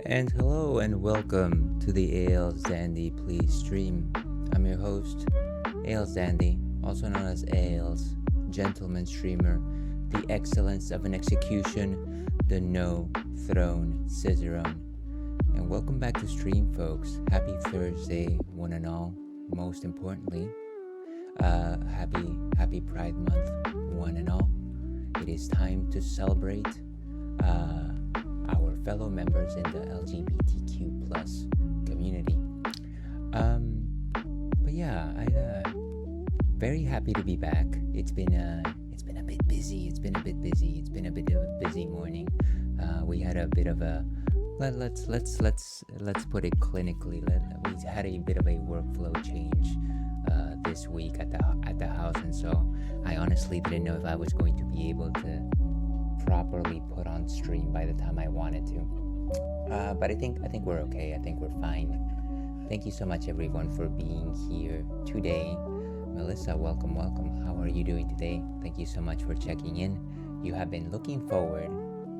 And hello and welcome to the Ales Dandy Please stream. I'm your host, Ales Dandy, also known as Ales, gentleman streamer, the excellence of an execution, the no throne cicerone. And welcome back to stream, folks. Happy Thursday, one and all. Most importantly, happy Pride Month, one and all. It is time to celebrate our fellow members in the LGBTQ plus community. But yeah, I very happy to be back. It's been a bit busy. It's been a bit of a busy morning. We had a bit of a let's put it clinically. We had a bit of a workflow change this week at the house, and so I honestly didn't know if I was going to be able to properly put on stream by the time I wanted to. But I think we're okay. I think we're fine. Thank you so much, everyone, for being here today. Melissa, welcome. How are you doing today? Thank you so much for checking in. You have been looking forward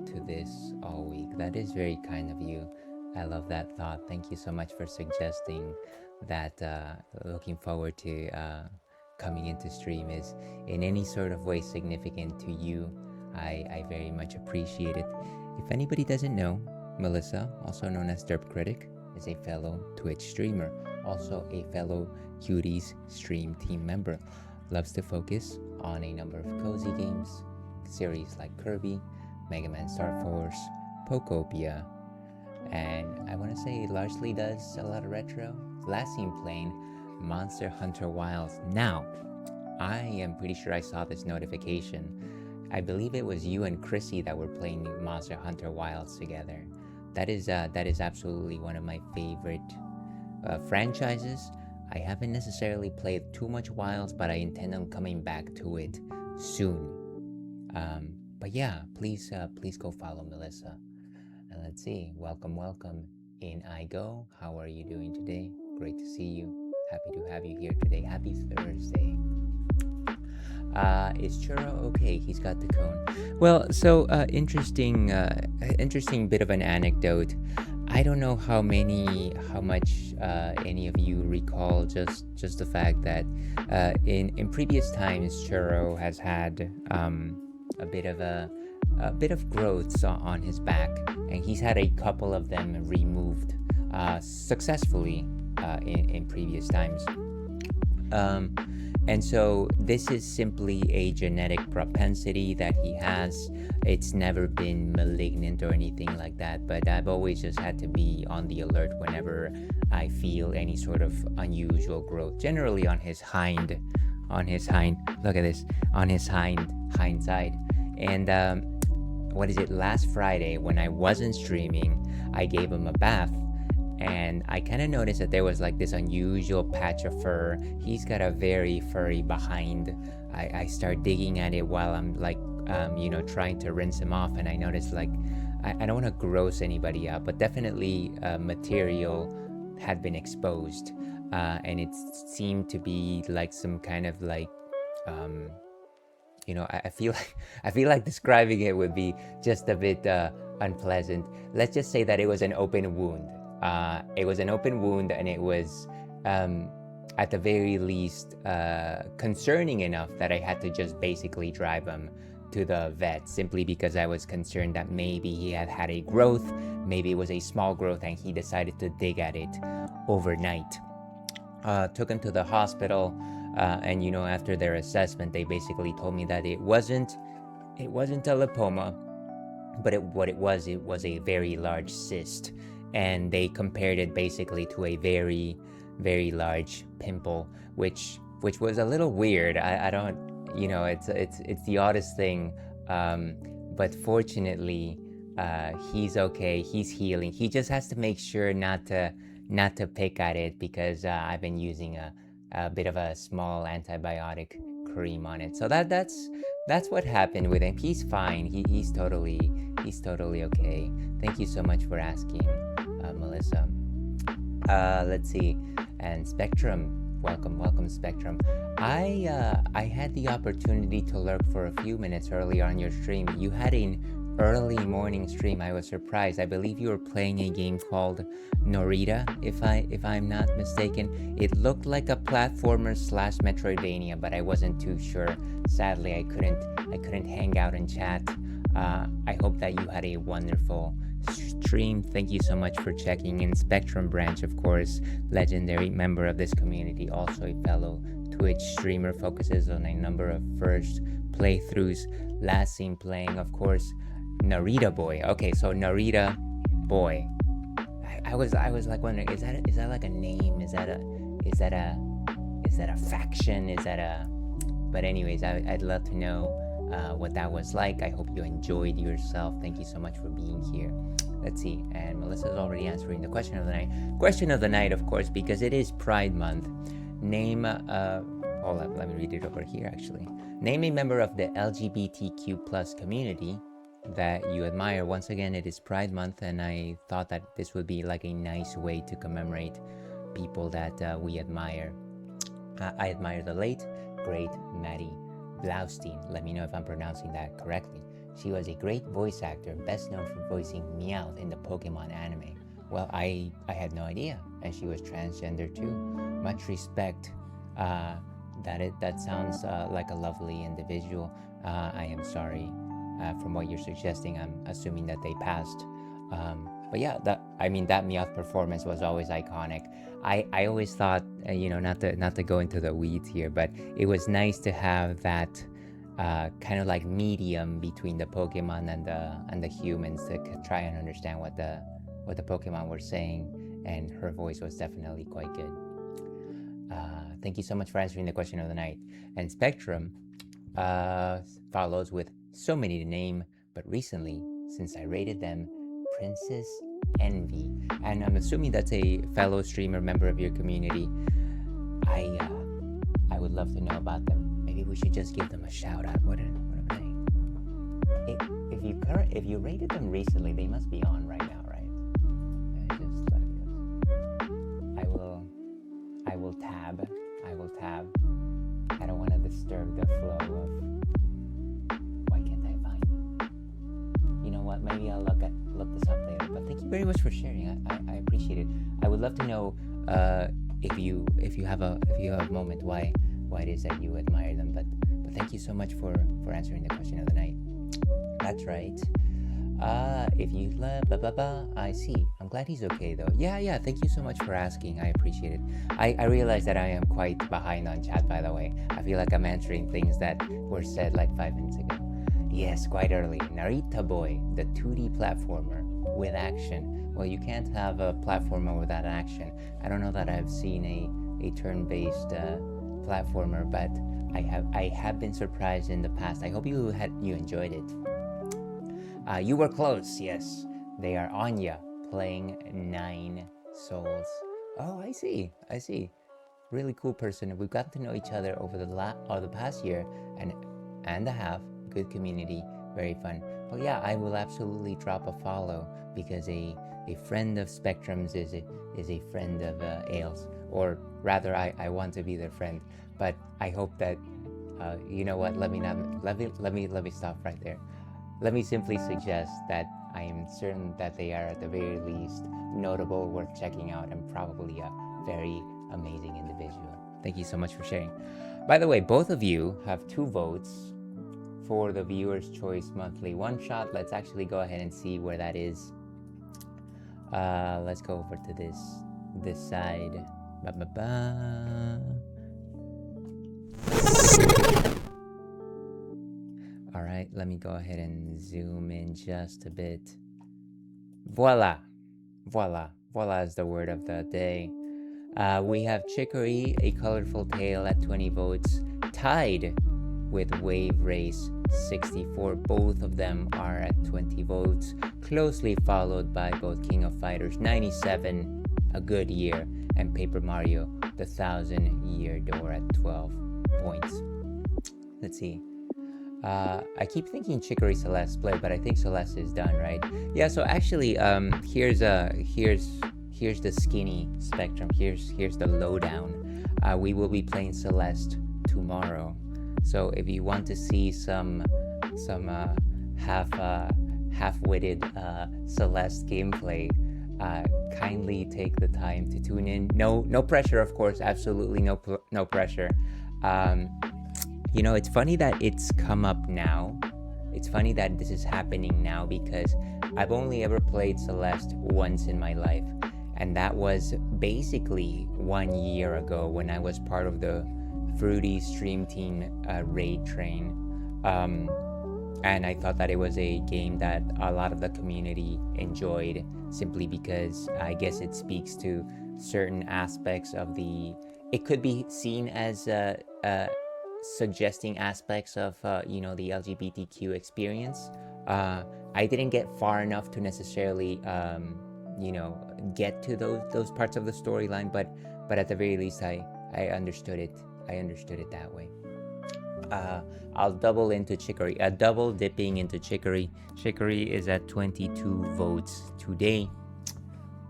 to this all week. That is very kind of you. I love that thought. Thank you so much for suggesting that looking forward to coming into stream is in any sort of way significant to you. I very much appreciate it. If anybody doesn't know, Melissa, also known as Derp Critic, is a fellow Twitch streamer, also a fellow Cuties stream team member. Loves to focus on a number of cozy games, series like Kirby, Mega Man Star Force, Pokopia, and I want to say largely does a lot of retro. Last seen playing Monster Hunter Wilds. Now, I am pretty sure I saw this notification. I believe it was you and Chrissy that were playing Monster Hunter Wilds together. That is absolutely one of my favorite franchises. I haven't necessarily played too much Wilds, but I intend on coming back to it soon. But yeah, please go follow Melissa. And let's see. Welcome. In I go. How are you doing today? Great to see you. Happy to have you here today. Happy Thursday. Is Churro okay? He's got the cone. Well, so interesting bit of an anecdote. I don't know how much any of you recall just the fact that in previous times Churro has had a bit of growths on his back, and he's had a couple of them removed successfully in previous times. And so this is simply a genetic propensity that he has. It's never been malignant or anything like that, but I've always just had to be on the alert whenever I feel any sort of unusual growth, generally on his hind side. And last Friday when I wasn't streaming, I gave him a bath, and I kind of noticed that there was like this unusual patch of fur. He's got a very furry behind. I start digging at it while I'm like, trying to rinse him off, and I noticed like, I don't want to gross anybody out, but definitely material had been exposed, and it seemed to be like some kind of like, I feel like describing it would be just a bit unpleasant. Let's just say that it was an open wound. It was an open wound, and it was, at the very least, concerning enough that I had to just basically drive him to the vet, simply because I was concerned that maybe he had a growth, maybe it was a small growth, and he decided to dig at it overnight. Took him to the hospital, and after their assessment, they basically told me that it wasn't a lipoma, but what it was a very large cyst. And they compared it basically to a very, very large pimple, which was a little weird. I don't, it's the oddest thing, but fortunately, he's okay. He's healing. He just has to make sure not to pick at it, because I've been using a bit of a small antibiotic cream on it. So that's what happened with him. He's fine. He's totally okay. Thank you so much for asking, Melissa. Let's see. And Spectrum, welcome Spectrum. I had the opportunity to lurk for a few minutes earlier on your stream. You had a early morning stream. I was surprised. I believe you were playing a game called Norita, if I'm not mistaken. It looked like a platformer slash Metroidvania, but I wasn't too sure. Sadly, I couldn't hang out and chat. I hope that you had a wonderful stream. Thank you so much for checking in. Spectrum Branch, of course, legendary member of this community, also a fellow Twitch streamer, focuses on a number of first playthroughs. Last seen playing, of course, Narita Boy. Okay, so Narita Boy. I was like wondering, is that like a name? Is that a faction? Is that a? But anyways, I'd love to know what that was like. I hope you enjoyed yourself. Thank you so much for being here. Let's see. And Melissa's already answering the question of the night. Question of the night, of course, because it is Pride Month. Name hold up, let me read it over here actually. Name a member of the LGBTQ plus community that you admire. Once again, it is Pride Month, and I thought that this would be like a nice way to commemorate people that we admire. I admire the late, great Maddie Blaustein. Let me know if I'm pronouncing that correctly. She was a great voice actor, best known for voicing Meowth in the Pokemon anime. Well, I had no idea, and she was transgender too. Much respect. That sounds like a lovely individual. I am sorry from what you're suggesting. I'm assuming that they passed. But yeah, that Meowth performance was always iconic. I always thought, not to go into the weeds here, but it was nice to have that kind of like medium between the Pokemon and the humans to try and understand what the Pokemon were saying, and her voice was definitely quite good. Thank you so much for answering the question of the night. And Spectrum follows with so many to name, but recently, since I rated them, Princess Envy. And I'm assuming that's a fellow streamer, member of your community. I would love to know about them. Maybe we should just give them a shout out. What am I? If you rated them recently, they must be on right now, right? I will tab. I don't want to disturb the flow of. Why can't I find? You know what? Maybe I'll look this up later. But thank you very much for sharing. I appreciate it. I would love to know if you have a moment why it is that you admire them. But thank you so much for answering the question of the night. That's right. If you love, I see. I'm glad he's okay though. Yeah. Thank you so much for asking. I appreciate it. I realize that I am quite behind on chat, by the way. I feel like I'm answering things that were said like 5 minutes ago. Yes, quite early. Narita Boy, the 2D platformer with action. Well, you can't have a platformer without action. I don't know that I've seen a turn-based platformer, but I have been surprised in the past. I hope you enjoyed it. You were close, yes. They are Anya playing 9 Souls. Oh, I see. Really cool person. We've gotten to know each other over the past year and a half. Good community, very fun. But yeah, I will absolutely drop a follow because a friend of Spectrum's is a friend of Ales, or rather, I want to be their friend. But I hope that you know what? Let me stop right there. Let me simply suggest that I am certain that they are at the very least notable, worth checking out, and probably a very amazing individual. Thank you so much for sharing. By the way, both of you have 2 votes for the Viewer's Choice Monthly One Shot. Let's actually go ahead and see where that is. Let's go over to this side. All right, let me go ahead and zoom in just a bit. Voila is the word of the day. We have Chicory, A Colorful Tale at 20 votes, tied with Wave Race 64. Both of them are at 20 votes, closely followed by both King of Fighters 97, A Good Year, and Paper Mario, The 1,000-Year Door at 12 points. Let's see. I keep thinking Chicory Celeste split, but I think Celeste is done, right? Yeah, so actually, here's the skinny spectrum. Here's the lowdown. We will be playing Celeste tomorrow. So if you want to see some half half-witted Celeste gameplay, kindly take the time to tune in. No pressure, of course. Absolutely no pressure. It's funny that it's come up now. It's funny that this is happening now because I've only ever played Celeste once in my life, and that was basically 1 year ago when I was part of the Fruity Stream Team raid train. And I thought that it was a game that a lot of the community enjoyed, simply because I guess it speaks to certain aspects of it could be seen as suggesting aspects of the LGBTQ experience. I didn't get far enough to necessarily get to those parts of the storyline, but at the very least I understood it. I understood it that way. I'll double dipping into Chicory. Chicory is at 22 votes today.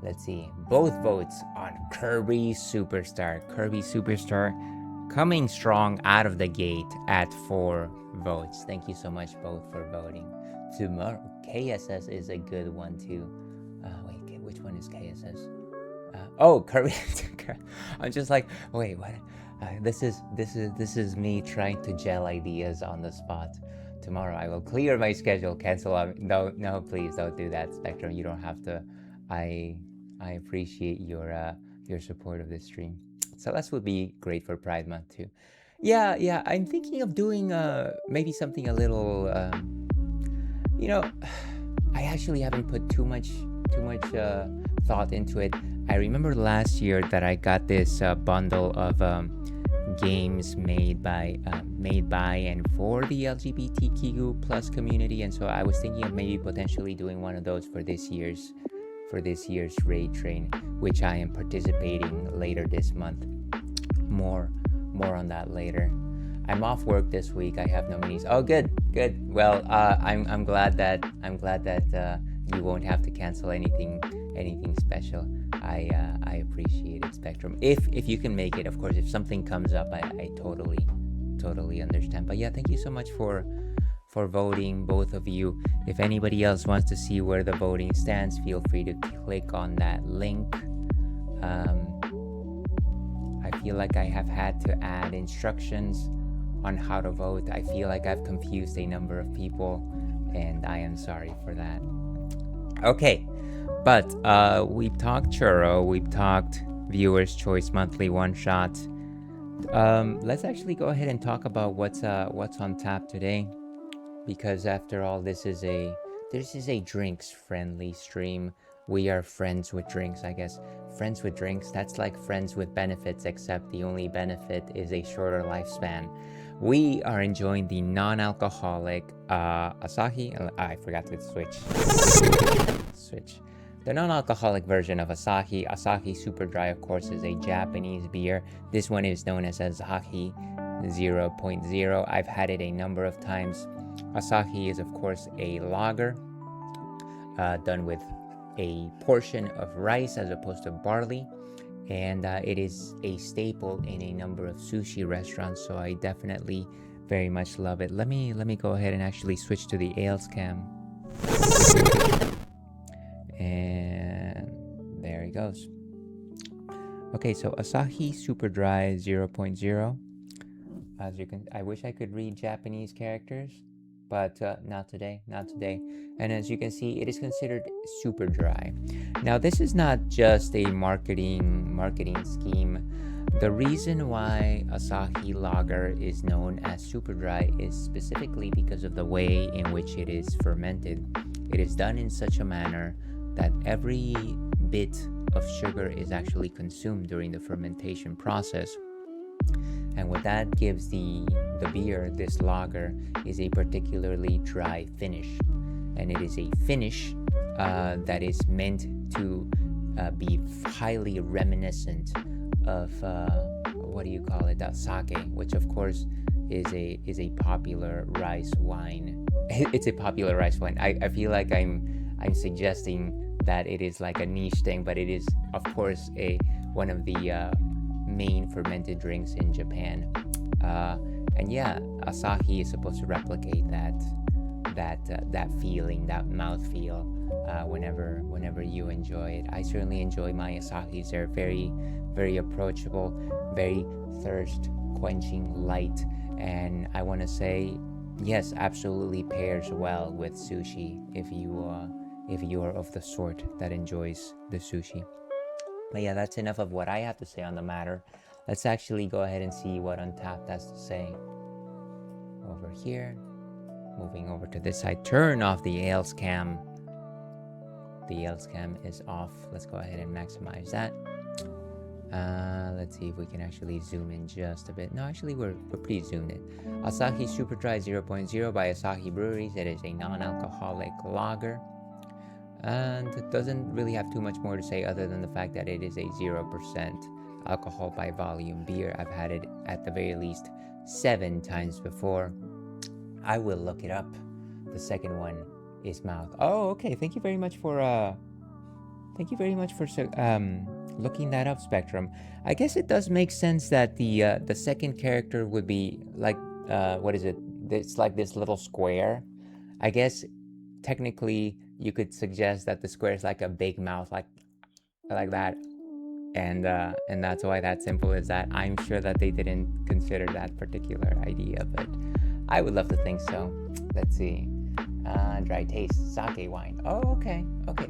Let's see, both votes on Kirby Superstar. Kirby Superstar coming strong out of the gate at 4 votes. Thank you so much both for voting. Tomorrow, KSS is a good one too. Wait, which one is KSS? Kirby. I'm just like, wait, what? This is me trying to gel ideas on the spot. Tomorrow I will clear my schedule. Cancel out. No, please don't do that, Spectrum. You don't have to. I appreciate your support of this stream. Celeste would be great for Pride Month too. Yeah. I'm thinking of doing maybe something a little. I actually haven't put too much thought into it. I remember last year that I got this bundle of games made by and for the LGBTQ plus community, and so I was thinking of maybe potentially doing one of those for this year's raid train, which I am participating later this month. More on that later. I'm off work this week. I have no meetings. Oh, good. Well, I'm glad that you won't have to cancel anything special. I appreciate it, Spectrum. If you can make it, of course. If something comes up, I totally understand. But yeah, thank you so much for voting, both of you. If anybody else wants to see where the voting stands, feel free to click on that link. I feel like I have had to add instructions on how to vote. I feel like I've confused a number of people, and I am sorry for that. Okay, but we've talked churro, we've talked Viewer's Choice Monthly One Shot. Let's actually go ahead and talk about what's on tap today, because after all, this is a drinks friendly stream. We are friends with drinks, I guess. Friends with drinks, that's like friends with benefits, except the only benefit is a shorter lifespan. We are enjoying the non-alcoholic Asahi. I forgot to switch. The non-alcoholic version of Asahi. Asahi Super Dry, of course, is a Japanese beer. This one is known as Asahi 0.0. I've had it a number of times. Asahi is, of course, a lager done with a portion of rice as opposed to barley, and it is a staple in a number of sushi restaurants, so I definitely very much love it. Let me go ahead and actually switch to the ales cam, and there he goes. Okay, so Asahi Super Dry 0.0. As you can, I wish I could read Japanese characters, but not today. And as you can see, it is considered super dry. Now, this is not just a marketing scheme. The reason why Asahi Lager is known as super dry is specifically because of the way in which it is fermented. It is done in such a manner that every bit of sugar is actually consumed during the fermentation process. And what that gives the beer, this lager, is a particularly dry finish. And it is a finish that is meant to be highly reminiscent of sake, which of course is a popular rice wine. It's a popular rice wine. I feel like I'm suggesting that it is like a niche thing, but it is of course one of the main fermented drinks in Japan. And yeah, Asahi is supposed to replicate that that feeling, that mouth feel, whenever you enjoy it. I certainly enjoy my Asahis. They're very, very approachable, very thirst quenching, light, and I want to say, yes, absolutely pairs well with sushi if you are of the sort that enjoys the sushi. But yeah, that's enough of what I have to say on the matter. Let's actually go ahead and see what Untapped has to say. Over here, moving over to this side. Turn off the ales cam. The ales cam is off. Let's go ahead and maximize that. Let's see if we can actually zoom in just a bit. No, actually we're pretty zoomed in. Asahi Super Dry 0.0 by Asahi Breweries. It is a non-alcoholic lager, and it doesn't really have too much more to say other than the fact that it is a 0% alcohol by volume beer. I've had it at the very least 7 times before. I will look it up. The second one is mouth. Oh, okay. Thank you very much for looking that up, Spectrum. I guess it does make sense that the second character would be like what is it? It's like this little square. I guess technically you could suggest that the square is like a big mouth, like that, and that's why that simple is that. I'm sure that they didn't consider that particular idea, but I would love to think so. Let's see. Dry taste, sake wine. Oh, okay,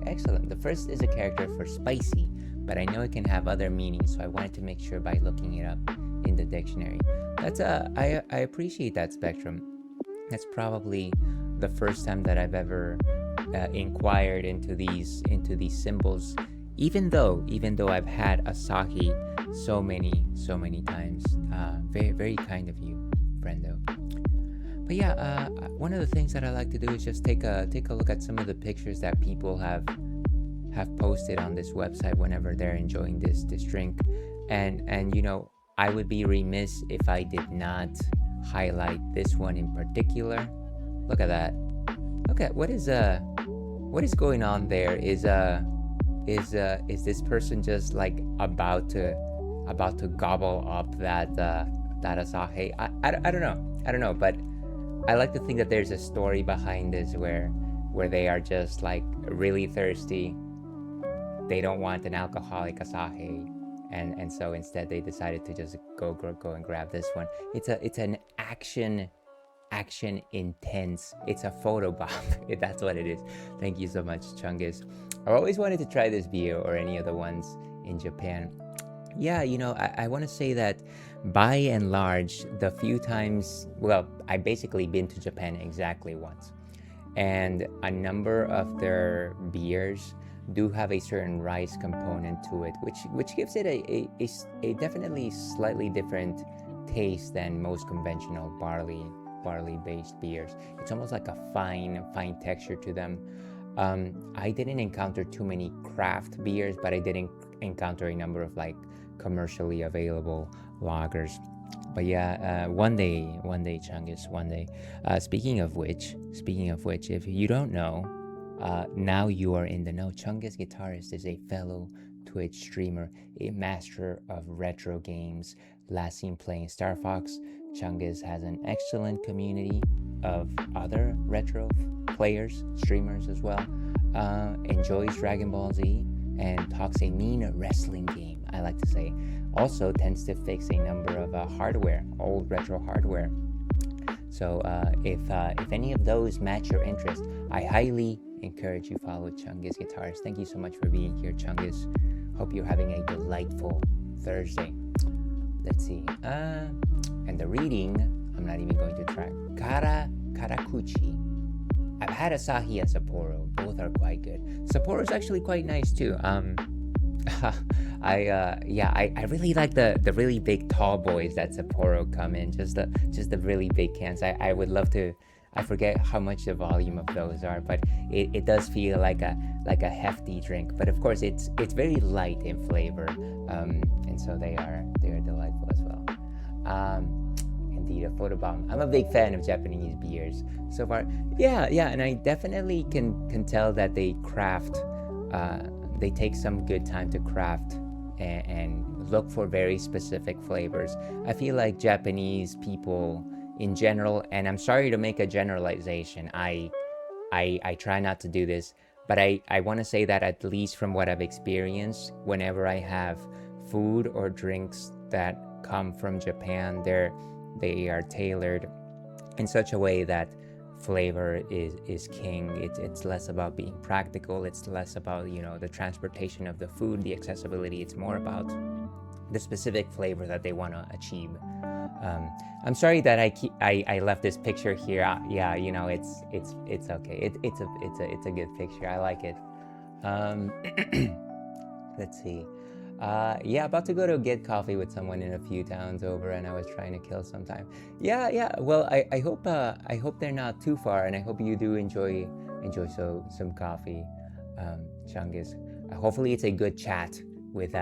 excellent. The first is a character for spicy, but I know it can have other meanings, so I wanted to make sure by looking it up in the dictionary. That's I appreciate that, Spectrum. That's probably the first time that I've ever inquired into these symbols. Even though I've had Asahi so many times. Very, very kind of you, friendo. But yeah, one of the things that I like to do is just take a look at some of the pictures that people have posted on this website whenever they're enjoying this drink, and you know, I would be remiss if I did not highlight this one in particular. Look at that. Look at what is going on there. Is this person just like about to gobble up that Asahi? I don't know, but I like to think that there's a story behind this where they are just like really thirsty. They don't want an alcoholic Asahi, and so instead they decided to just go and grab this one. It's an action intense. It's a photo bomb. That's what it is. Thank you so much, Chungus. I've always wanted to try this beer or any of the ones in Japan. Yeah, you know, I want to say that by and large, the few times, well, I've basically been to Japan exactly once, and a number of their beers do have a certain rice component to it, which gives it a definitely slightly different taste than most conventional barley based beers. It's almost like a fine texture to them. I didn't encounter too many craft beers, but I did encounter a number of like commercially available lagers. But yeah, one day, Chungus, one day. Speaking of which, if you don't know, now you are in the know. Chungus Guitarist is a fellow Twitch streamer, a master of retro games, last seen playing Star Fox. Chungus has an excellent community of other retro players, streamers as well, enjoys Dragon Ball Z, and talks a mean wrestling game, I like to say. Also tends to fix a number of old retro hardware. So if any of those match your interest, I highly encourage you follow Chungus Guitarist. Thank you so much for being here, Chungus. Hope you're having a delightful Thursday. Let's see. And the reading, I'm not even going to try. Karakuchi. I've had Asahi and Sapporo. Both are quite good. Sapporo's actually quite nice too. I really like the really big tall boys that Sapporo come in. Just the really big cans. I would love to. I forget how much the volume of those are, but it does feel like a hefty drink. But of course, it's very light in flavor, and so they are delightful as well. Indeed, a photobomb. I'm a big fan of Japanese beers so far. Yeah, and I definitely can tell that they craft. They take some good time to craft and look for very specific flavors. I feel like Japanese people in general, and I'm sorry to make a generalization. I try not to do this, but I want to say that at least from what I've experienced, whenever I have food or drinks that come from Japan, they are tailored in such a way that flavor is king. It's less about being practical. It's less about, you know, the transportation of the food, the accessibility. It's more about the specific flavor that they want to achieve. I'm sorry that I left this picture here. Yeah, you know, it's okay. It's a good picture. I like it. Let's see. Yeah, about to go to get coffee with someone in a few towns over, and I was trying to kill some time. Yeah. Well, I hope they're not too far, and I hope you do enjoy some coffee, Chungus. Hopefully, it's a good chat with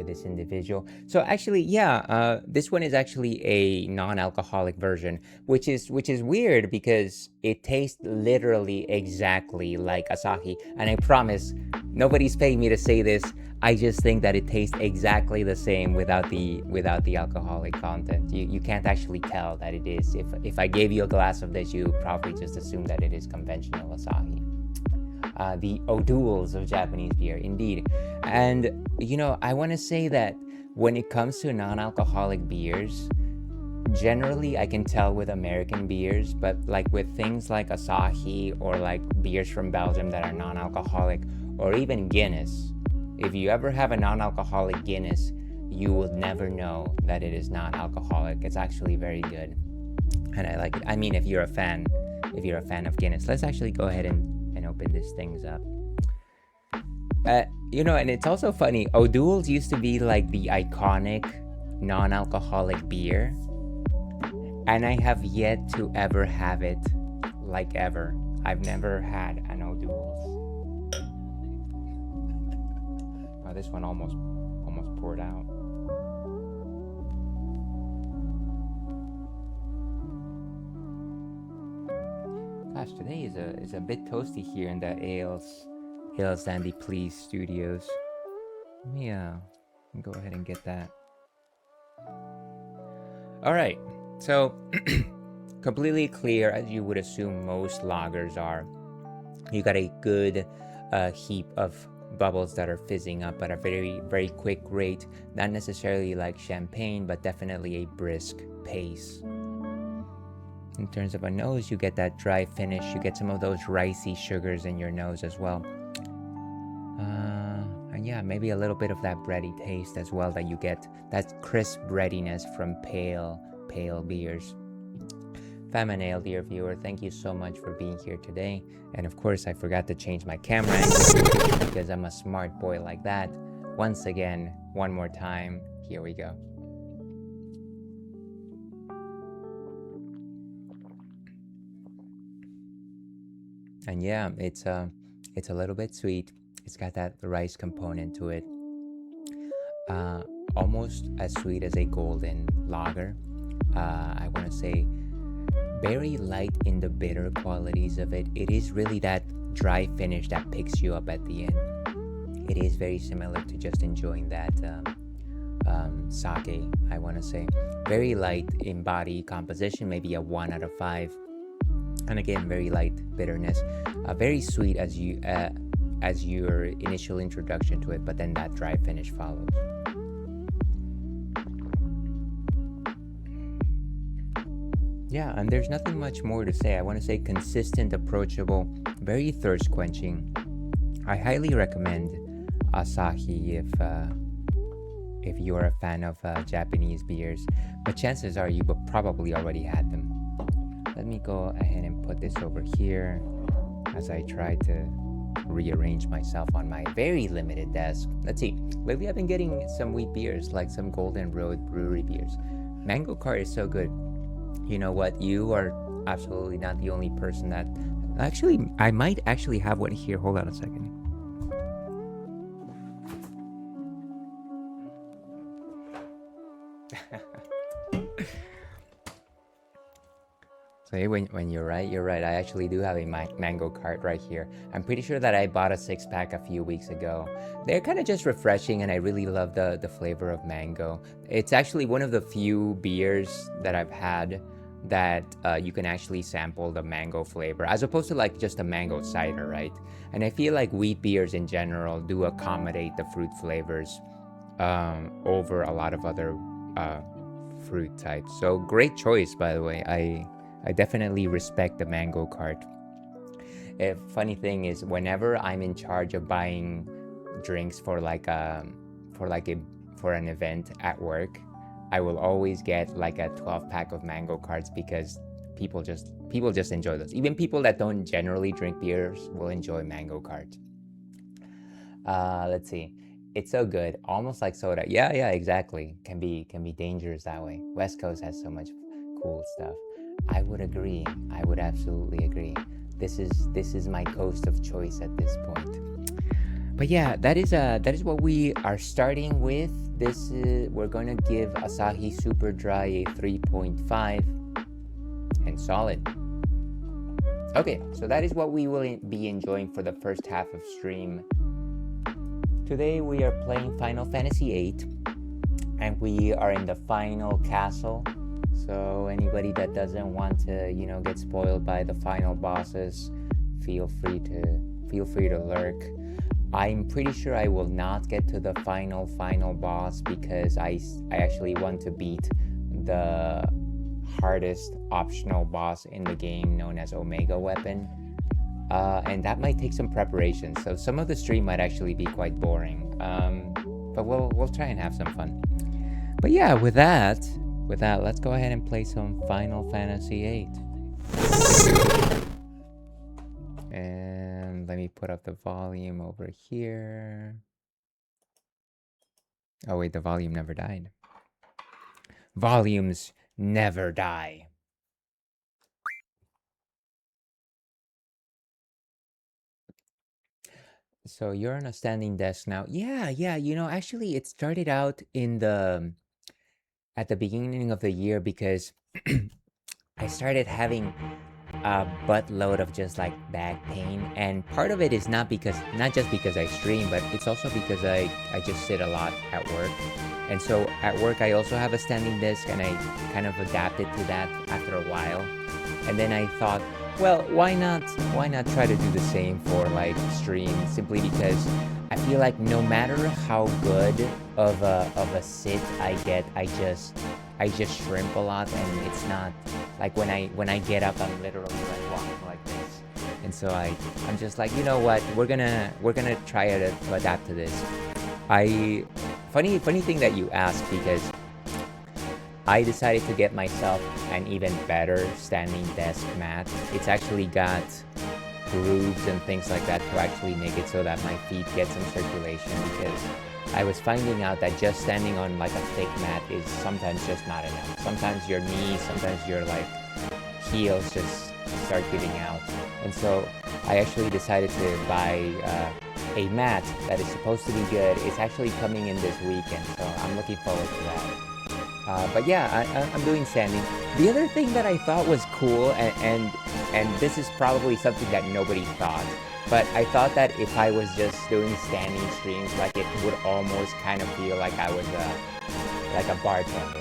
this individual. So actually, yeah, this one is actually a non-alcoholic version, which is weird because it tastes literally exactly like Asahi, and I promise nobody's paying me to say this. I just think that it tastes exactly the same without the alcoholic content. You can't actually tell that it is. If I gave you a glass of this, you probably just assume that it is conventional Asahi. The O'Douls of Japanese beer, indeed. And, you know, I want to say that when it comes to non-alcoholic beers, generally I can tell with American beers, but like with things like Asahi or like beers from Belgium that are non-alcoholic, or even Guinness, if you ever have a non-alcoholic Guinness, you will never know that it is not alcoholic. It's actually very good, and I like it. I mean, if you're a fan of Guinness, let's actually go ahead and open these things up. You know, and it's also funny, O'Doul's used to be like the iconic non-alcoholic beer, and I have yet to ever have it, like ever. I've never had an O'Doul's. Oh, this one almost poured out. Gosh, today is a bit toasty here in the Ales Dandy Please studios. Yeah, go ahead and get that. All right, so completely clear, as you would assume most lagers are. You got a good heap of bubbles that are fizzing up at a very, very quick rate. Not necessarily like champagne, but definitely a brisk pace. In terms of a nose, you get that dry finish. You get some of those ricey sugars in your nose as well. And yeah, maybe a little bit of that bready taste as well that you get. That crisp breadiness from pale beers. Famine, dear viewer, thank you so much for being here today. And of course, I forgot to change my camera angle because I'm a smart boy like that. Once again, one more time, here we go. And yeah, it's a little bit sweet. It's got that rice component to it. Almost as sweet as a golden lager. I want to say very light in the bitter qualities of it. It is really that dry finish that picks you up at the end. It is very similar to just enjoying that sake, I want to say. Very light in body composition, maybe a 1 out of 5. And again, very light bitterness. Very sweet as your initial introduction to it, but then that dry finish follows. Yeah, and there's nothing much more to say. I want to say consistent, approachable, very thirst quenching. I highly recommend Asahi if you're a fan of Japanese beers, but chances are you probably already had them. Let me go ahead and put this over here as I try to rearrange myself on my very limited desk. Let's see. Lately I've been getting some wheat beers, like some Golden Road Brewery beers. Mango Cart is so good. You know what? You are absolutely not the only person that... Actually, I might actually have one here. Hold on a second. So when you're right. I actually do have a Mango Cart right here. I'm pretty sure that I bought a 6-pack a few weeks ago. They're kind of just refreshing, and I really love the flavor of mango. It's actually one of the few beers that I've had that you can actually sample the mango flavor as opposed to like just a mango cider, right? And I feel like wheat beers in general do accommodate the fruit flavors over a lot of other fruit types. So great choice, by the way. I definitely respect the mango cart. A funny thing is, whenever I'm in charge of buying drinks for for an event at work, I will always get like a 12-pack of mango carts because people just enjoy those. Even people that don't generally drink beers will enjoy mango cart. Let's see. It's so good, almost like soda. Yeah, exactly. Can be dangerous that way. West Coast has so much cool stuff. I would agree. I would absolutely agree. This is my coast of choice at this point. But yeah, that is what we are starting with. We're gonna give Asahi Super Dry a 3.5 and solid. Okay, so that is what we will be enjoying for the first half of stream. Today we are playing Final Fantasy VIII, and we are in the final castle. So anybody that doesn't want to, get spoiled by the final bosses, feel free to lurk. I'm pretty sure I will not get to the final boss because I actually want to beat the hardest optional boss in the game, known as Omega Weapon. And that might take some preparation, so some of the stream might actually be quite boring. But we'll try and have some fun. But yeah, with that, let's go ahead and play some Final Fantasy VIII. And let me put up the volume over here. Oh wait, the volume never died. Volumes never die. So you're on a standing desk now. Yeah, actually it started out at the beginning of the year because I started having a buttload of just like back pain, and part of it is not just because I stream, but it's also because I just sit a lot at work. And so at work I also have a standing desk, and I kind of adapted to that after a while. And then I thought, well, why not try to do the same for like stream, simply because I feel like no matter how good of a sit I get, I just shrimp a lot, and it's not like when I get up I'm literally like walking like this. And so I'm just like, you know what, we're gonna try to adapt to this. Funny thing that you asked, because I decided to get myself an even better standing desk mat. It's actually got grooves and things like that to actually make it so that my feet get some circulation, because I was finding out that just standing on like a thick mat is sometimes just not enough. Sometimes your knees, sometimes your like heels just start giving out. And so I actually decided to buy a mat that is supposed to be good. It's actually coming in this weekend, so I'm looking forward to that. But yeah, I'm doing standing. The other thing that I thought was cool, and this is probably something that nobody thought, but I thought that if I was just doing standing streams, like it would almost kind of feel like I was like a bartender,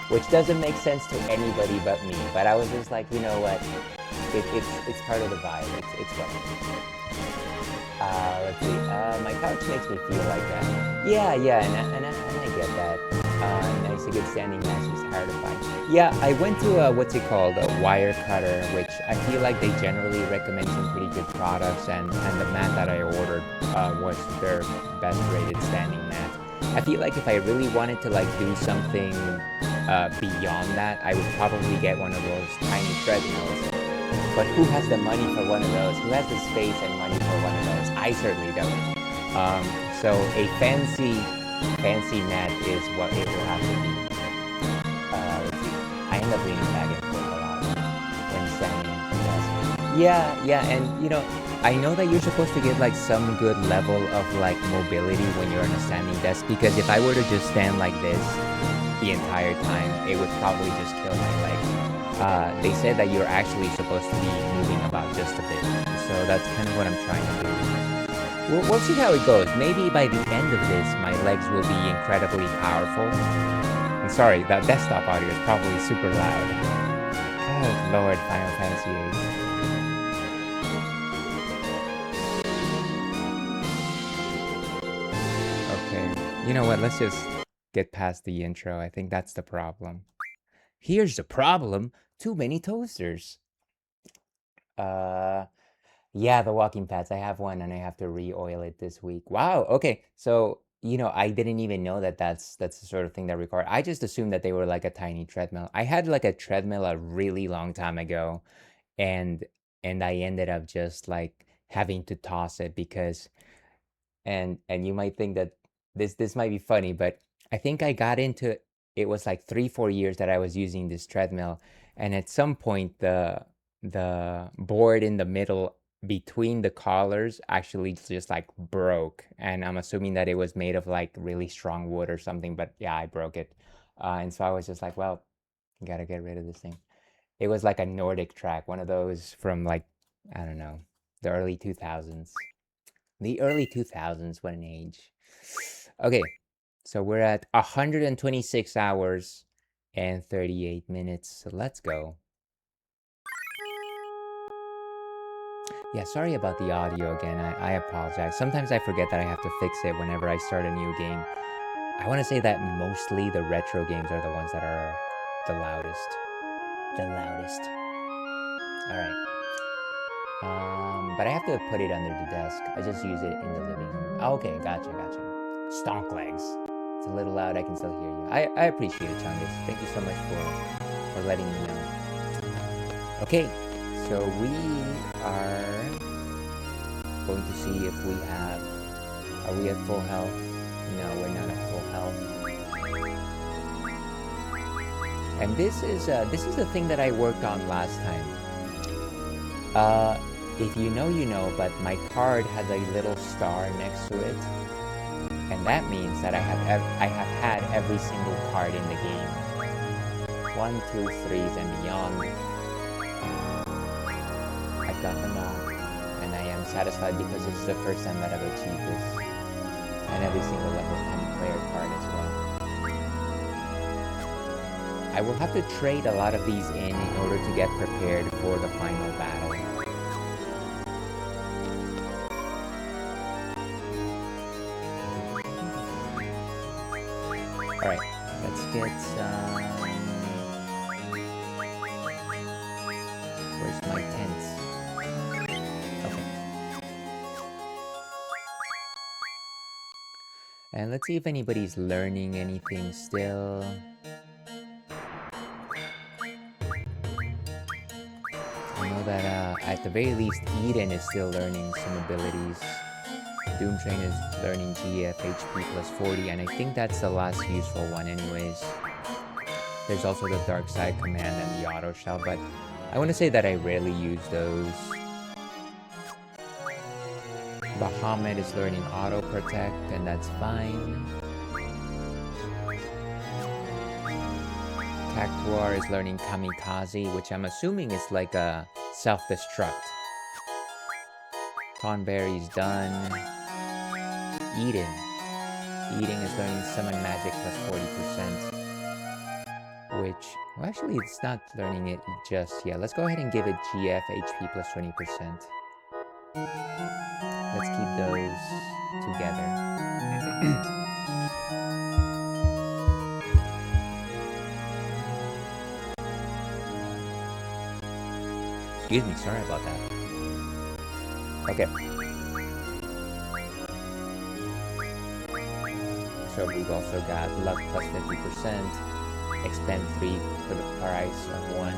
which doesn't make sense to anybody but me. But I was just like, you know what, it's part of the vibe. It's fun. Let's see. My couch makes me feel like that. Yeah, and I get that. Nice, a good standing match is hard to find. Yeah, I went to a Wire Cutter, which I feel like they generally recommend some pretty good products, and the mat that I ordered was their best rated standing mat. I feel like if I really wanted to like do something beyond that, I would probably get one of those tiny treadmills. But who has the money for one of those? Who has the space and money for one of those? I certainly don't. So a fancy mat is what it will have to be. Let's see. I end up leaning back and forth a lot when standing. Yeah, and I know that you're supposed to get like some good level of like mobility when you're on a standing desk, because if I were to just stand like this the entire time, it would probably just kill my legs. They said that you're actually supposed to be moving about just a bit, so that's kind of what I'm trying to do. We'll see how it goes. Maybe by the end of this, my legs will be incredibly powerful. I'm sorry, that desktop audio is probably super loud. Oh Lord, Final Fantasy VIII. Okay, you know what? Let's just get past the intro. I think that's the problem. Here's the problem: too many toasters. Yeah, the walking pads. I have one, and I have to re-oil it this week. Wow. Okay, so I didn't even know that that's the sort of thing that record. I just assumed that they were like a tiny treadmill. I had like a treadmill a really long time ago, and I ended up just like having to toss it because and you might think that this might be funny, but I think I got into it was like 3 4 years that I was using this treadmill, and at some point the board in the middle between the collars actually just like broke, and I'm assuming that it was made of like really strong wood or something, but yeah, I broke it. And so I was just like, well, gotta get rid of this thing. It was like a Nordic track, one of those from like, I don't know, the early 2000s. The early 2000s, what an age. Okay, so we're at 126 hours and 38 minutes. So let's go. Yeah, sorry about the audio again. I apologize. Sometimes I forget that I have to fix it whenever I start a new game. I want to say that mostly the retro games are the ones that are the loudest. The loudest. All right. But I have to put it under the desk. I just use it in the living room. Oh, okay, gotcha. Stonk legs. It's a little loud. I can still hear you. I appreciate it, Chungus. Thank you so much for letting me know. Okay, so we are going to see if we have. Are we at full health? No, we're not at full health. And this is the thing that I worked on last time. If you know, you know, but my card had a little star next to it, and that means that I have had every single card in the game. 1, 2, 3s and beyond. I've got them all, and I am satisfied because this is the first time that I've achieved this. And every single level 10 player card as well. I will have to trade a lot of these in order to get prepared for the final battle. Alright, let's get where's my tents? Okay. And let's see if anybody's learning anything still. I know that at the very least Eden is still learning some abilities. Doomtrain is learning GF HP plus 40, and I think that's the last useful one anyways. There's also the Dark Side command and the Auto Shell, but I want to say that I rarely use those. Bahamut is learning Auto Protect, and that's fine. Cactuar is learning Kamikaze, which I'm assuming is like a self-destruct. Tonberry's done. Eden is learning Summon Magic plus 40%. Which, well, actually it's not learning it just yet. Let's go ahead and give it GF HP plus 20%. Let's keep those together. Excuse me, sorry about that. Okay. So we've also got luck plus 50%, expend 3 for the price of 1.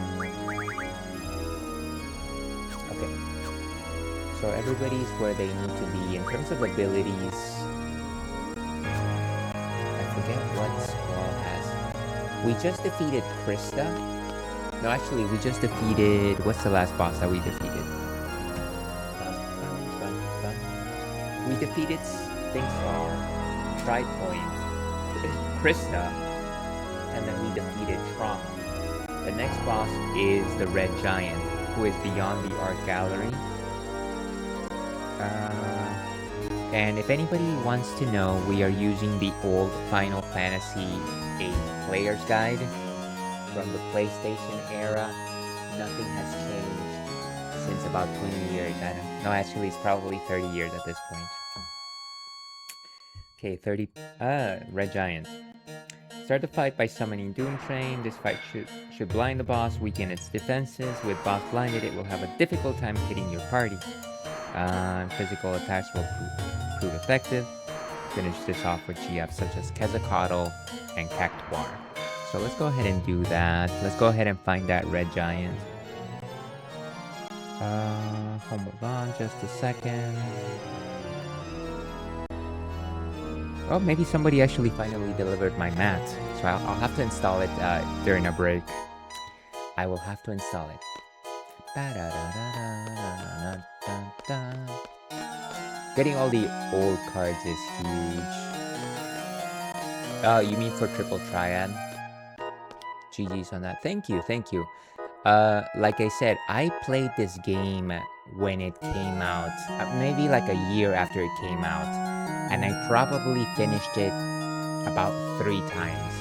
Okay. So everybody's where they need to be. In terms of abilities, I forget what Squall has. We just defeated Krista. No, actually, we just defeated... What's the last boss that we defeated? We defeated Sphinxar, Tripoint, Krista, and then we defeated Tron. The next boss is the Red Giant, who is beyond the Art Gallery. And if anybody wants to know, we are using the old Final Fantasy VIII Player's Guide from the PlayStation era. nothing has changed since about 20 years. I don't know. Actually, it's probably 30 years at this point. Okay, 30. Red Giant. Start the fight by summoning Doom Train. This fight should blind the boss, weaken its defenses. With boss blinded, it will have a difficult time hitting your party. Physical attacks will prove effective. Finish this off with GFs such as Quetzalcoatl and Cactuar. So let's go ahead and do that. Let's go ahead and find that Red Giant. Hold on just a second. Oh, maybe somebody actually finally delivered my mat. So I'll have to install it during a break. I will have to install it. Getting all the old cards is huge. Oh, you mean for Triple Triad? GG's on that. Thank you, thank you. Like I said, I played this game when it came out. Maybe like a year after it came out. And I probably finished it about 3 times.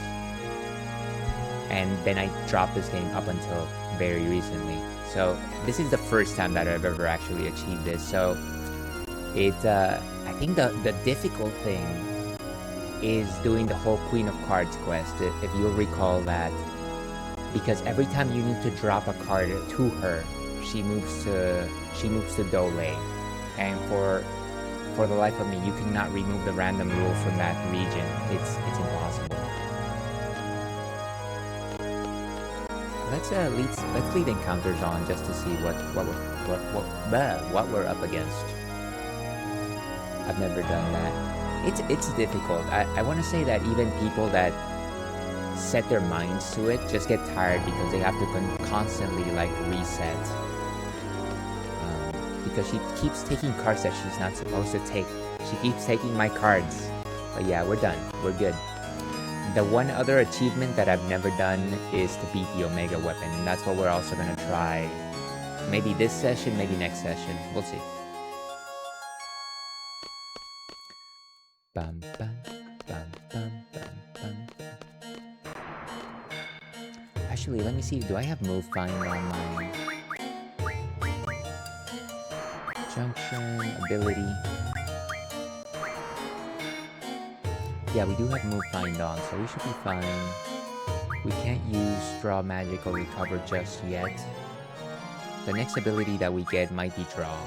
And then I dropped this game up until very recently. So this is the first time that I've ever actually achieved this. So I think the difficult thing is doing the whole Queen of Cards quest, if you'll recall that. Because every time you need to drop a card to her, she moves to Dole. And for the life of me, you cannot remove the random rule from that region. It's impossible. Let's leave encounters on just to see what we're up against. I've never done that. It's difficult. I want to say that even people that set their minds to it just get tired because they have to constantly like reset. Because she keeps taking cards that she's not supposed to take. She keeps taking my cards. But yeah, we're done. We're good. The one other achievement that I've never done is to beat the Omega weapon. And that's what we're also going to try. Maybe this session, maybe next session. We'll see. Bum, bum, bum, bum, bum, bum, bum. Actually, let me see. Do I have Move Find on my Junction ability? Yeah, we do have Move Find on, so we should be fine. We can't use Draw Magic or Recover just yet. The next ability that we get might be Draw.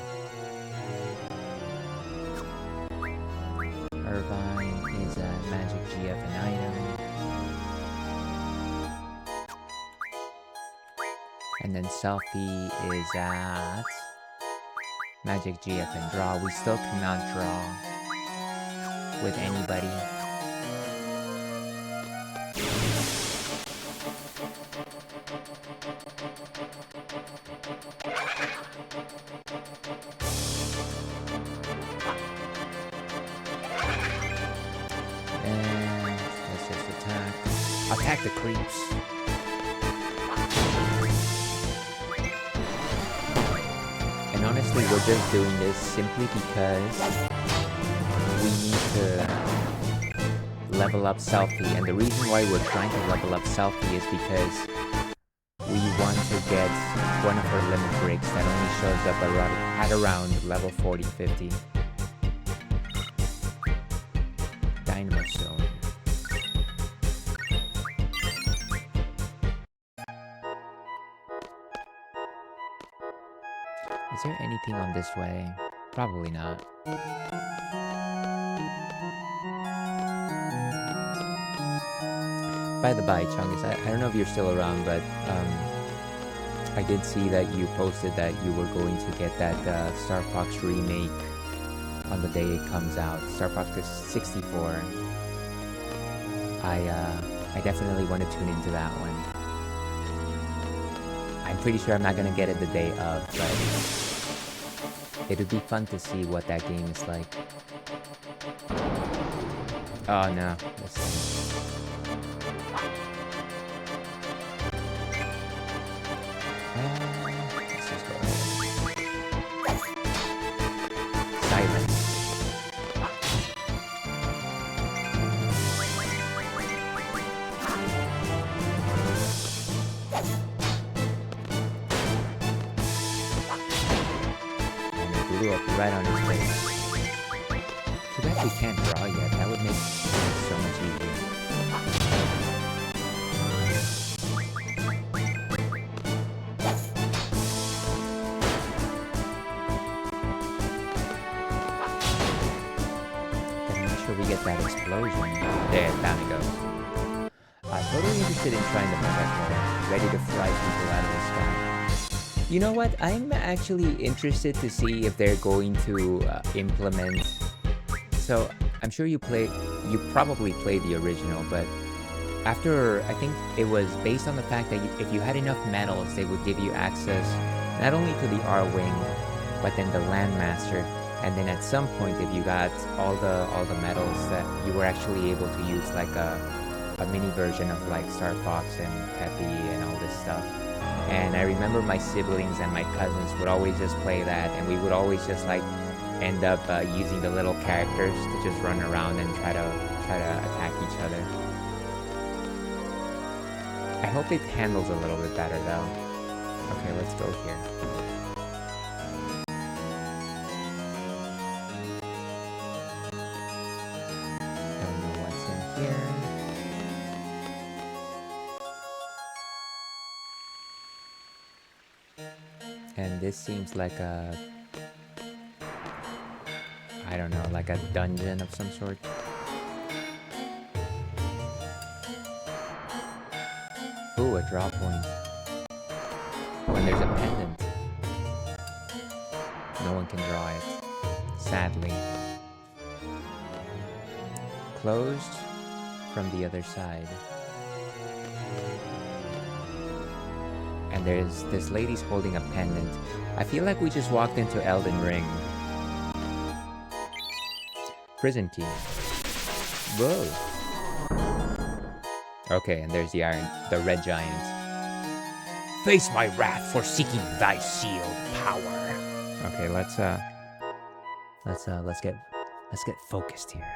Irvine is a Magic GF and item. And then Selfie is at Magic GF and Draw. We still cannot draw with anybody. And let's just attack the creeps. And honestly, we're just doing this simply because we need to level up Selfie. And the reason why we're trying to level up Selfie is because we want to get one of her limit breaks that only shows up at around level 40-50. Dynamo Stone. Is there anything on this way? Probably not. By the by, Chungus, I don't know if you're still around, but I did see that you posted that you were going to get that Star Fox remake on the day it comes out. Star Fox 64. I definitely want to tune into that one. I'm pretty sure I'm not gonna get it the day of, but it would be fun to see what that game is like. Oh no, let's just go ahead. Silence. right on his face. Too bad we can't draw yet. That would make things so much easier. Gotta make sure we get that explosion. There, down it goes. I'm totally interested in trying the metaphor. Ready to fry people out of the sky. You know what? I'm actually interested to see if they're going to implement. So I'm sure you probably played the original, but after, I think it was based on the fact that if you had enough medals, they would give you access not only to the R-Wing, but then the Landmaster, and then at some point, if you got all the medals, that you were actually able to use like a mini version of like Star Fox and Peppy and all this stuff. And I remember my siblings and my cousins would always just play that, and we would always just like end up using the little characters to just run around and try to attack each other. I hope it handles a little bit better though. Okay, let's go here. Don't know what's in here. And this seems like a, I don't know, like a dungeon of some sort. Ooh, a draw point. When there's a pendant, no one can draw it, sadly. Closed from the other side. And there's this lady's holding a pendant. I feel like we just walked into Elden Ring. Prison key. Whoa. Okay, and there's the red giant. Face my wrath for seeking thy sealed power. Okay, let's get focused here.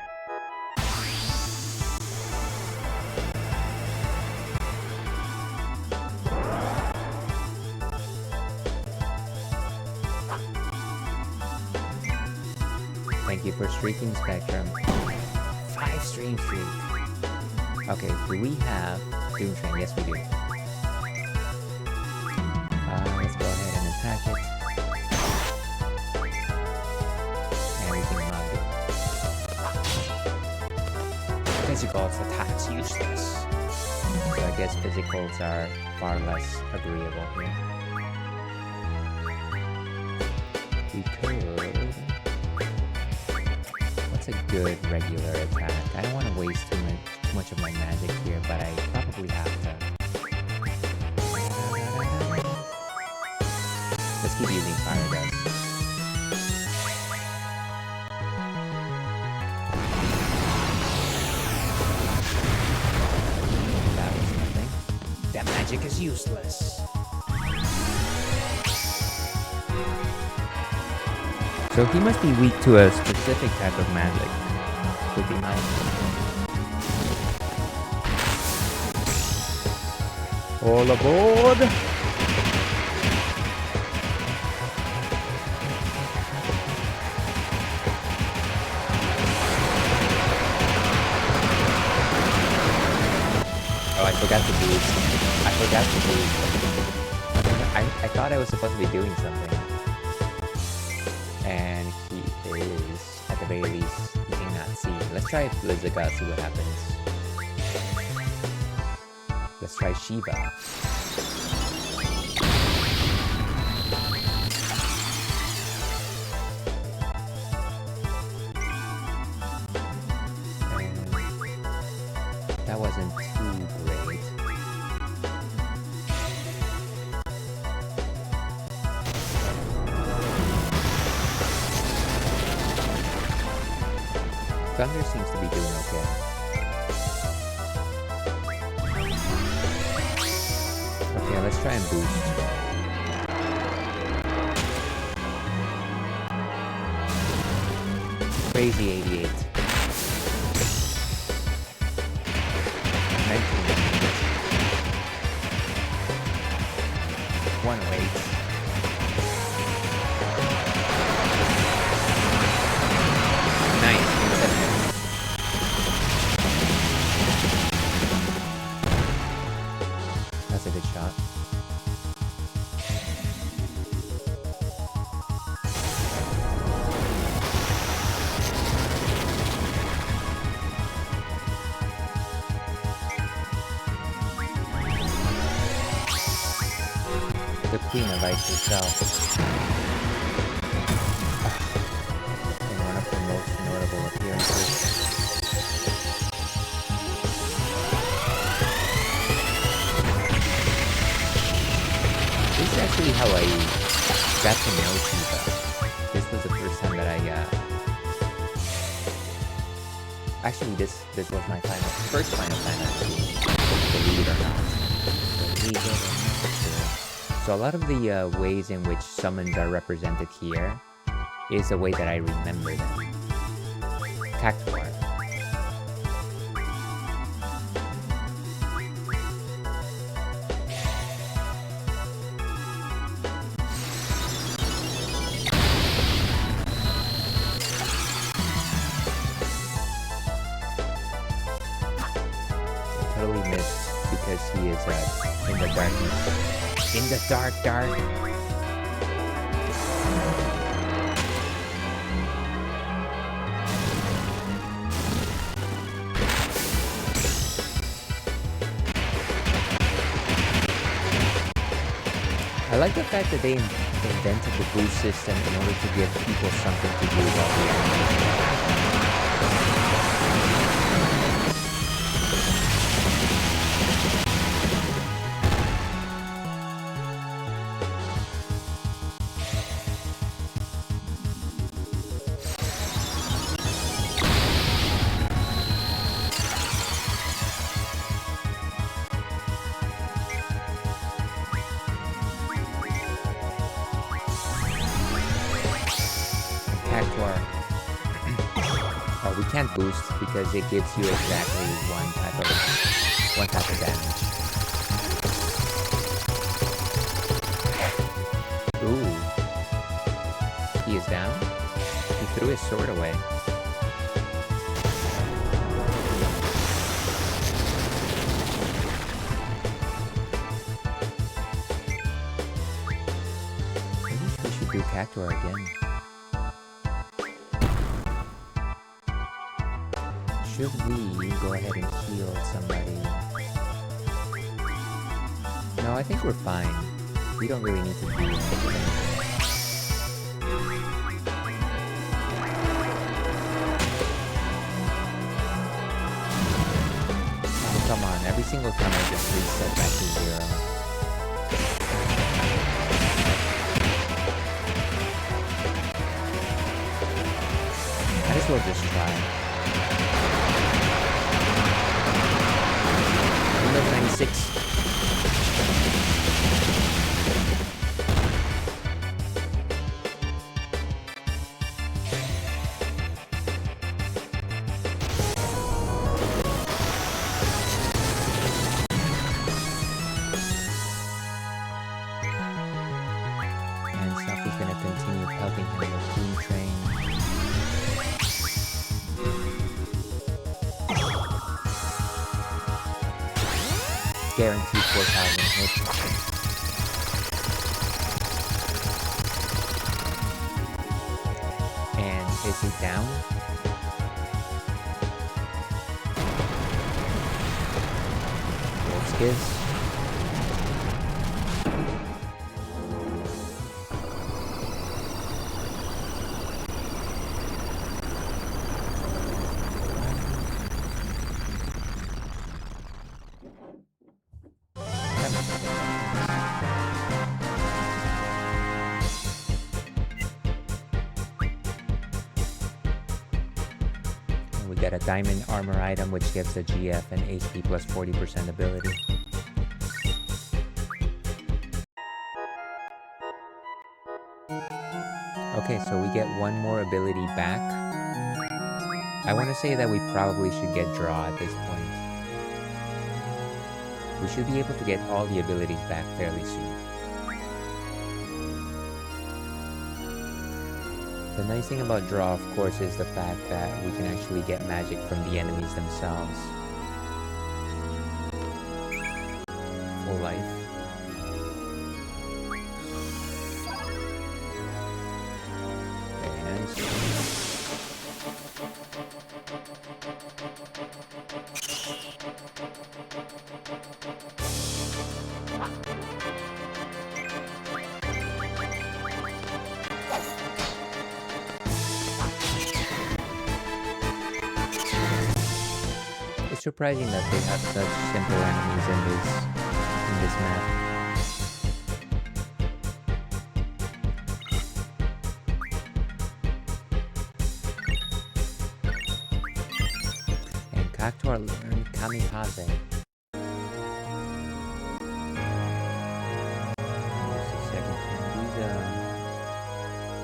Thank you for streaking, Spectrum. 5 stream streak. Okay, do we have Doom Train? Yes, we do. Let's go ahead and attack it. And we can mug it. Physicals attacks useless. So I guess physicals are far less agreeable here. We could... What's a good regular attack? I don't want to waste too much of my magic here, but I probably have to. Let's keep using Fire Dust. That was nothing. That magic is useless. So he must be weak to a specific type of magic. Would be nice. All aboard! Oh, I forgot to boost. I thought I was supposed to be doing something. And he is, at the very least, he cannot see. Let's try Blizzaga, see what happens. Let's try Shiva. And that wasn't too great. Thunder seems to be doing okay. Okay, let's try and boost. Crazy 88. 19. 108. Queen of Ice herself. In one of her most notable appearances. This is actually how I got to know Shiva. This was the first time that I actually this was my first Final Fantasy, believe it or not. So a lot of the ways in which summons are represented here is the way that I remember them. Cactuar. Totally missed because he is in the darkness. In the dark. I like the fact that they invented the boost system in order to give people something to do while the animation. We can't boost because it gives you exactly one type of damage. Ooh. He is down? He threw his sword away. Maybe we should do Cactuar again. Should we go ahead and heal somebody? No, I think we're fine. We don't really need to do anything. Oh, come on. Every single time I just reset back to 0. Might as well just try. 96. And Saku's gonna continue pelting him with Boom Train. Guaranteed 4,000 hits. And is he down? Wolf's Kiss. Get a diamond armor item which gives the GF and HP plus 40% ability. Okay, so we get one more ability back. I want to say that we probably should get draw at this point. We should be able to get all the abilities back fairly soon. The nice thing about draw, of course, is the fact that we can actually get magic from the enemies themselves. Full life. Very nice. surprising that they have such simple enemies in this map. And Cactuar learned Kamikaze.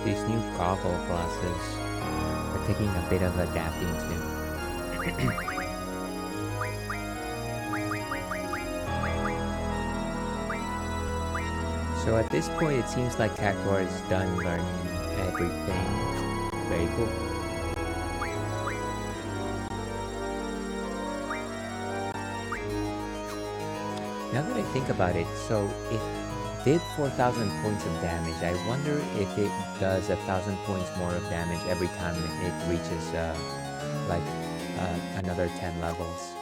These new goggle glasses are taking a bit of adapting to. So at this point, it seems like Cactuar is done learning everything. Very cool. Now that I think about it, so it did 4,000 points of damage. I wonder if it does 1,000 points more of damage every time it reaches another 10 levels.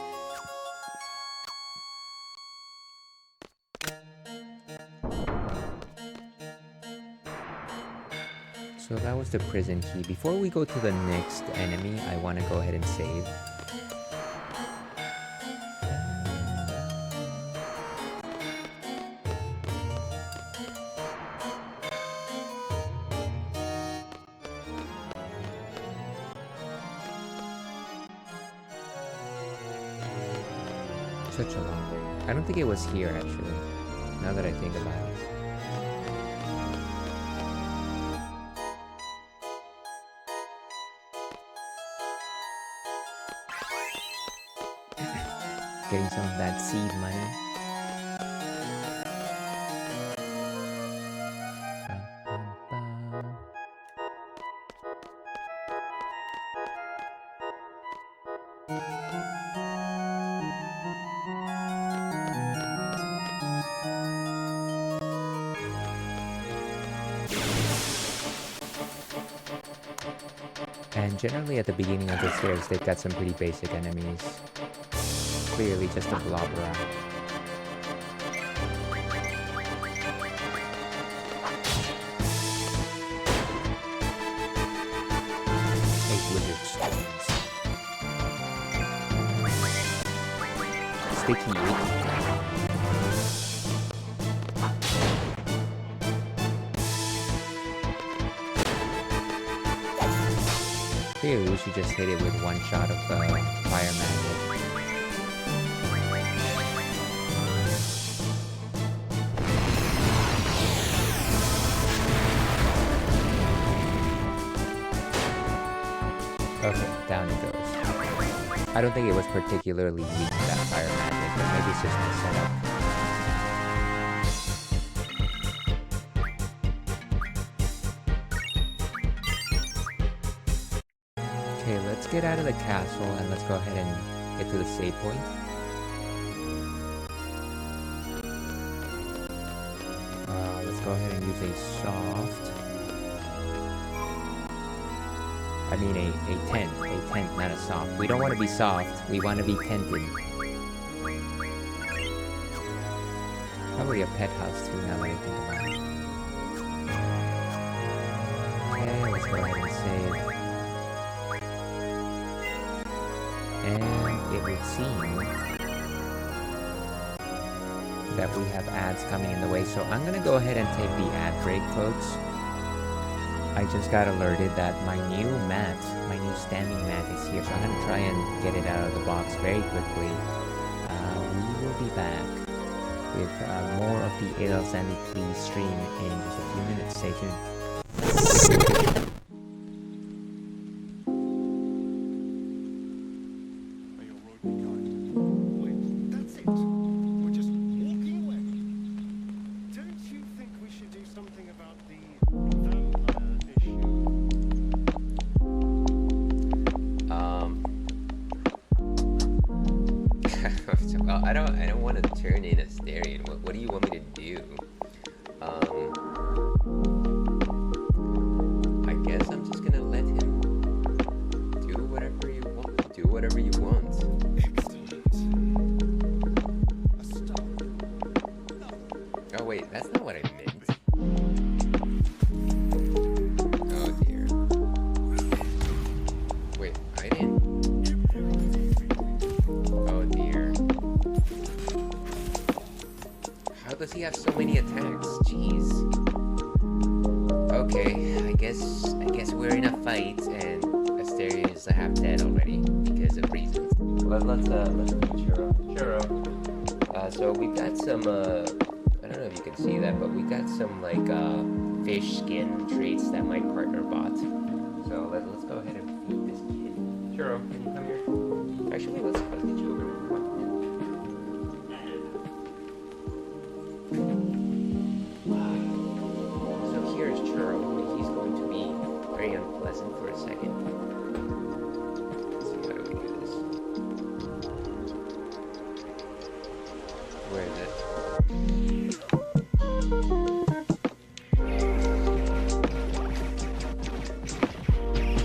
So that was the prison key. Before we go to the next enemy, I want to go ahead and save. Such a long way. I don't think it was here actually, now that I think about it. Getting some of that seed money. And generally at the beginning of the stairs, they've got some pretty basic enemies. Clearly just a blob rat. Eight wizard stones. Sticky icky. Clearly, we should just hit it with one shot of fire magic. Okay, down it goes. I don't think it was particularly weak to that fire magic, but maybe it's just my setup. Okay, let's get out of the castle and let's go ahead and get to the save point. Let's go ahead and use a soft. I mean a tent, not a soft. We don't want to be soft, we want to be tented. Probably a pet house too, now that I think about it. Okay, let's go ahead and save. And it would seem that we have ads coming in the way, so I'm gonna go ahead and take the ad break, folks. I just got alerted that my new mat, my new standing mat is here, so I'm gonna try and get it out of the box very quickly. We will be back with more of the AL Sandy Please stream in just a few minutes. Stay tuned. I don't want to turn in Asterion. What do you want me to do? I guess I'm just gonna let him do whatever you want. Do whatever you want. Excellent. A star. Oh wait, that's not what I meant. Oh dear. Wait, I didn't. Oh does he have so many attacks? Jeez. Okay, I guess we're in a fight, and Asteria is half dead already because of reasons. Let's meet Churro. So we've got some I don't know if you can see that, but we got some like fish skin traits that my partner bought. So let's go ahead and feed this kid. Churro, can you come here? Actually, let's get you over here. So here's Churro. He's going to be very unpleasant for a second. Let's see, how do we do this? Where is it?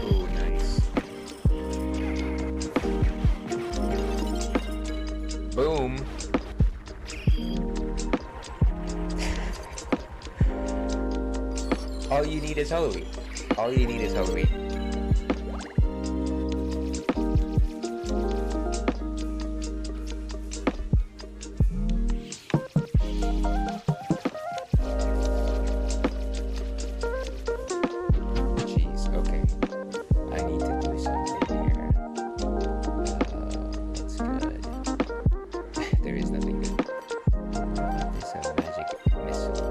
Oh, nice. Boom. All you need is holy. All you need is holy. Jeez, okay. I need to do something here. What's good? There is nothing good. This magic missile.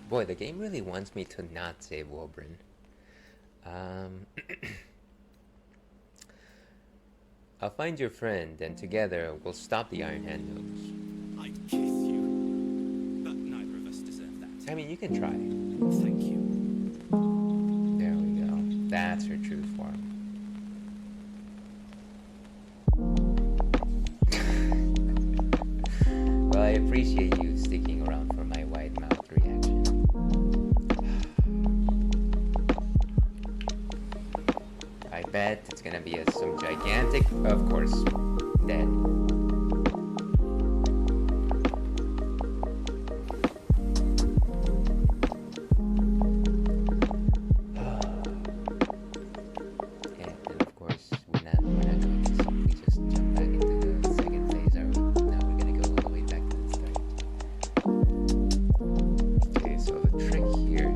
Boy, the game really wants me to not say Wobrin. I'll find your friend, and together we'll stop the Iron Hand Nose. I'd kiss you, but neither of us deserve that. I mean, you can try. Thank you. There we go. That's her true form. Well, I appreciate you sticking around for my wide mouth reaction. I bet it's gonna be some gigantic, of course, dead. And of course, we're not going to simply just jump back into the second phase, are we? No, we're gonna go all the way back to the start. Okay, so the trick here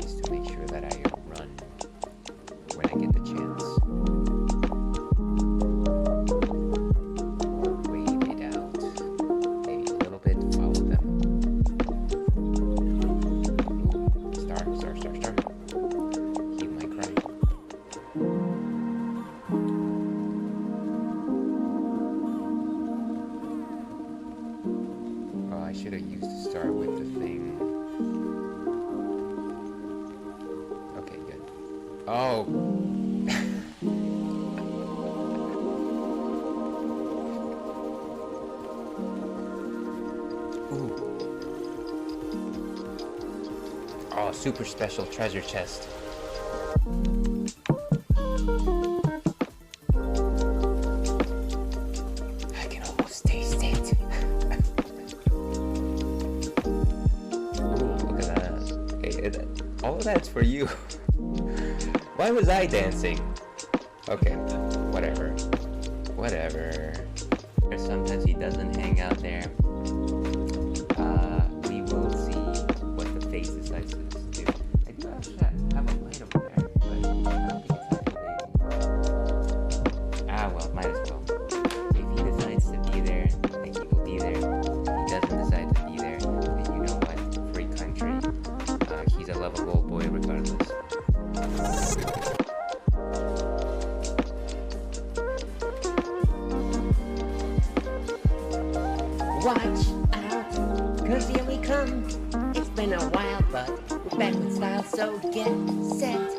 is to make sure that I run when I get the chance. Or wave it out. Maybe a little bit, follow them. Ooh, star. Keep my cry. Oh, I should have used the star with the thing. Okay, good. Oh! Ooh. Oh, super special treasure chest. I can almost taste it. Ooh, look at that. Hey, all of that's for you. Why was I dancing? Okay, whatever. Sometimes he doesn't hang out there. We will see what the face decides to do. I do actually have a light over there, but I don't think it's activated. Ah, well, might as well. If he decides to be there, then he will be there. If he doesn't decide to be there, then you know what? Free country. He's a lovable boy regardless. Watch out, cause here we come. It's been a while, but we're back with style, so get set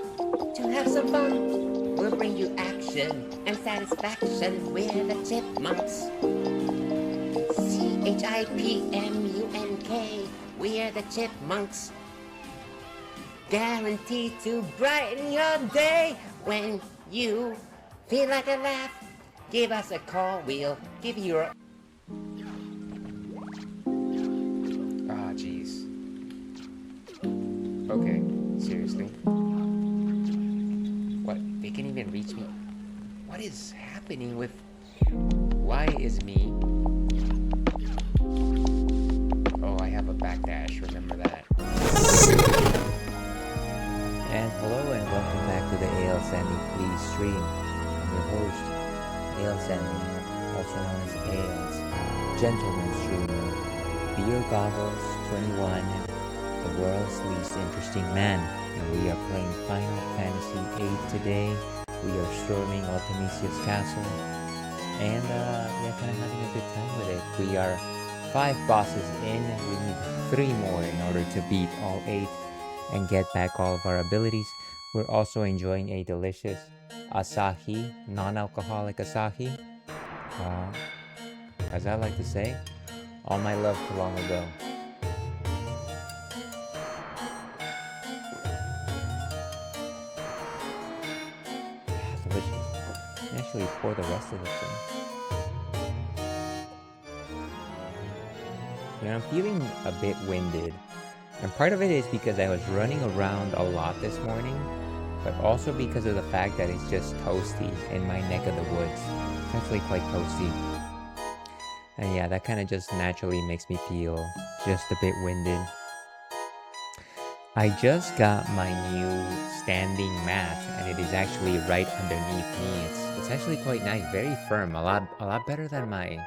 to have some fun. We'll bring you action and satisfaction. We're the Chipmunks. CHIPMUNK. We're the Chipmunks. guaranteed to brighten your day. When you feel like a laugh, give us a call. We'll give you your... Ah, jeez. Okay, seriously. What? They can even reach me? What is happening with... Why is me... Oh, I have a backdash, remember that. And hello and welcome back to the AL Sandy Please stream. I'm your host, AL Sandy, also known as AL's Gentleman Streamer, Beer Goggles 21, the world's least interesting man. And we are playing Final Fantasy VIII today. We are storming Ultimecia's castle. And yeah, kind of having a good time with it. We are 5 bosses in. We need 3 more in order to beat all 8 and get back all of our abilities. We're also enjoying a delicious Asahi, non-alcoholic Asahi. As I like to say, all my love to long ago. Yeah, delicious. And actually pour the rest of this thing. You know, I'm feeling a bit winded. And part of it is because I was running around a lot this morning, but also because of the fact that it's just toasty in my neck of the woods. It's actually quite toasty. And yeah, that kind of just naturally makes me feel just a bit winded. I just got my new standing mat, and it is actually right underneath me. It's actually quite nice, very firm, a lot better than my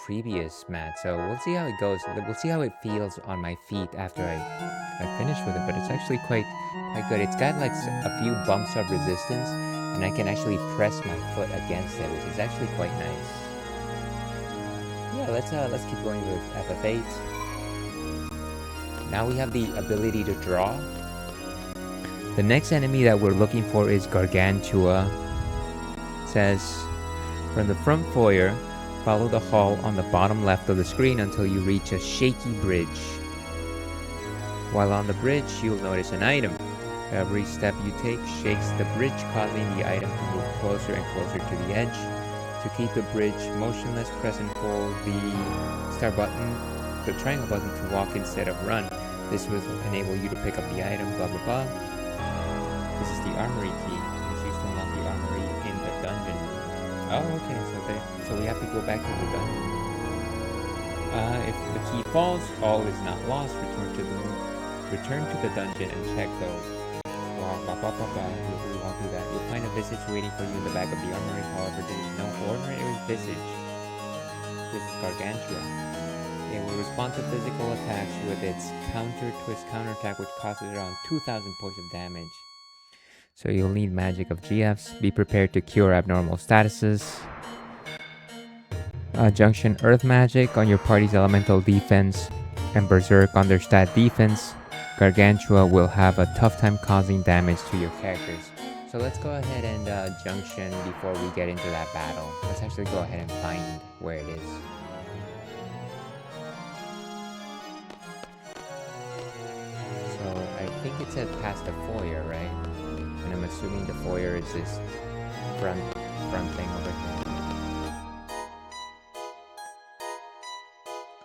previous mat. So we'll see how it goes. We'll see how it feels on my feet after I finish with it. But it's actually quite good. It's got like a few bumps of resistance, and I can actually press my foot against it, which is actually quite nice. Yeah, let's keep going with FF8. Now we have the ability to draw. The next enemy that we're looking for is Gargantua. It says, from the front foyer, follow the hall on the bottom left of the screen until you reach a shaky bridge. While on the bridge, you'll notice an item. Every step you take shakes the bridge, causing the item to move closer and closer to the edge. To keep the bridge motionless, press and hold the start button, the triangle button, to walk instead of run. This will enable you to pick up the item, blah blah blah. This is the armory key. It's used to unlock the armory in the dungeon. Oh, okay, so we have to go back to the dungeon. If the key falls, all is not lost. Return to the dungeon and check those. We won't do that. You'll find a visage waiting for you in the back of the armory. However, there is no ordinary visage. This is Gargantua. It will respond to physical attacks with its counter-twist counterattack, which causes around 2,000 points of damage. So you'll need magic of GFs. Be prepared to cure abnormal statuses. Junction Earth Magic on your party's elemental defense and Berserk on their stat defense. Gargantua will have a tough time causing damage to your characters. So let's go ahead and junction before we get into that battle. Let's actually go ahead and find where it is. So I think it said past the foyer, right? And I'm assuming the foyer is this front thing over here.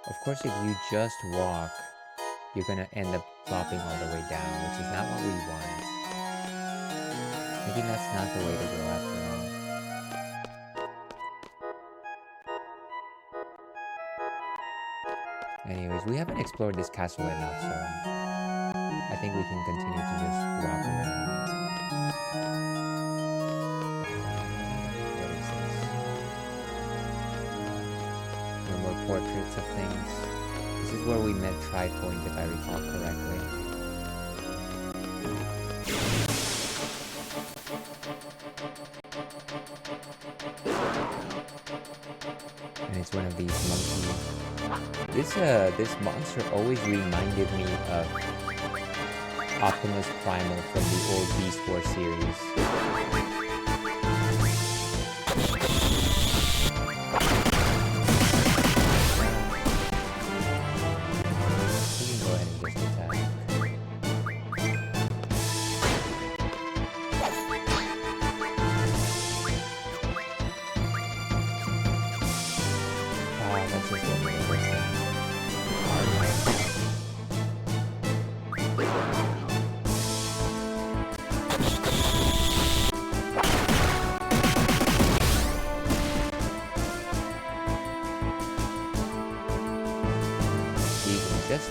Of course, if you just walk, you're gonna end up flopping all the way down, which is not what we want. Maybe that's not the way to go after all. Anyways, we haven't explored this castle enough, so I think we can continue to just walk around. What is this? No more portraits of things. This is where we met Tripoint, if I recall correctly. And it's one of these monkeys. This monster always reminded me of Optimus Primal from the old Beast Wars series.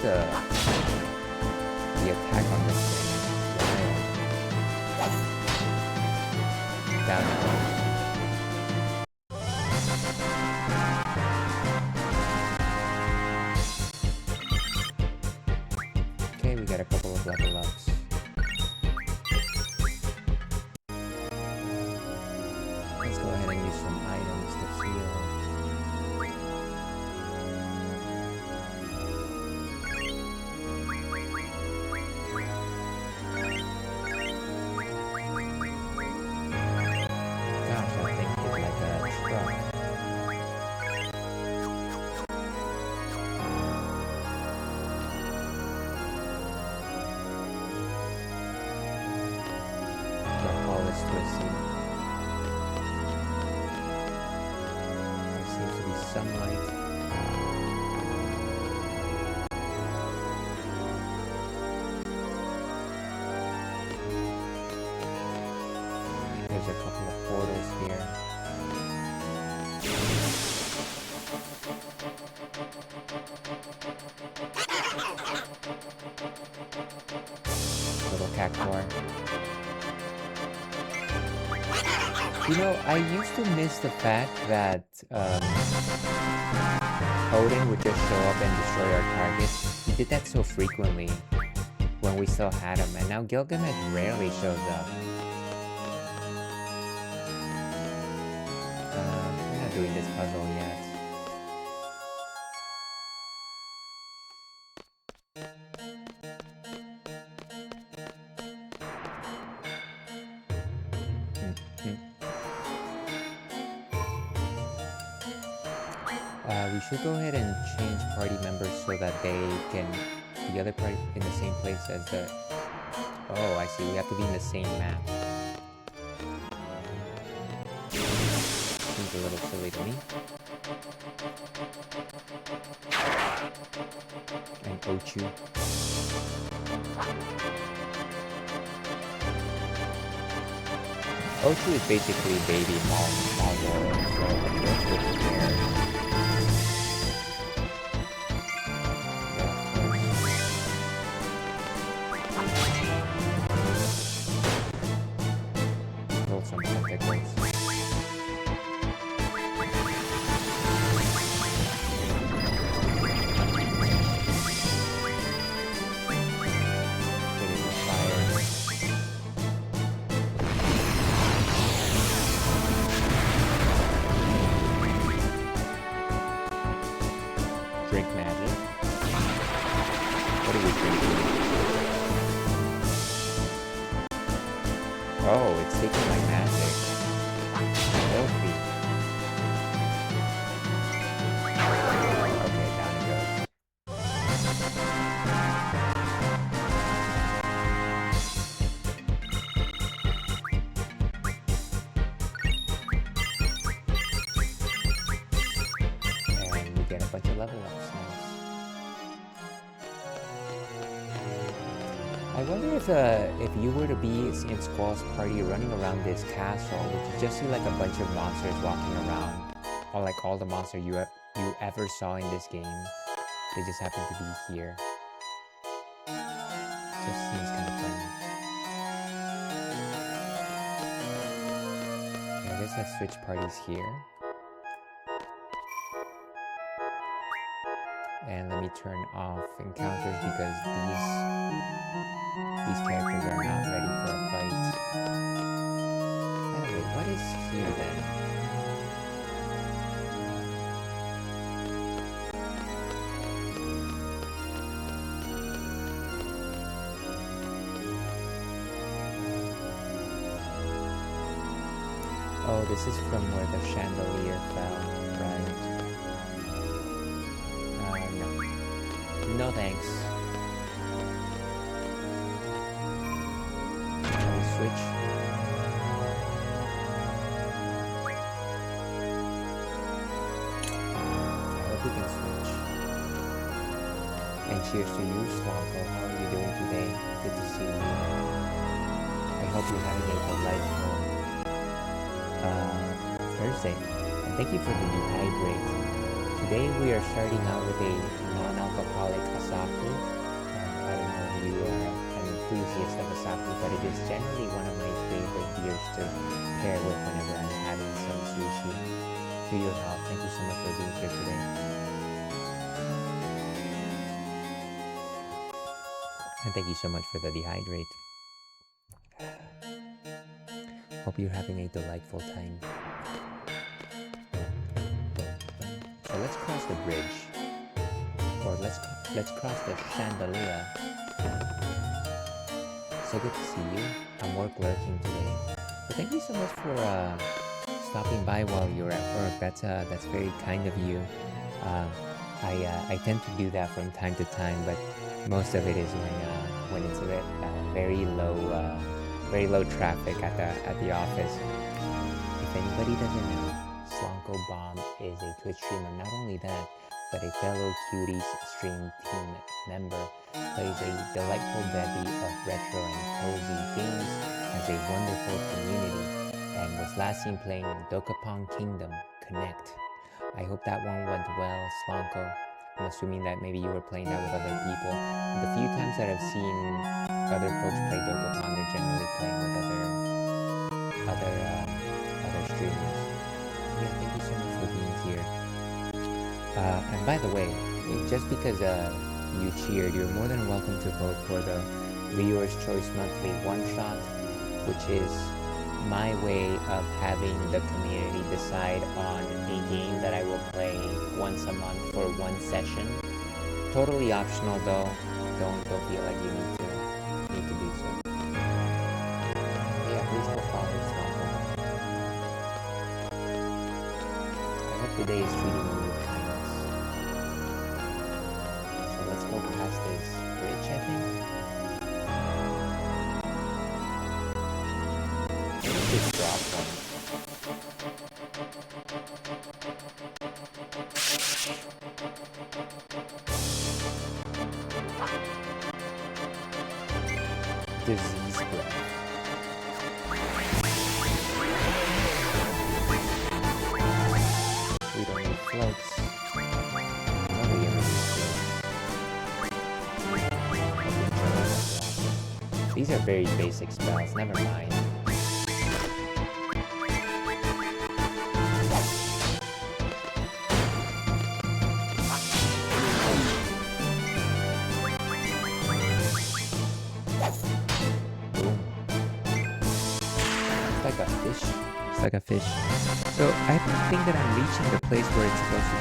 the attack on this thing. Wild. Down it goes. Okay, we got a couple of level ups. Let's go ahead and use some items to heal. Gosh, that thing is like a truck. The hull is twisted. There seems to be some light. There's a couple of portals here. Little cactuar. You know, I used to miss the fact that Odin would just show up and destroy our targets. He did that so frequently when we still had him, and now Gilgamesh rarely shows up. We're not doing this puzzle yet. We should go ahead and change party members so that they can the other party in the same place as the... Oh, I see. We have to be in the same map. Seems a little silly to me. And Ochu. Ochu is basically baby Marvel, so let's go there. Some pickles. Drink magic. What are we drinking? Oh, it's taking my magic. Filthy. Okay, down it goes. And we get a bunch of level ups. Nice. I wonder if you were to be in Squall's party running around this castle, would you just see like a bunch of monsters walking around, or like all the monsters you ever saw in this game? They just happen to be here. Just seems kind of funny. Okay, I guess let's switch parties here. And let me turn off encounters because these characters are not ready for a fight. Anyway, what is here then? Oh, this is from where the chandelier fell, right? No. No thanks. Shall we switch? I hope we can switch. And cheers to you, Slonko. How are you doing today? Good to see you. I hope you're having a delightful Thursday. And thank you for the dehydrate. Today we are starting out with a non-alcoholic Asahi. I don't know if you are an enthusiast of Asahi, but it is generally one of my favorite beers to pair with whenever I'm having some sushi. To your health. Thank you so much for being here today. And thank you so much for the dehydrate. Hope you're having a delightful time. So let's cross the bridge, or let's cross the chandelier. So good to see you. I'm work lurking today, but thank you so much for stopping by while you're at work. That's very kind of you. I tend to do that from time to time, but most of it is when it's a bit very low traffic at the office. If anybody doesn't know, Slonko Bomb is a Twitch streamer. Not only that, but a fellow Cuties stream team member. Plays a delightful bevy of retro and cozy games. Has a wonderful community, and was last seen playing Dokapon Kingdom Connect. I hope that one went well, Slonko. I'm assuming that maybe you were playing that with other people. The few times that I've seen other folks play Dokapon, they're generally playing with other streamers. Yeah, thank you so much for being here. And by the way, just because you cheered, you're more than welcome to vote for the Viewer's Choice Monthly One-Shot, which is my way of having the community decide on a game that I will play once a month for one session. Totally optional though. Don't feel like you need to do so. Yeah, please go follow Slonko. I hope today is treating you with kindness. So let's go past this bridge, I think. Just drop one. Disease breath. We don't need floats. Nobody ever needs floats. These are very basic spells, never mind. Like a fish. So I think that I'm reaching the place where it's supposed to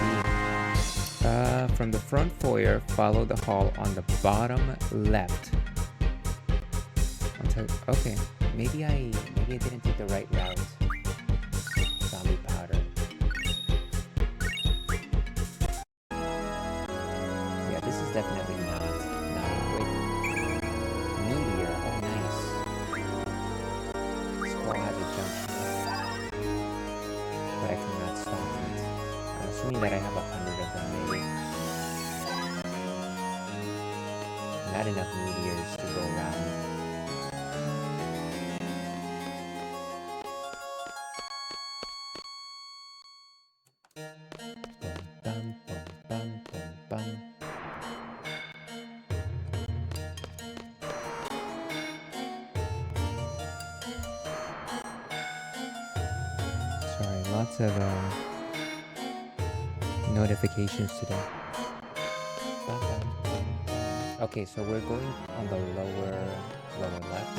be. From the front foyer, follow the hall on the bottom left. Okay, maybe I didn't take the right route. Zombie powder. Yeah, this is definitely not a quick meteor. Oh, nice. Squall has a jump. But I cannot stop it. I'm assuming that I have 100 of them maybe. Not enough meteors to go around. Bum, bum, bum, bum, bum. Sorry, lots of notifications today. Okay, so we're going on the lower left.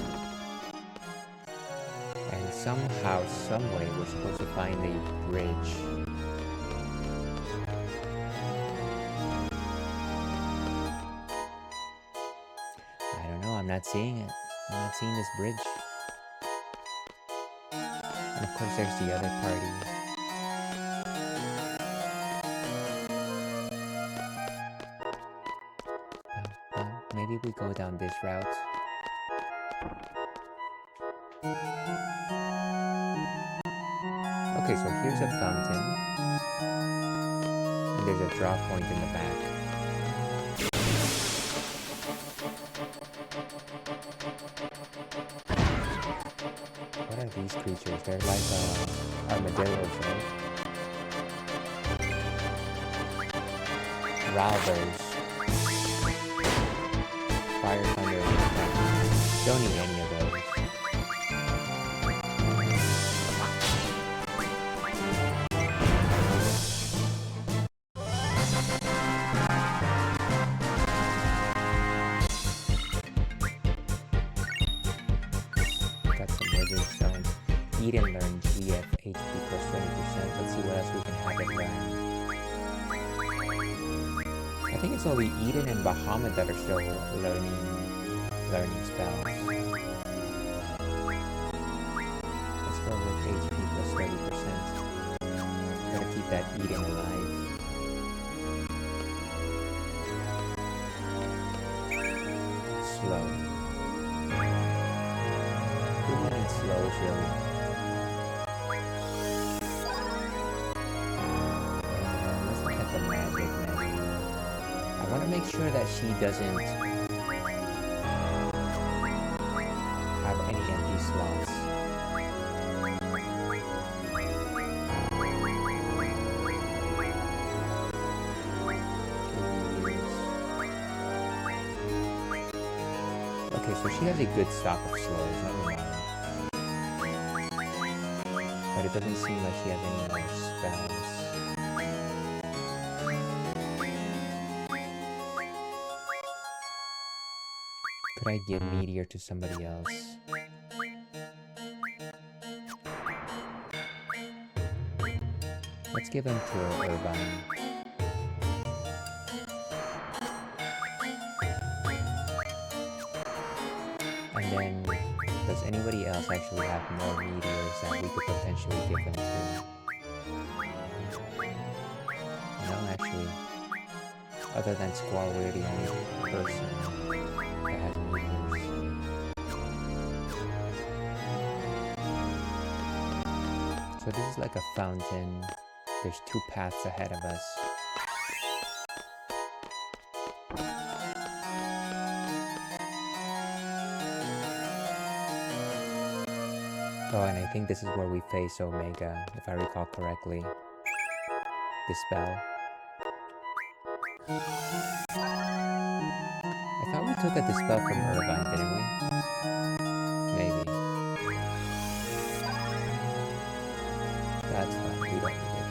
And somehow, someway, we're supposed to find a bridge. I don't know, I'm not seeing it. I'm not seeing this bridge. And of course there's the other party. Maybe we go down this route. Okay, so here's a fountain. And there's a drop point in the back. What are these creatures? They're like armadillos, right? Ralvers. Fire Thunder. Don't need any of those. Got some wizard stones. Eat and learn GF HP plus 20%. Let's see what else we can have it run. I think it's only Eden and Bahamut that are still learning spells. Let's go with HP plus 30%. Gotta keep that Eden alive. Slow. Movement and slow is really. Let's look at the magic menu. I want to make sure that she doesn't have any empty slots. Okay, so she has a good stock of slows, never mind. But it doesn't seem like she has any more spells. Could I give Meteor to somebody else? Let's give him to Irvine. And then, does anybody else actually have more meteors that we could potentially give them to? No, actually. Other than Squall, we're the only person that has meteors. So this is like a fountain. There's 2 paths ahead of us. Oh, and I think this is where we face Omega, if I recall correctly. Dispel. I thought we took a Dispel from Irvine, didn't we? Maybe. That's fine, we don't need it.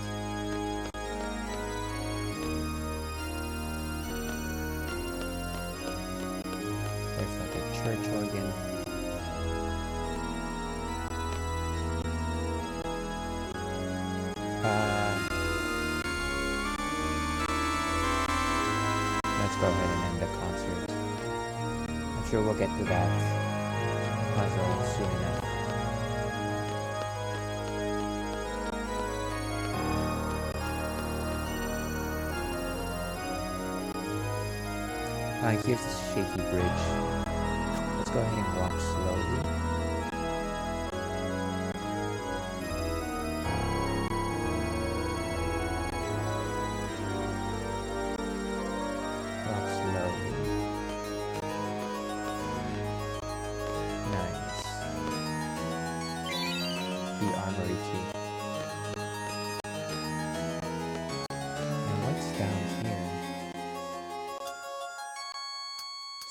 There's like a church organ. Let's go ahead and end the concert. I'm sure we'll get to that puzzle soon enough. Here's the shaky bridge. Let's go ahead and walk slowly.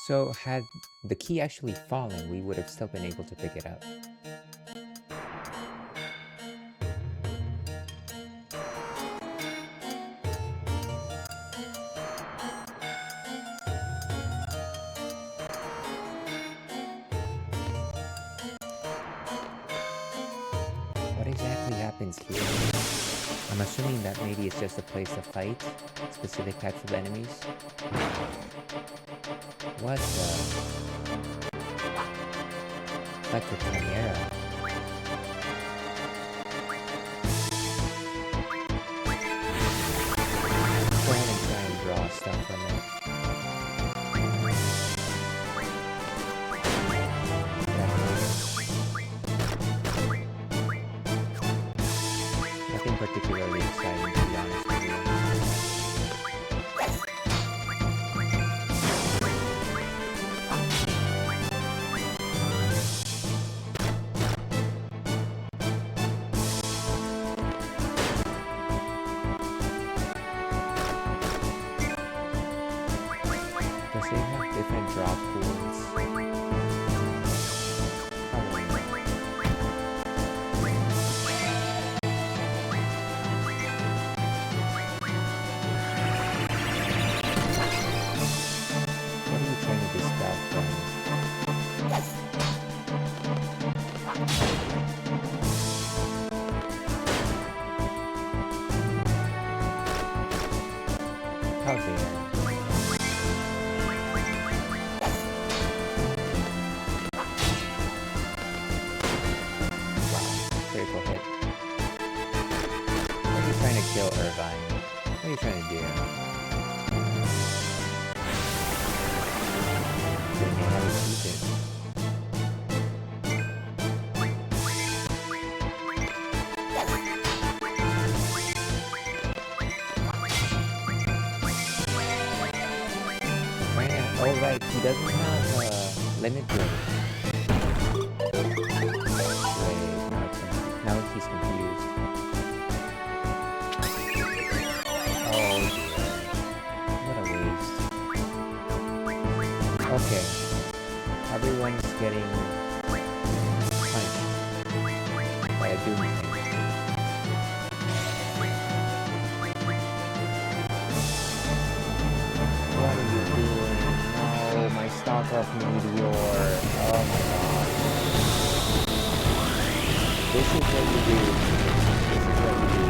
So had the key actually fallen, we would have still been able to pick it up. What exactly happens here? I'm assuming that maybe it's just a place to fight specific types of enemies. What the? Like the Chimera. Go ahead and try and draw stuff from it. Nothing particularly exciting, to be honest with you. kill Irvine. What are you trying to do? Didn't know how to keep it. Oh right, he doesn't have limit break. Wait, now he's confused. Oh dear. What a waste. Okay. Everyone's getting punched by a doomsday. What are you doing? No, my stock of meteor. Oh my god. This is what you do. This is what you do.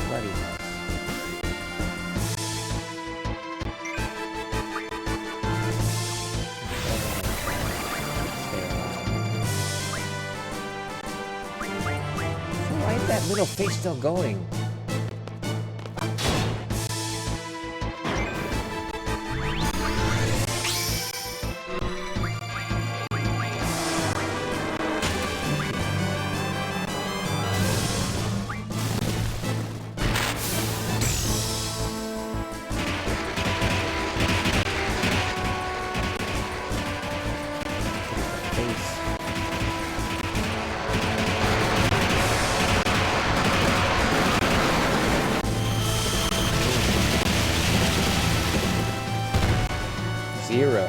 Bloody mess. Why is that little fish still going? Zero.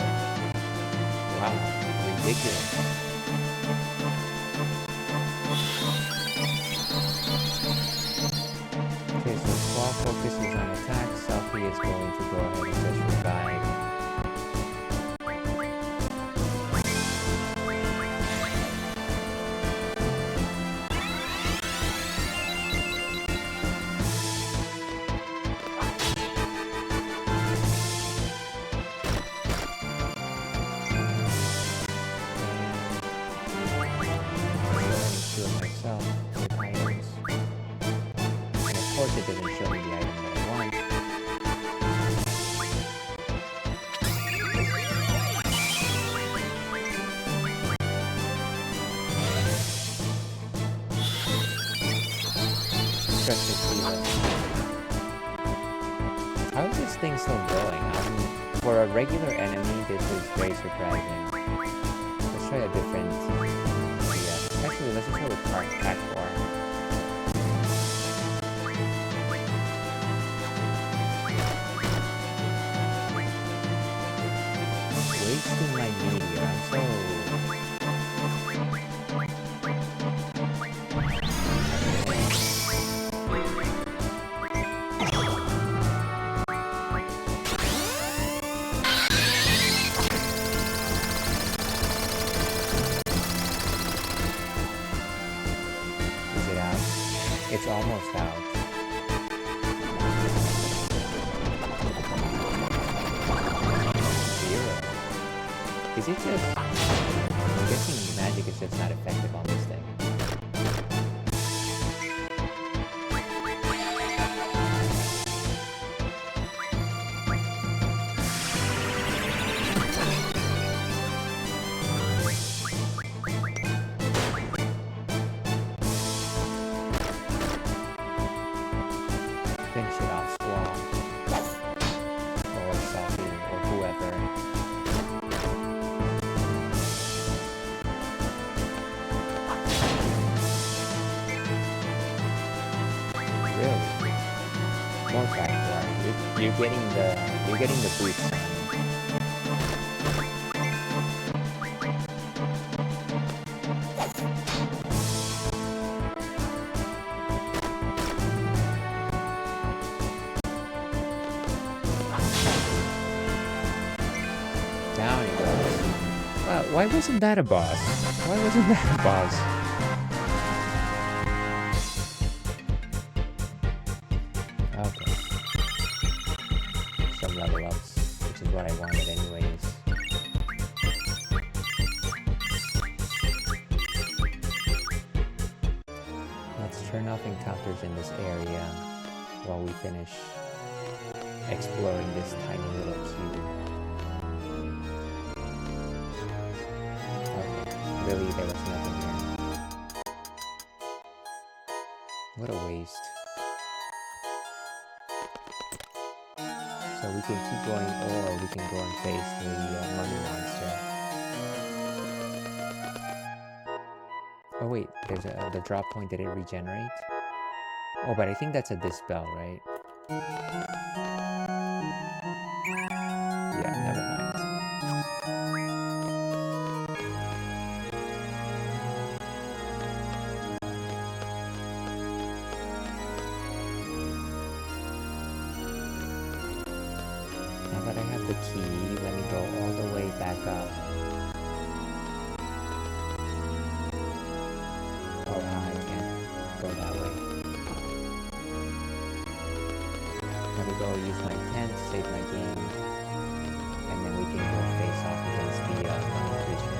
Wow, ridiculous. Okay, so Squall focuses on attack. Selfie is going to go ahead and just revive. It doesn't show me the item that I want. Trusted healer. How is this thing still going? For a regular enemy, this is very surprising. Let's try a different... Yeah. Actually, let's try with Akbar. Wasting my meteor, I'm so... Is it out? It's almost out. Is it just... I'm guessing magic is just not effective on this thing. Finish it off, Squall. Or Sophie, or whoever. More factor. You're getting the boots on. Down he goes. Why wasn't that a boss? Why wasn't that a boss? Okay. Some level ups, which is what I wanted anyways. off encounters in this area while we finish exploring this tiny little cube. Okay, really, there was nothing there. What a waste. So we can keep going, or we can go and face the mummy monster. Oh wait, there's the drop point. Did it regenerate? Oh, but I think that's a dispel, right? Yeah, never mind. Now that I have the key, let me go all the way back up. Oh, I can't go that way. Let me go use my tent, save my game, and then we can go face off against the mummy creature.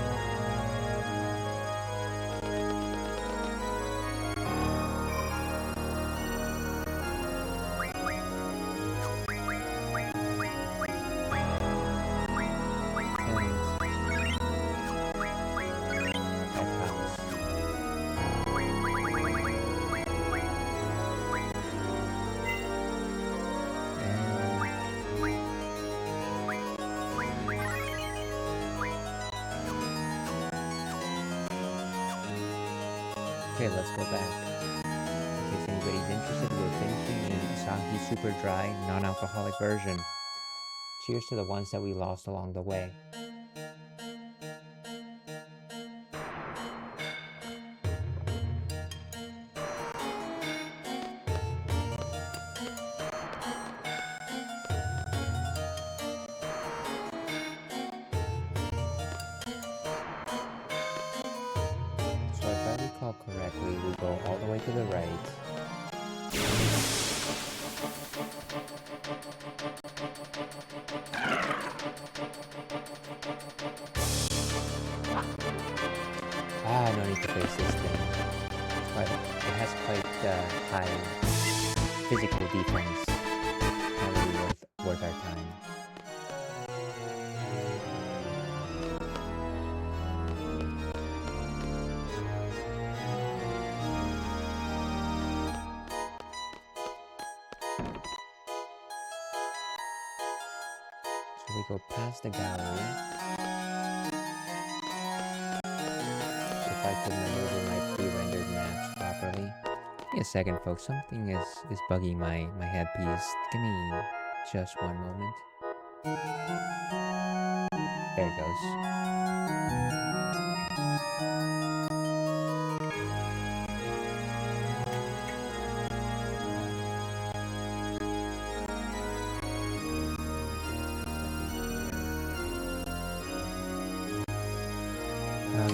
Okay, let's go back. In case anybody's interested, we're finishing the Asahi Super Dry non-alcoholic version. Cheers to the ones that we lost along the way. So if I recall correctly, we go all the way to the right. No need to face this thing. But it has quite high physical defense. Not really worth our time. So we go past the gallery. If I could maneuver my pre-rendered maps properly. Give me a second, folks. Something is bugging my headpiece. Give me just one moment. There it goes.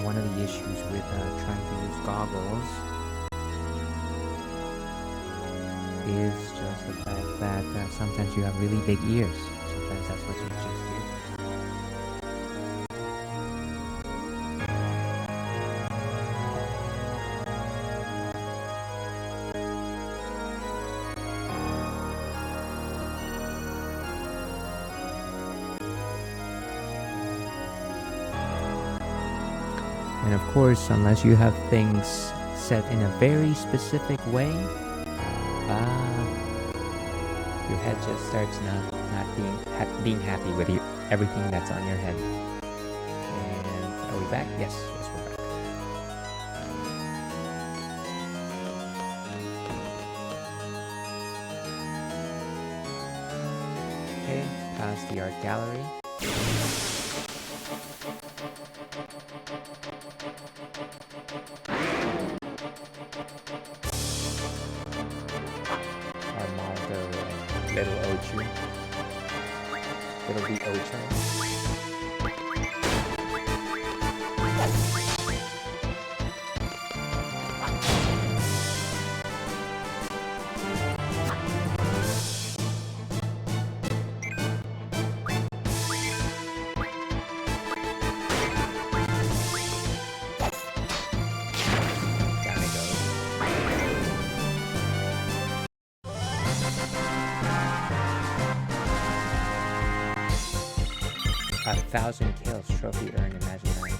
One of the issues with trying to use goggles is just the fact that sometimes you have really big ears. Sometimes that's what you just do. And of course, unless you have things set in a very specific way, your head just starts not being happy with everything that's on your head. And are we back? Yes, we're back. Okay, past the art gallery. Little Ocho. It'll be Ocho. 1,000 kills. Trophy earned. Imagine that.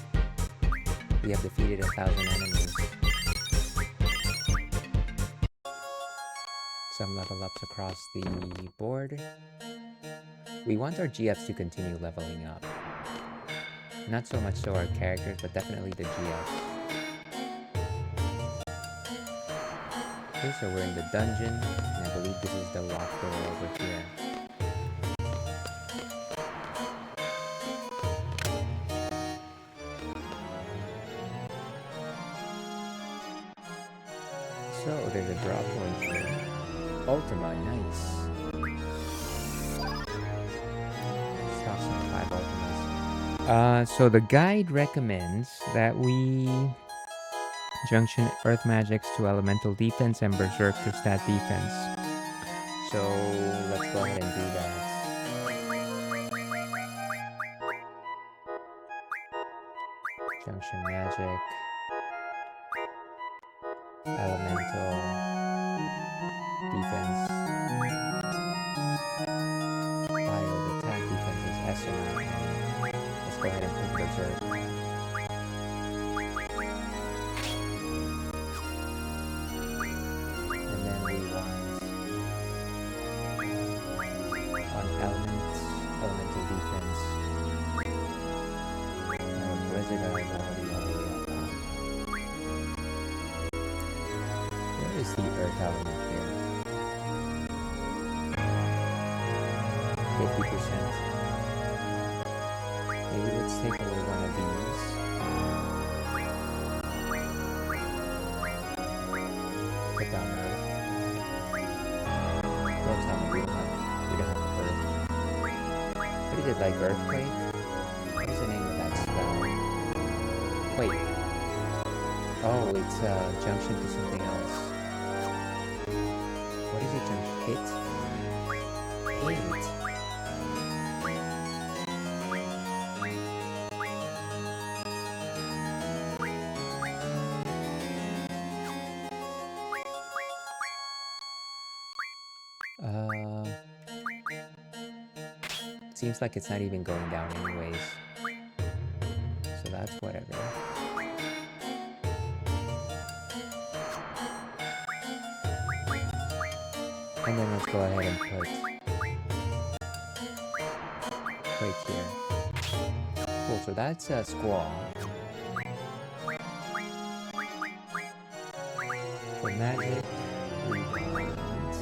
We have defeated 1,000 enemies. Some level ups across the board. We want our GFs to continue leveling up. Not so much so our characters, but definitely the GFs. Okay, so we're in the dungeon, and I believe this is the locked door over here. So there's a drop point here. Ultima, nice. Stock some 5 Ultimas. So the guide recommends that we junction Earth Magics to Elemental Defense and Berserk to Stat Defense. So let's go ahead and do that. Junction Magic, Elemental Defense. Fire, the attack defense is S and I. Let's go ahead and put Berserk. And then we want on elements, elemental defense. Blizzard is already all the way up. Where is the earth element here? 50%. Maybe let's take away one of these. Put down earth. Don't tell me we don't have earth. What is it, like earthquake? What is the name of that spell? Quake. Oh, it's a junction to something else. What is it, junction? Hit? Hit. Seems like it's not even going down anyways. So that's whatever. And then let's go ahead and put right here. Cool, so that's a squall. For magic, we want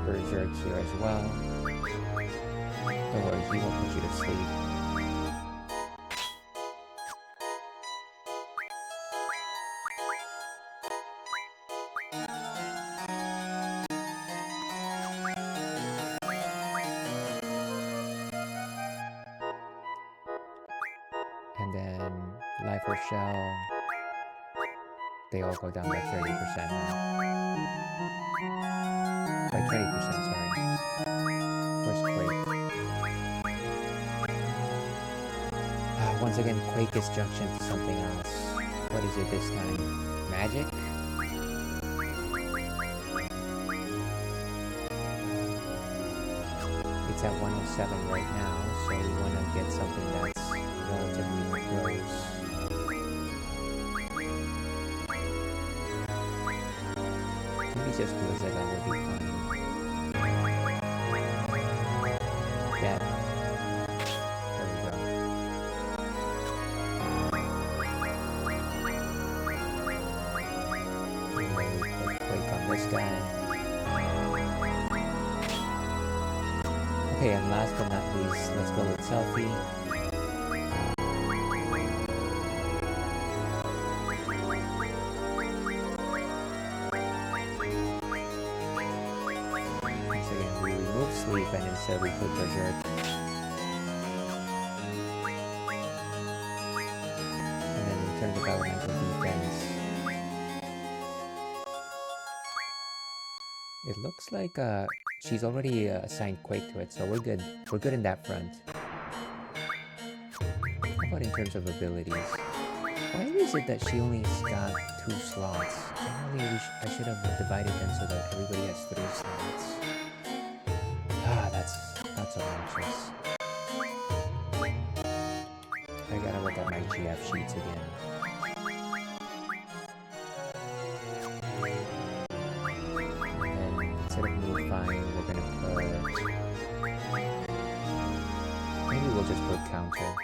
Berserk here as well. Don't worry, he won't put you to sleep. And then Life or Shell, they all go down by 30% now. By 20%, sorry. Where's Quake? Once again, Quake is junction to something else. What is it this time? Magic? It's at 107 right now, so we want to get something that's relatively close. Maybe just Blizzard, that would be fine. Yeah. There we go. And then we put Quake on this guy. Okay, and last but not least, let's go with Selfie. Once again, we remove Sleep and instead we put Berserk. And then in terms of elemental defense, it looks like she's already assigned Quake to it, so we're good. We're good in that front. How about in terms of abilities? Why is it that she only got 2 slots? Generally, I should have divided them so that everybody has 3 slots. Ah, that's obnoxious. to look at my GF sheets again. And then instead of modifying, we're gonna put... Maybe we'll just put counter.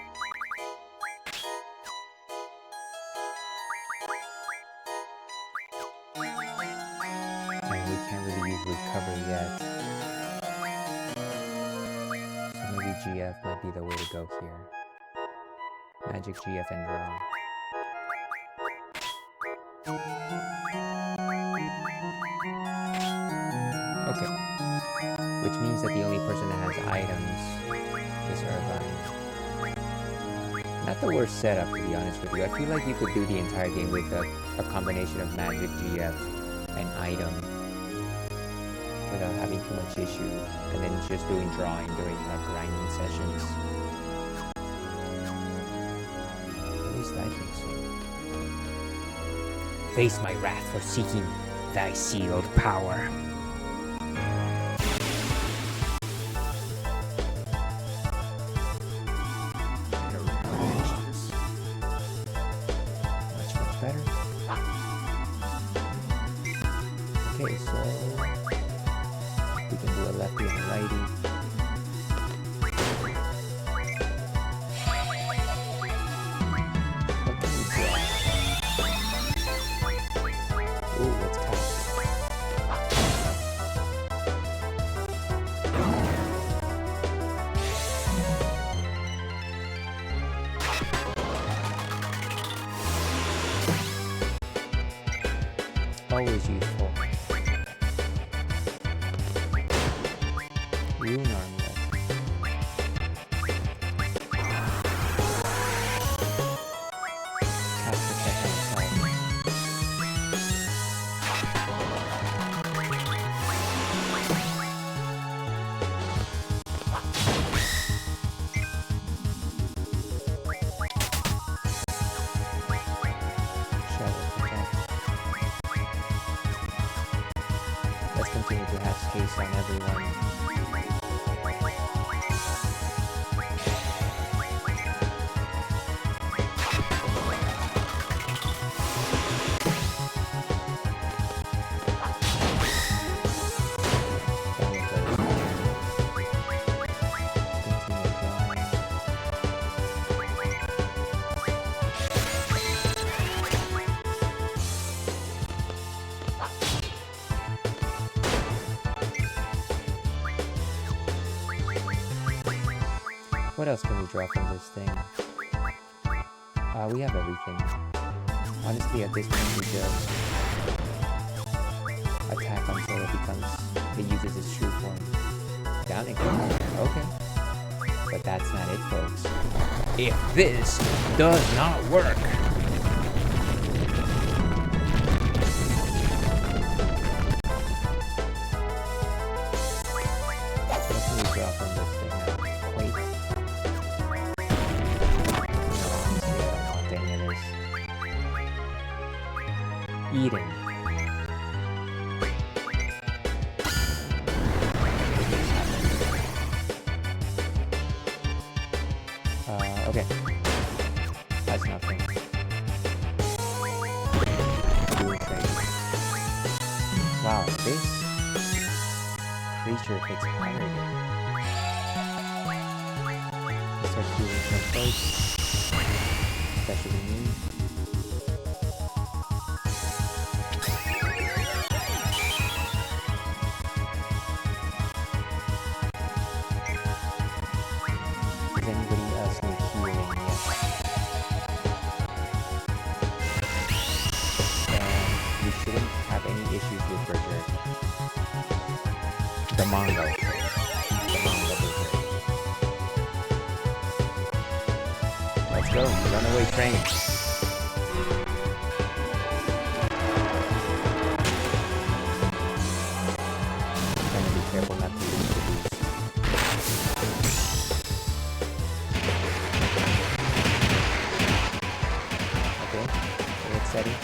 And we can't really use recover yet. So maybe GF might be the way to go here. Magic GF and draw. Okay. Which means that the only person that has items is Irvine. Not the worst setup, to be honest with you. I feel like you could do the entire game with a combination of Magic GF and item without having too much issue, and then just doing drawing during grinding sessions. At least I think so. Face my wrath for seeking thy sealed power. Much better. Okay, so we can do a lefty and a righty. What can we draw? Ooh, let's cast. Always useful. Rune armlet. Cast effect on itself. Shadow effect. Let's continue to have space on everyone. What else can we draw from this thing? We have everything. Honestly, at this point, we just attack until it uses its true form. Down it goes. Okay. But that's not it, folks. If this does not work, what can we draw from this thing now? Wait. Eating. Okay. That's nothing. Doing things. Wow, this creature hits harder. Start doing some folks. Especially me. Let's go, runaway train. Trying to be careful not to lose the boost. Okay, it's steady.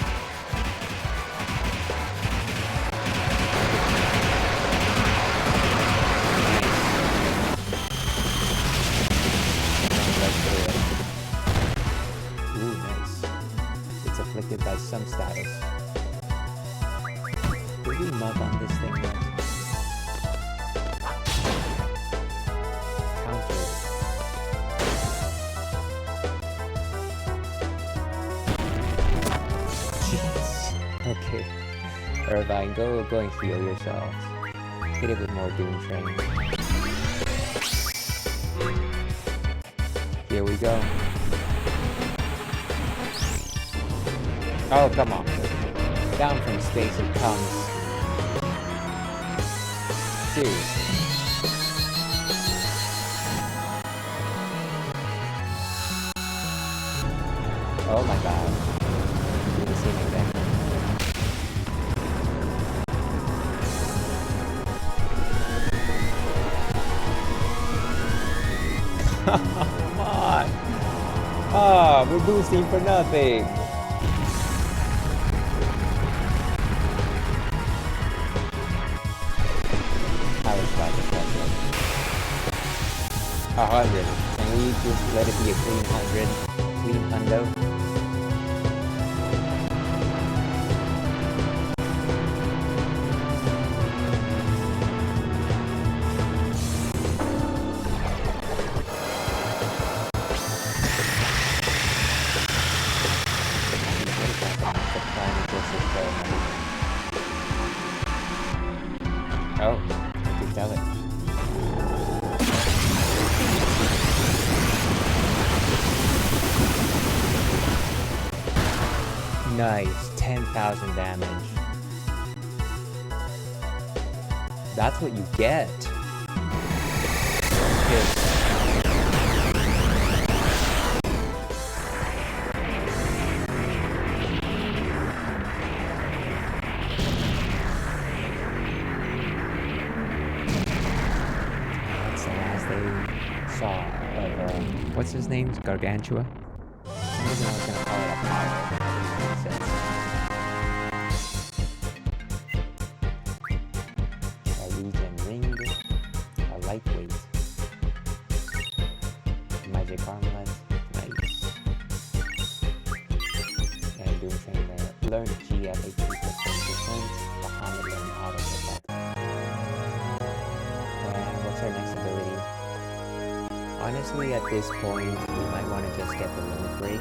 Irvine, go and heal yourselves. Hit it with more Doom Train. Here we go. Oh, come on. Down from space it comes. Seriously. Oh my god. Do the same exact thing. Come on! Ah, we're boosting for nothing! I was about to press it. 100. Can we just let it be a clean 100? Clean hundo? Oh, I can tell it. Nice, 10,000 damage. That's what you get. What's his name? Gargantua? I was gonna call it a power. A regen ring. A lightweight. Magic armlet. Nice. And doing train there. Learn GF HP for 20%. Bahamut learn auto protect. And what's our next ability? Honestly, at this point, we might want to just get the limit break. We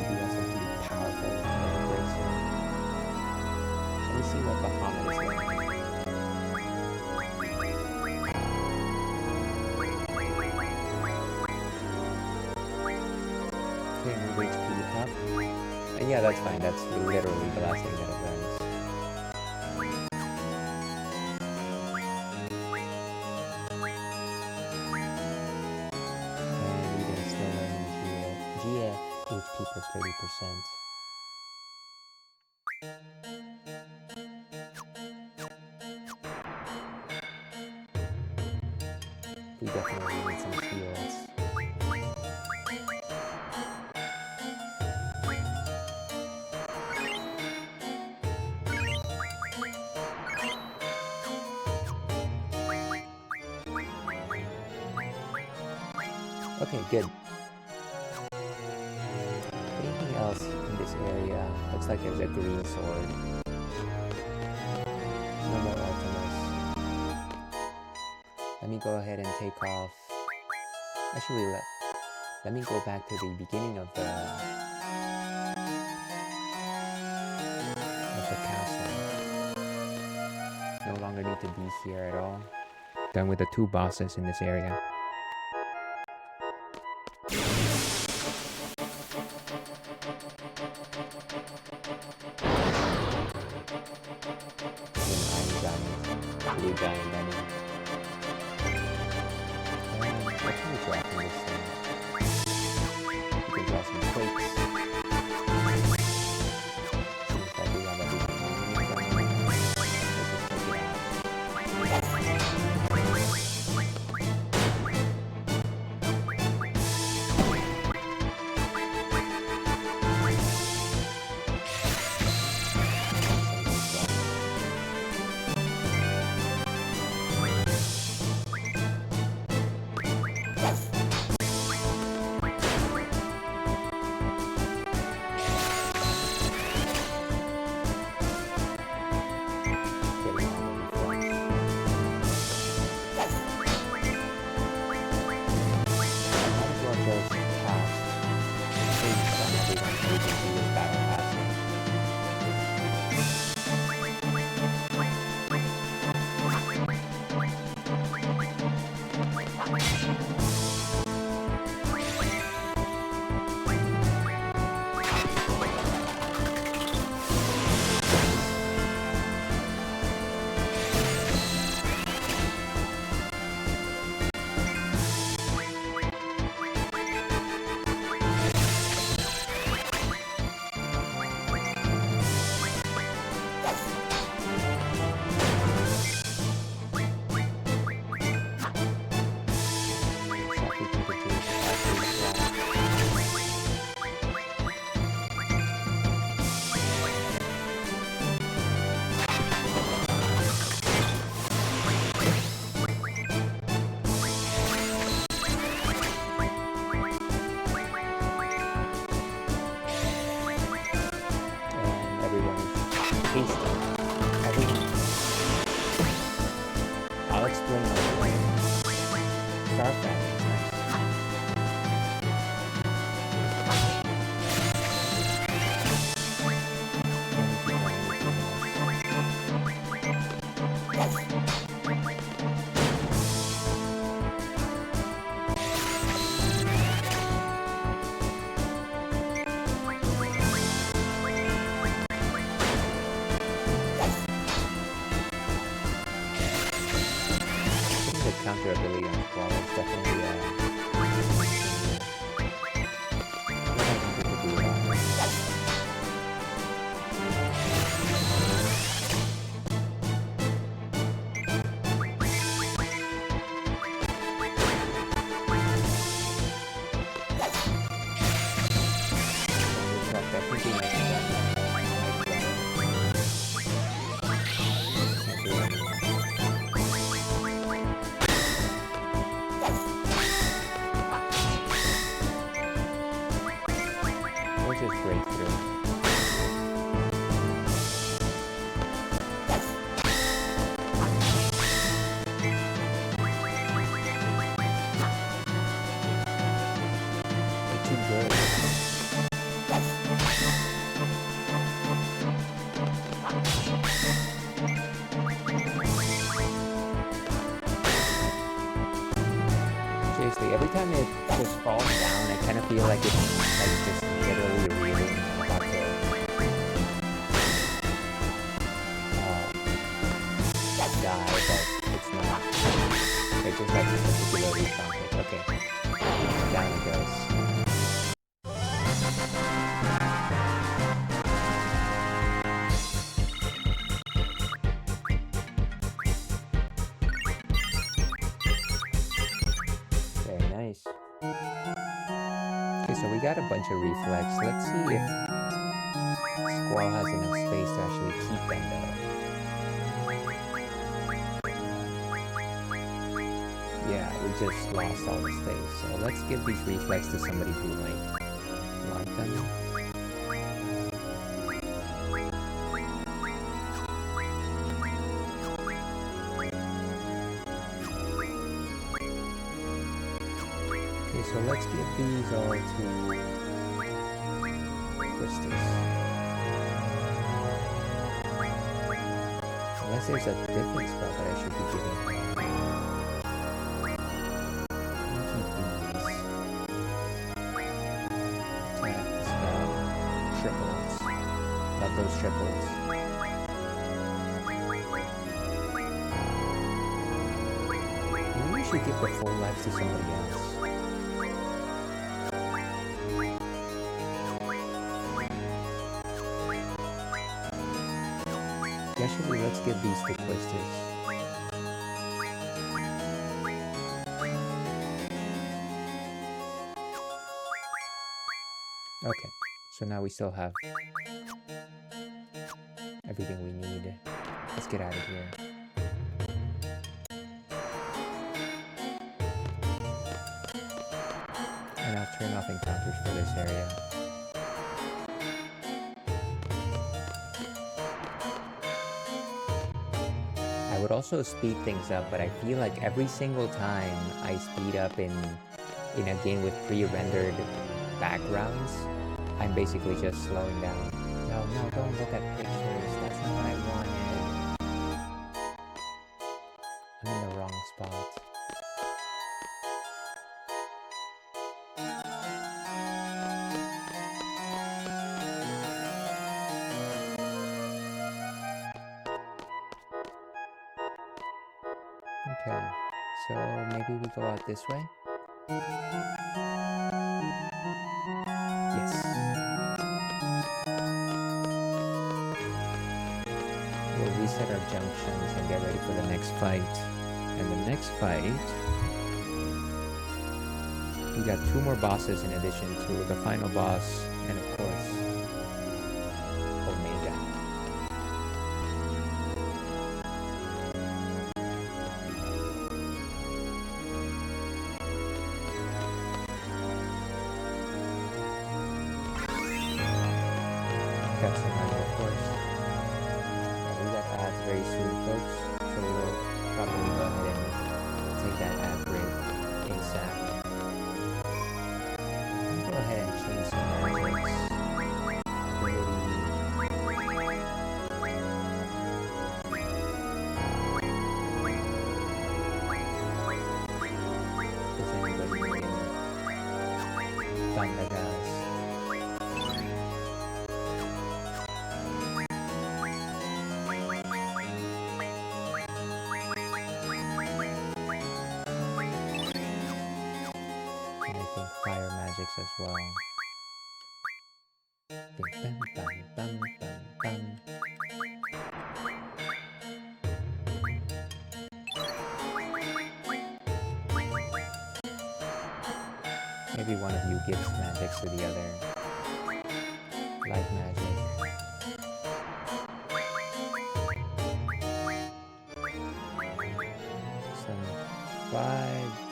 do have some pretty powerful limit breaks here. Let me see what Bahamut is like. Okay, move HP up. And yeah, that's fine. That's literally the last thing that it learns. HP for 30%. We definitely need some heals. Okay, good. Else in this area. Looks like there's a green sword. No more Ultimess. Let me go ahead and take off. Actually, let me go back to the beginning of the castle. No longer need to be here at all. Done with the 2 bosses in this area. Blue giant enemy. What can we draw from this thing? We can draw some quakes. Seems like we have everything we need right now. Let's just take it out. explain a little bit. Star Family is nice. Counter ability on Squall is definitely just breakthrough. They're too good. Seriously, every time it just falls down, I kind of feel like it's just literally reeling about to die, but it's not. It's just like this particularly conflict. Okay, down it goes. Very nice. Okay, so we got a bunch of reflex. Let's see if Squall has enough space to actually keep them though. Yeah, we just lost all the space. So let's give these reflex to somebody who might want them. Okay, so let's give these all to Christus. Unless there's a different spell that I should be giving her. Keep these. Attack, spell, triples. Love those triples. Maybe we should give the full life to somebody else. Actually, let's give these to Quistis. Okay, so now we still have everything we need. Let's get out of here. And I'll turn off encounters for this area. I would also speed things up, but I feel like every single time I speed up in a game with pre-rendered backgrounds, I'm basically just slowing down. No, don't look at pictures. That's not what I wanted. I'm in the wrong spot. Okay, so maybe we go out this way? Yes. We'll reset our junctions and get ready for the next fight. And the next fight, we got 2 more bosses in addition to the final boss, and of course, Omega. Got some money, of course. Yeah, we got ads very soon, folks. So we'll probably go ahead and well. Bum, bum, bum, bum, bum. Maybe one of you gives magics to the other. Light magic.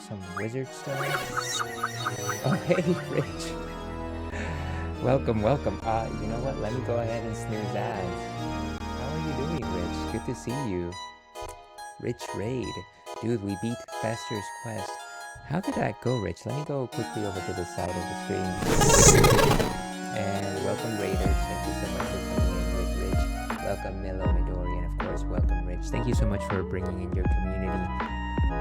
Some wizard stuff. Oh, hey, Rich. Welcome. You know what? Let me go ahead and snooze ads. How are you doing, Rich? Good to see you. Rich Raid. Dude, we beat Fester's Quest. How did that go, Rich? Let me go quickly over to the side of the screen. And welcome, Raiders. Thank you so much for coming in with Rich. Welcome, Milo Midori, and of course, welcome, Rich. Thank you so much for bringing in your community.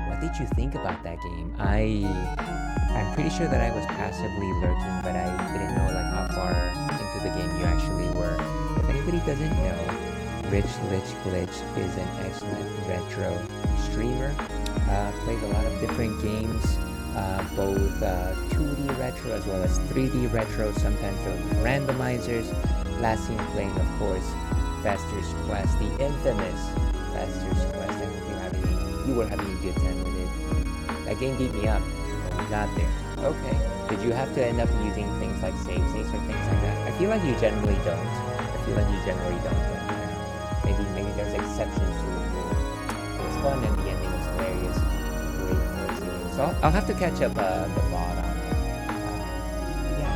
What did you think about that game? I'm pretty sure that I was passively lurking, but I didn't know like how far into the game you actually were. If anybody doesn't know, Rich Lich Glitch is an excellent retro streamer. Plays a lot of different games, both 2D retro as well as 3D retro, sometimes those randomizers. Last seen playing, of course, Fester's Quest, the infamous Fester's Quest. I hope you were having a good time with it. That game beat me up when we got there. Okay. Did you have to end up using things like save states or things like that? I feel like you generally don't. But maybe there's exceptions to the rule. It was fun and the ending was hilarious. Great first game. So I'll have to catch up the VOD on it. Yeah,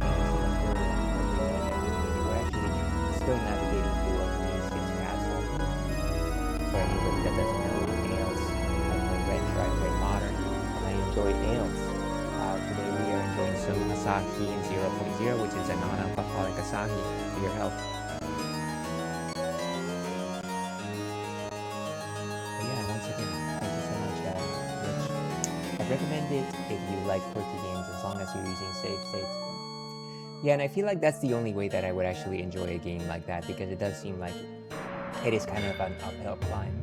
we're actually still navigating through Ultimecia's castle. For anybody that doesn't know, Nails, I play retro, I play modern, and I enjoy Nails. Today we are enjoying some Asahi 0.0, which is a non-alcoholic Asahi for your health. But yeah, once again, thank you so much, Rich. I recommend it if you like quirky games, as long as you're using save states. Yeah, and I feel like that's the only way that I would actually enjoy a game like that, because it does seem like it is kind of an uphill climb.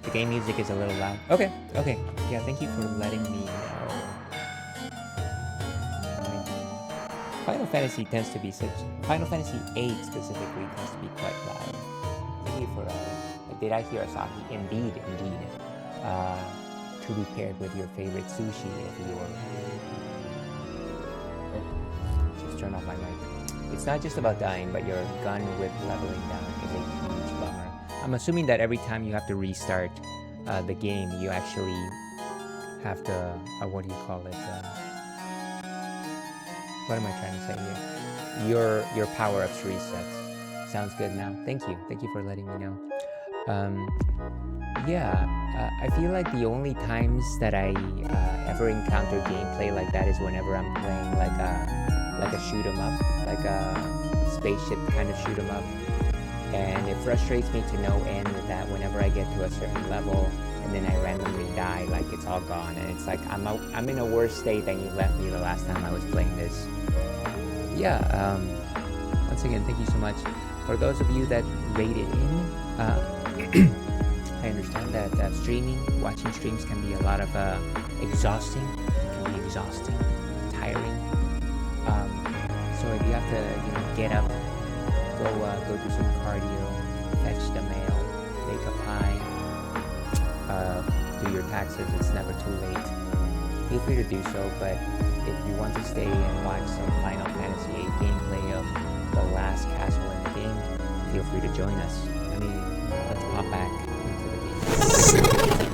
The game music is a little loud. Okay. Yeah, thank you for letting me know. Final Fantasy VIII specifically tends to be quite loud. Thank you for did I hear Asahi? Indeed. To be paired with your favorite sushi if you're... Oh, just turn off my mic. It's not just about dying, but your gun whip leveling down is a huge bummer. I'm assuming that every time you have to restart the game, you actually have to, what do you call it? What am I trying to say here? Your power-ups resets. Sounds good now. Thank you for letting me know. I feel like the only times that I ever encounter gameplay like that is whenever I'm playing like a shoot 'em up, like a spaceship kind of shoot 'em up, and it frustrates me to no end with that. Whenever I get to a certain level and then I randomly die, like it's all gone, and it's like I'm in a worse state than you left me the last time I was playing this. Once again, thank you so much. For those of you that rated in, I understand that watching streams can be a lot of exhausting. It can be exhausting, tiring. So if you have to, get up, go do some cardio, fetch the mail, make a pie, do your taxes, it's never too late. Feel free to do so, but if you want to stay and watch some Final Fantasy VIII gameplay of the last castle in the game, feel free to join us. Let's pop back into the game.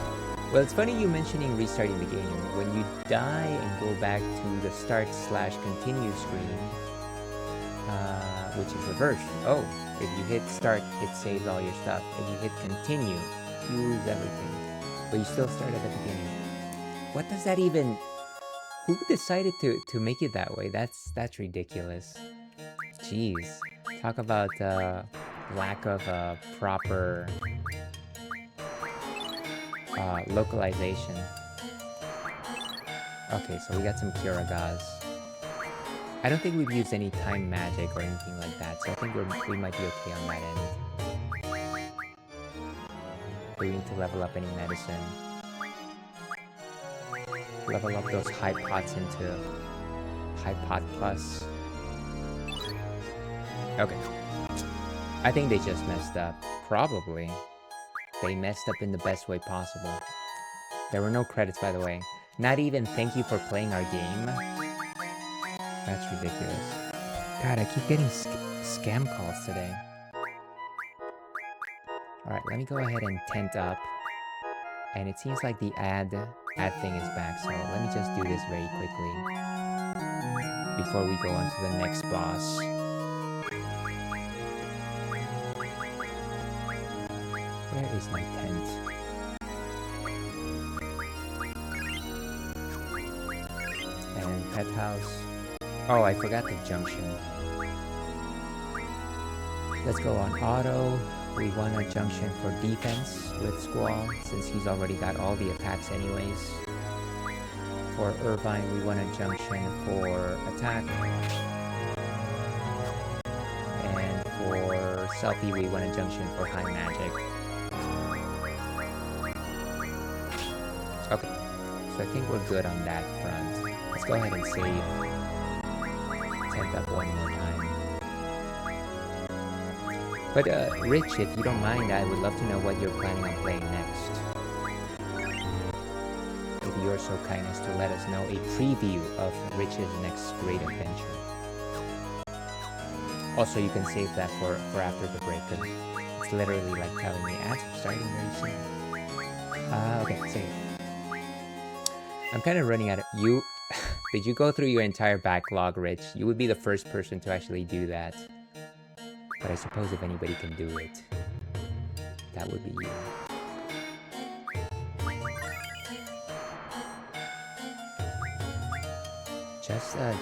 Well, it's funny you mentioning restarting the game. When you die and go back to the start/continue screen, which is reversed. Oh, if you hit start, it saves all your stuff. If you hit continue, you lose everything. But you still start at the beginning. What does that even... Who decided to make it that way? That's ridiculous. Jeez. Talk about lack of proper localization. Okay, so we got some Kiragas. I don't think we've used any time magic or anything like that, so I think we might be okay on that end. We need to level up any medicine. Level up those high pots into High pot plus. Okay. I think they just messed up. Probably. They messed up in the best way possible. There were no credits, by the way. Not even thank you for playing our game. That's ridiculous. God, I keep getting scam calls today. Alright, let me go ahead and tent up. And it seems like the ad thing is back, so let me just do this very quickly before we go on to the next boss. Where is my tent? And pet house. Oh, I forgot the junction. Let's go on auto. We want a junction for defense with Squall, since he's already got all the attacks anyways. For Irvine, we want a junction for attack. And for Selfie, we want a junction for high magic. Okay, so I think we're good on that front. Let's go ahead and save. Tent up one more time. But Rich, if you don't mind, I would love to know what you're planning on playing next. If you're so kind as to let us know a preview of Rich's next great adventure. Also, you can save that for after the break, because it's literally like telling me ads are starting very soon. Okay, save. I'm kind of running out of... You... Did you go through your entire backlog, Rich? You would be the first person to actually do that. But I suppose if anybody can do it, that would be you.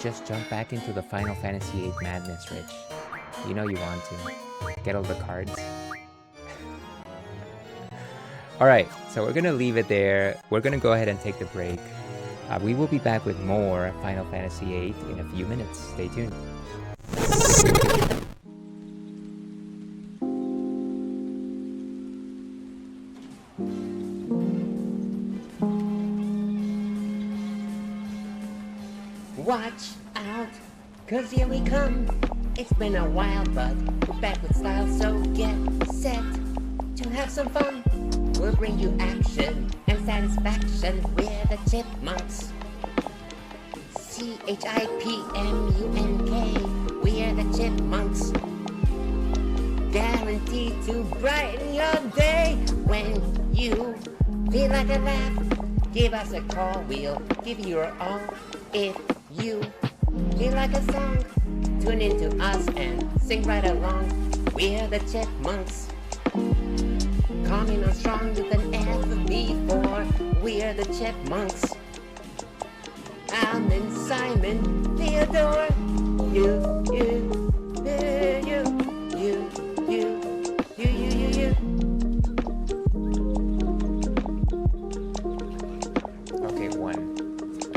Just jump back into the Final Fantasy VIII madness, Rich. You know you want to. Get all the cards. Alright, so we're gonna leave it there. We're gonna go ahead and take the break. We will be back with more Final Fantasy VIII in a few minutes. Stay tuned. Watch out, cause here we come. It's been a while, but we're back with style, so get set to have some fun. We'll bring you action and satisfaction. We're the Chipmunks. CHIPMUNK. We're the Chipmunks. Guaranteed to brighten your day. When you feel like a laugh, give us a call. We'll give you your all. If you feel like a song, tune into us and sing right along. We're the Chipmunks. Coming on strong with an FFVIII. We're the Chipmunks. Alan, Simon, Theodore. You. Okay, one.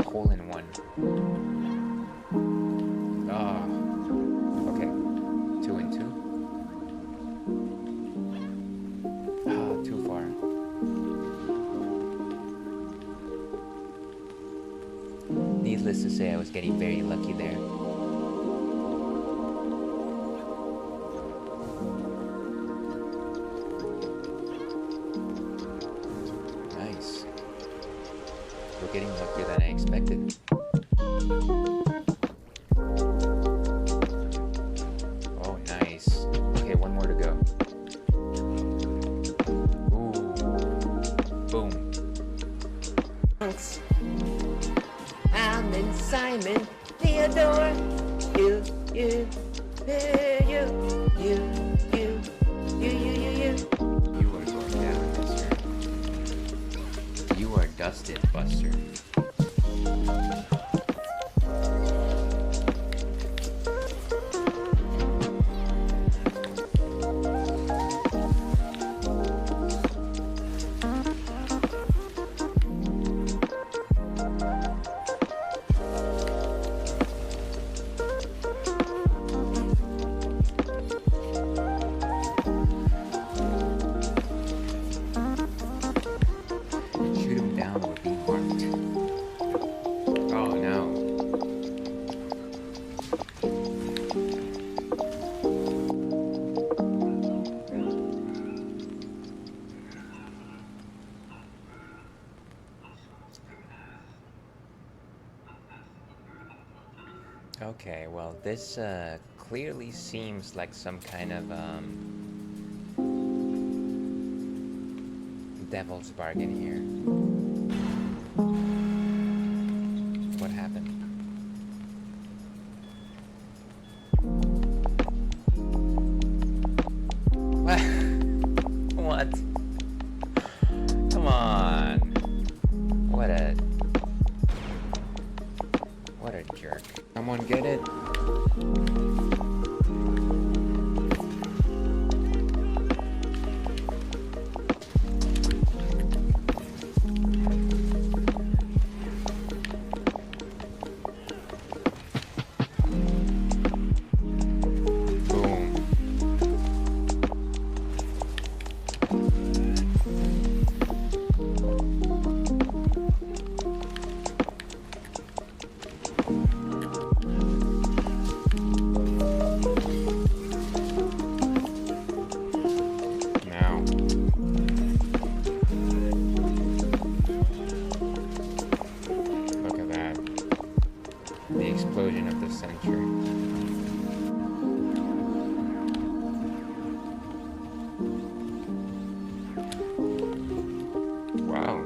Hole in one. Okay. 2 and 2. Too far. Needless to say, I was getting very lucky there. Nice. We're getting luckier than I expected. Oh, nice. Okay, one more to go. Boom. Alan, Simon, Theodore. You. You are going down, mister. You are dusted, Buster. Okay, well, this clearly seems like some kind of devil's bargain here. What happened? What? Come on. What a jerk. Someone get it? Explosion of the century. Wow.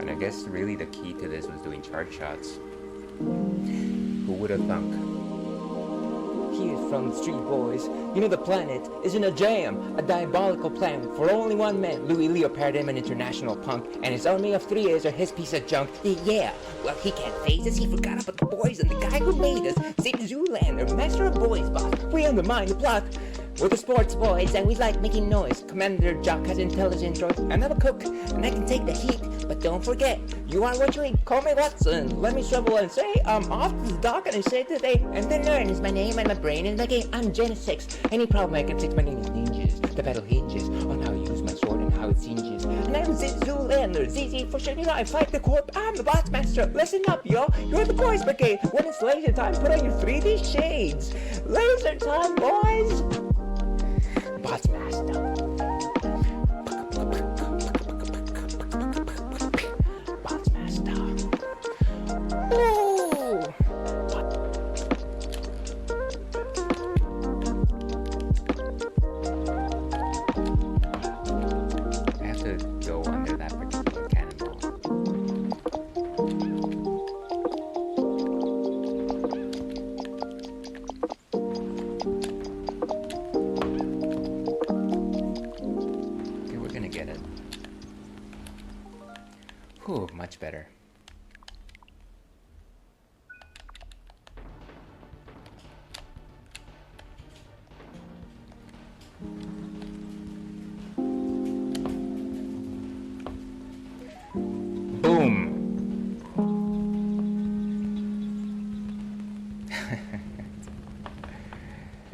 And I guess really the key to this was doing chart shots. Who would have thunk? Here's from the street boys. You know the planet is in a jam, a diabolical plan for only one man, Louis Leopard, him an international punk, and his army of 3 A's are his piece of junk. Yeah, well he can't phase us, he forgot about the boys and the guy who made us, St. Zoolander, master of boys boss. We undermine the plot. We're the sports boys and we like making noise. Commander Jock has intelligent droids, and I'm a cook, and I can take the heat. But don't forget, you are what you eat. Call me Watson. Let me shovel and say I'm off to the dock and I say today. And then learn is my name and my brain is my game. I'm Gen 6. Any problem I can fix, my name is Ninjas. The battle hinges on how I use my sword and how it singes. And I'm Zoolander, ZZ for sure. You know I fight the corp. I'm the boss master. Listen up, y'all. You're the boys brigade. When it's laser time, put on your 3D shades. Laser time, boys. Boss master. Boss master. Ooh. I have to go under that particular cannonball. Okay, we're gonna get it. Whew, much better. Boom!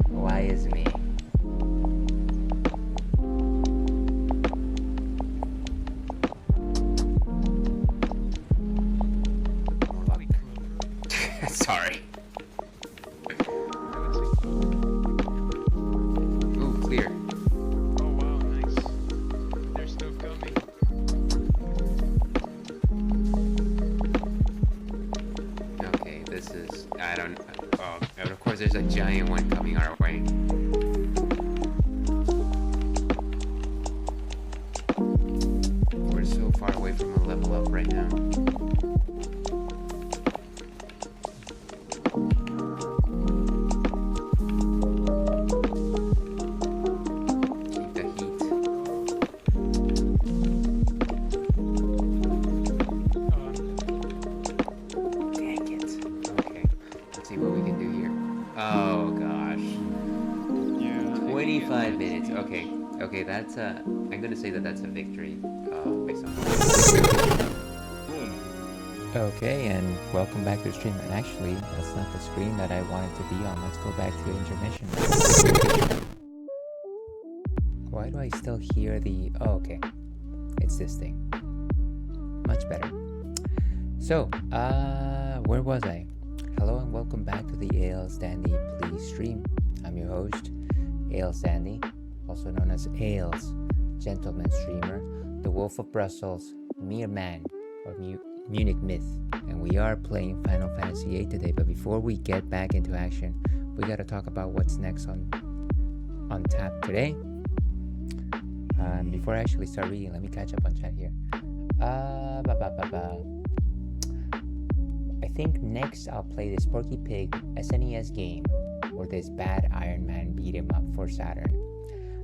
Why is me? Sorry. Ooh, clear. Oh wow, nice. There's no coming. Okay, this is... I don't... Oh, and of course there's a giant one coming our way. We're so far away from a level up right now. Keep the heat. Dang it. Okay, let's see what we can do here. Oh gosh. Yeah. 25 minutes. Okay. Okay, that's I'm gonna say that that's a victory. Based on. Boom. Okay, and welcome back to the stream. And actually, that's not the screen that I wanted to be on. Let's go back to intermission. Why do I still hear the... Oh, okay. It's this thing. Much better. So, where was I? Hello and welcome back to the Ale Standy Please stream. I'm your host, Ale Standy, also known as Ales, gentleman streamer, the Wolf of Brussels, mere man, or Munich Myth, and we are playing Final Fantasy VIII today. But before we get back into action, we gotta talk about what's next on tap today. Before I actually start reading, let me catch up on chat here. I think next I'll play this Porky Pig SNES game or this Bad Iron Man beat 'em up for Saturn.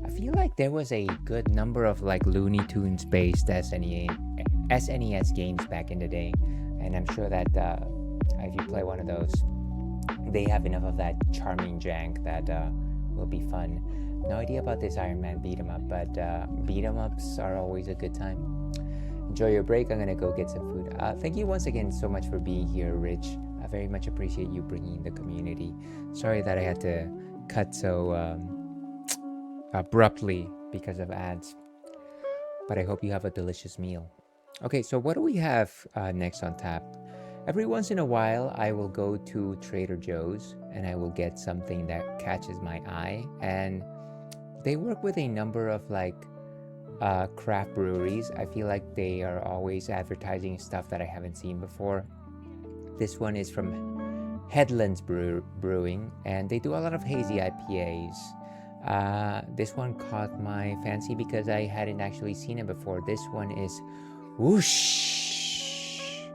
I feel like there was a good number of like Looney Tunes based SNES games back in the day, and I'm sure that if you play one of those, they have enough of that charming jank that will be fun. No idea about this Iron Man beat 'em up, but beat 'em ups are always a good time. Enjoy your break. I'm gonna go get some food. Thank you once again so much for being here, Rich. I very much appreciate you bringing the community. Sorry that I had to cut so abruptly because of ads, but I hope you have a delicious meal. Okay, so what do we have next on tap? Every once in a while, I will go to Trader Joe's and I will get something that catches my eye, and they work with a number of like craft breweries. I feel like they are always advertising stuff that I haven't seen before. This one is from Headlands Brewing, and they do a lot of hazy IPAs. This one caught my fancy because I hadn't actually seen it before. This one is Whoosh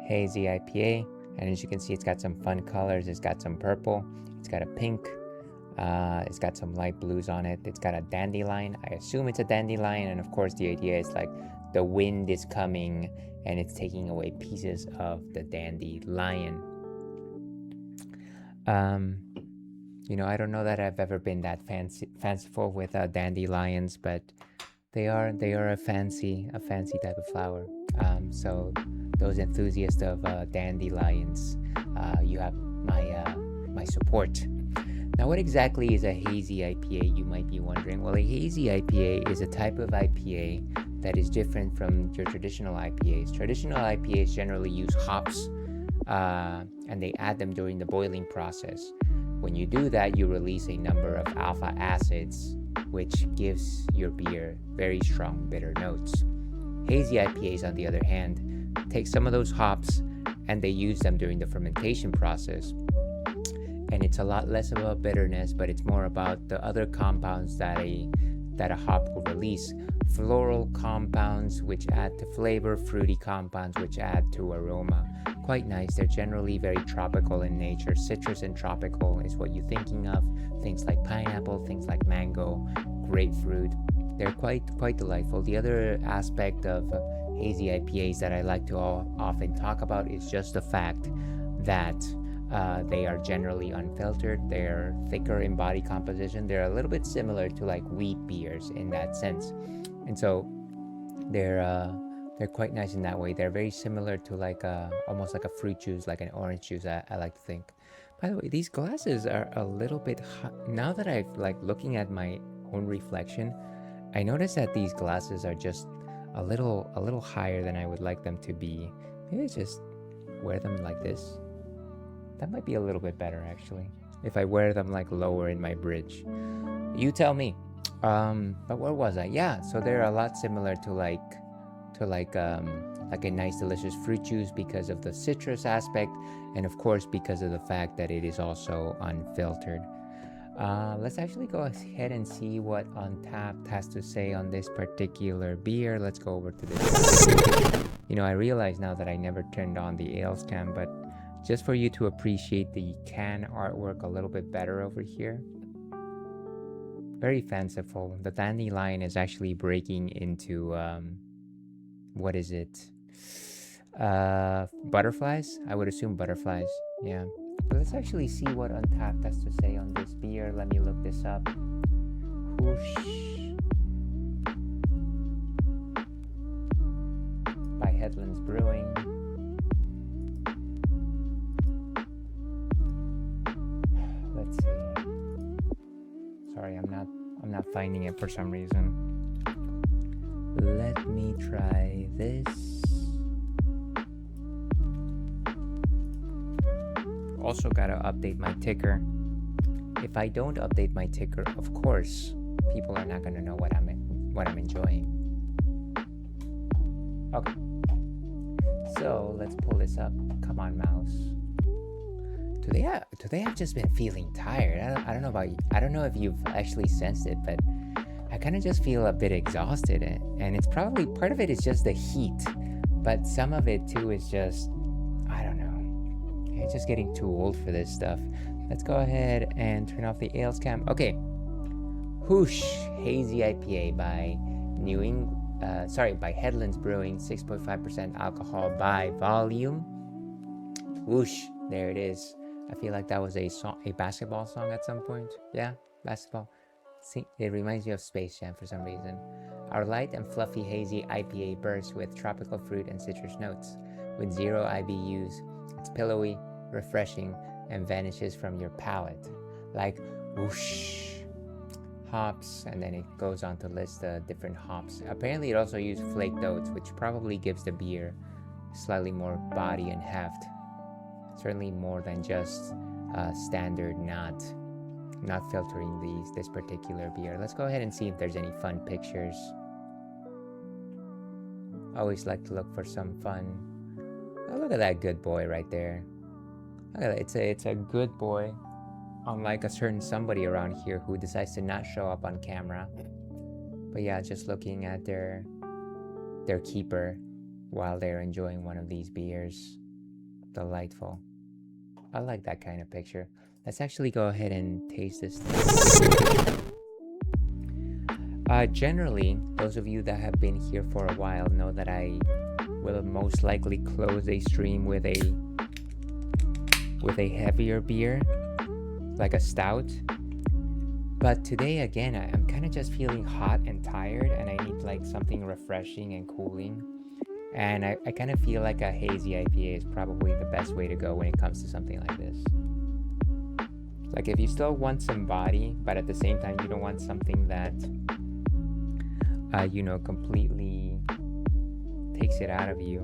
Hazy IPA, and as you can see, it's got some fun colors. It's got some purple, it's got a pink, it's got some light blues on it. It's got a dandelion. I assume it's a dandelion, and of course the idea is like the wind is coming and it's taking away pieces of the dandelion. You know, I don't know that I've ever been that fanciful with dandelions, but they are a fancy type of flower. So those enthusiasts of dandelions, you have my support. Now, what exactly is a hazy IPA, you might be wondering? Well, a hazy IPA is a type of IPA that is different from your traditional IPAs. Traditional IPAs generally use hops, and they add them during the boiling process. When you do that, you release a number of alpha acids, which gives your beer very strong bitter notes. Hazy IPAs, on the other hand, take some of those hops and they use them during the fermentation process. And it's a lot less about bitterness, but it's more about the other compounds that a hop will release. Floral compounds, which add to flavor, fruity compounds, which add to aroma. Quite nice. They're generally very tropical in nature. Citrus and tropical is what you're thinking of. Things like pineapple, things like mango, grapefruit. They're quite delightful. The other aspect of hazy IPAs that I like to often talk about is just the fact that they are generally unfiltered. They're thicker in body composition. They're a little bit similar to like wheat beers in that sense, and so they're quite nice in that way. They're very similar to like almost like a fruit juice, like an orange juice. I like to think. By the way, these glasses are a little bit now that I've like looking at my own reflection, I noticed that these glasses are just a little higher than I would like them to be. Maybe I just wear them like this. That might be a little bit better actually, if I wear them like lower in my bridge. You tell me. But where was I? Yeah, so they're a lot similar to like a nice delicious fruit juice because of the citrus aspect, and of course because of the fact that it is also unfiltered. Let's actually go ahead and see what Untapped has to say on this particular beer. Let's go over to this. You know, I realize now that I never turned on the ales can, but just for you to appreciate the can artwork a little bit better over here. Very fanciful. The dandelion is actually breaking into, what is it? Butterflies? I would assume butterflies, yeah. But let's actually see what Untapped has to say on this beer. Let me look this up. Whoosh. By Headlands Brewing. Let's see. Sorry, I'm not finding it for some reason. Let me try this. Also gotta update my ticker. If I don't update my ticker, of course, people are not gonna know what I'm enjoying. Okay. So let's pull this up. Come on, mouse. Today I've just been feeling tired. I don't know about you. I don't know if you've actually sensed it, but I kind of just feel a bit exhausted, and it's probably part of it is just the heat, but some of it too is just, I don't know. It's just getting too old for this stuff. Let's go ahead and turn off the ales cam. Okay. Whoosh Hazy IPA by by Headlands Brewing, 6.5% alcohol by volume. Whoosh, there it is. I feel like that was a basketball song at some point. Yeah, basketball. See, it reminds me of Space Jam for some reason. Our light and fluffy hazy IPA bursts with tropical fruit and citrus notes. With 0 IBUs, it's pillowy, refreshing, and vanishes from your palate. Like whoosh. Hops, and then it goes on to list the different hops. Apparently it also used flaked oats, which probably gives the beer slightly more body and heft. Certainly more than just standard not filtering this particular beer. Let's go ahead and see if there's any fun pictures. Always like to look for some fun. Oh, look at that good boy right there. Look at that. It's a good boy. Unlike a certain somebody around here who decides to not show up on camera. But yeah, just looking at their keeper while they're enjoying one of these beers. Delightful. I like that kind of picture. Let's actually go ahead and taste this thing. Generally, those of you that have been here for a while know that I will most likely close a stream with a heavier beer, like a stout. But today again, I'm kind of just feeling hot and tired, and I need like something refreshing and cooling. And I kind of feel like a hazy IPA is probably the best way to go when it comes to something like this. Like if you still want some body, but at the same time you don't want something that completely takes it out of you.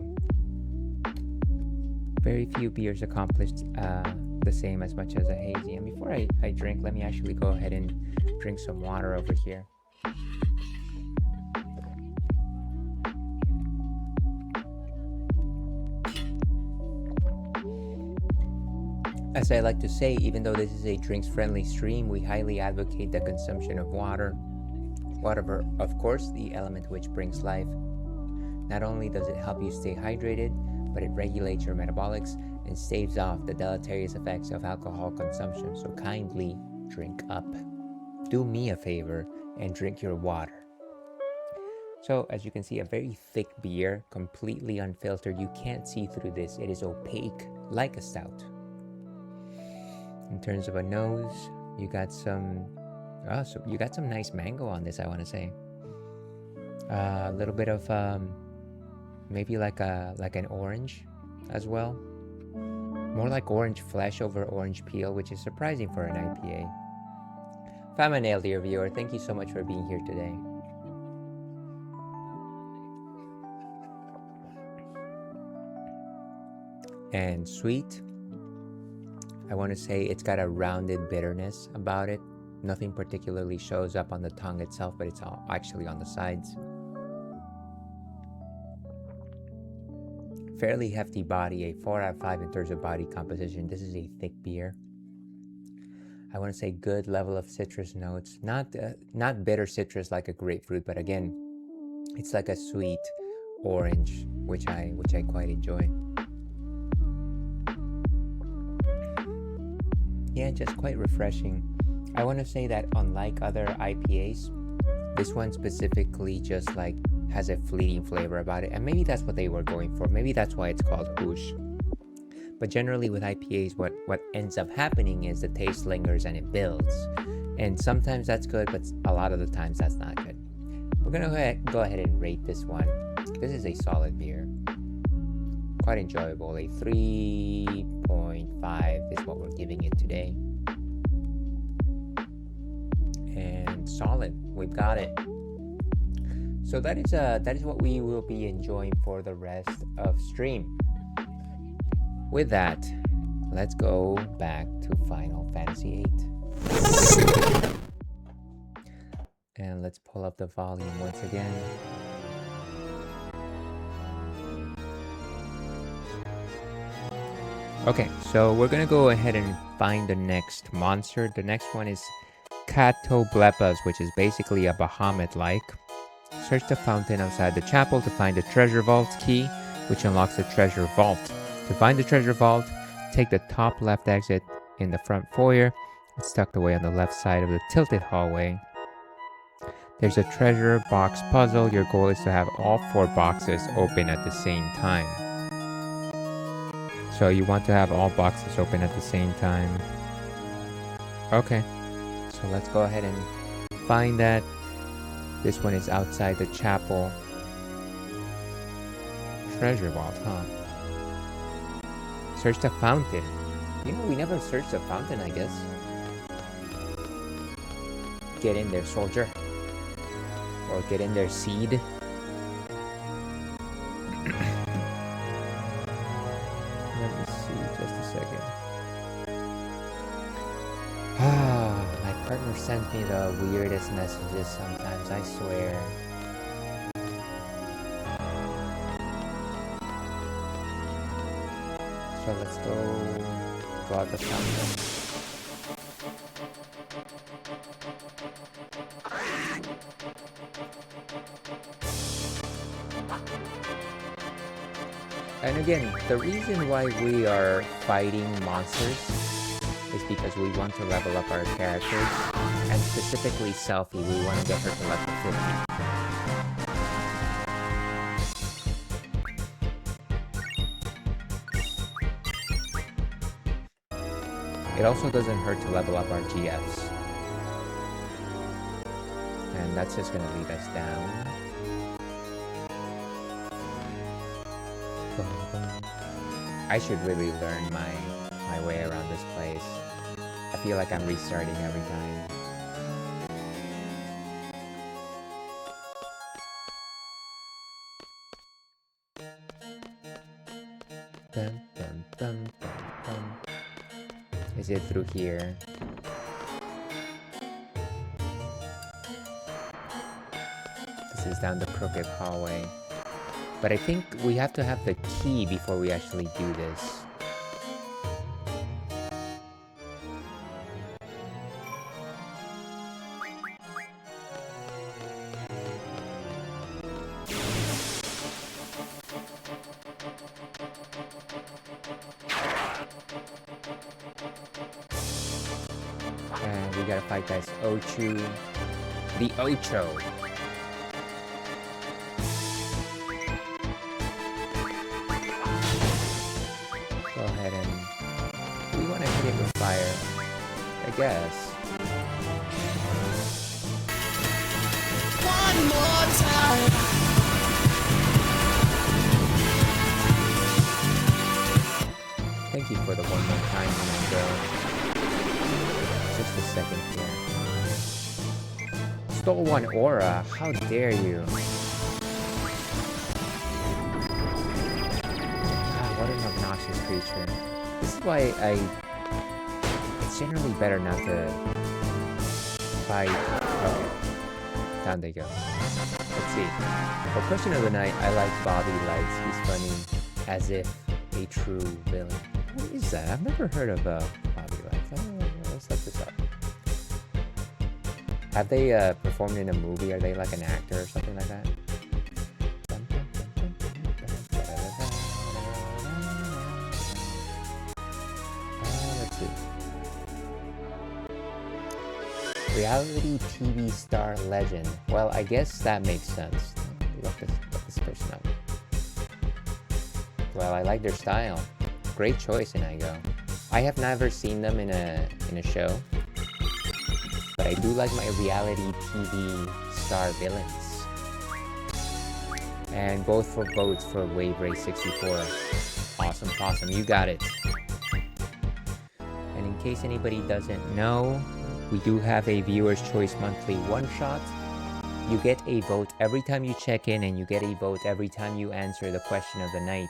Very few beers accomplished the same as much as a hazy. And before I drink, let me actually go ahead and drink some water over here. As I like to say, even though this is a drinks-friendly stream, we highly advocate the consumption of water. Water, of course, the element which brings life. Not only does it help you stay hydrated, but it regulates your metabolics and staves off the deleterious effects of alcohol consumption. So kindly drink up. Do me a favor and drink your water. So as you can see, a very thick beer, completely unfiltered. You can't see through this. It is opaque, like a stout. In terms of a nose, you got some nice mango on this, I want to say. A little bit of maybe like an orange as well. More like orange flesh over orange peel, which is surprising for an IPA. Fama dear viewer, thank you so much for being here today. And sweet. I want to say it's got a rounded bitterness about it. Nothing particularly shows up on the tongue itself, but it's all actually on the sides. Fairly hefty body, a 4 out of 5 in terms of body composition. This is a thick beer. I want to say good level of citrus notes. Not bitter citrus like a grapefruit, but again, it's like a sweet orange, which I quite enjoy. Yeah, just quite refreshing. I want to say that unlike other IPAs, this one specifically just like has a fleeting flavor about it, and maybe that's what they were going for. Maybe that's why it's called Whoosh. But generally with IPAs, what ends up happening is the taste lingers and it builds. And sometimes that's good, but a lot of the times that's not good. We're gonna go ahead and rate this one. This is a solid beer. Quite enjoyable. A 3.5 is what we're giving it today. And solid. We've got it. So that is what we will be enjoying for the rest of stream. With that, let's go back to Final Fantasy VIII. And let's pull up the volume once again. Okay, so we're gonna go ahead and find the next monster. The next one is Catoblepas, which is basically a Bahamut-like. Search the fountain outside the chapel to find the treasure vault key, which unlocks the treasure vault. To find the treasure vault, take the top left exit in the front foyer. It's tucked away on the left side of the tilted hallway. There's a treasure box puzzle. Your goal is to have all 4 boxes open at the same time. So you want to have all boxes open at the same time. Okay, so let's go ahead and find that. This one is outside the chapel. Treasure vault, huh? Search the fountain. You know, we never searched the fountain, I guess. Get in there, soldier. Or get in there, seed. Let me see, just a second. My partner sends me the weirdest messages sometimes, I swear. So let's go out the fountain. And again, the reason why we are fighting monsters is because we want to level up our characters, and specifically Selfie, we want to get her to level 50. It also doesn't hurt to level up our GFs. And that's just going to lead us down. I should really learn my way around this place. I feel like I'm restarting every time. Dun, dun, dun, dun, dun. Is it through here? This is down the crooked hallway. But I think we have to have the key before we actually do this. And we gotta fight this Ochu. The Ocho. Go ahead and... we want to hit it with fire, I guess. One more time. Thank you for the one more time, Mango. Just a second here. Stole one aura, how dare you? What an obnoxious creature. This is why it's generally better not to fight. Okay. Down they go. Let's see. For question of the night, I like Bobby Lights. He's funny as if a true villain. What is that? I've never heard of Bobby Lights. Let's look this up. Have they performed in a movie? Are they like an actor or something like that? Reality TV star legend. Well, I guess that makes sense. Look this person up. Well, I like their style. Great choice, Inigo. I have never seen them in a show, but I do like my reality TV star villains. And both for votes for Wave Race 64. Awesome, awesome. You got it. And in case anybody doesn't know, we do have a Viewer's Choice Monthly one-shot. You get a vote every time you check in, and you get a vote every time you answer the question of the night.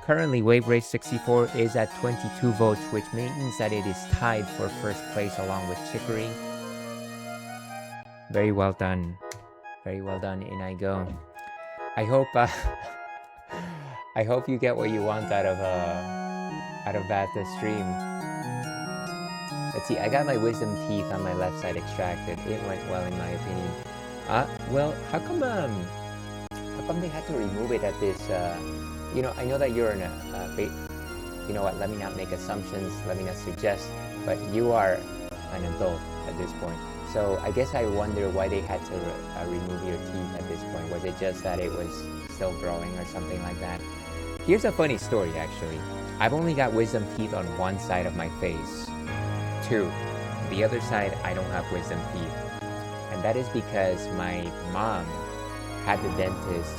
Currently, Wave Race 64 is at 22 votes, which means that it is tied for first place along with Chicory. Very well done. Very well done, Inigo. I hope I hope you get what you want out of out of the stream. Let's see, I got my wisdom teeth on my left side extracted. It went well in my opinion. Well, how come they had to remove it at this, you know, I know that you're in you know what, let me not make assumptions, let me not suggest, but you are an adult at this point. So I guess I wonder why they had to remove your teeth at this point. Was it just that it was still growing or something like that? Here's a funny story, actually. I've only got wisdom teeth on one side of my face. 2. The other side, I don't have wisdom teeth. And that is because my mom had the dentist.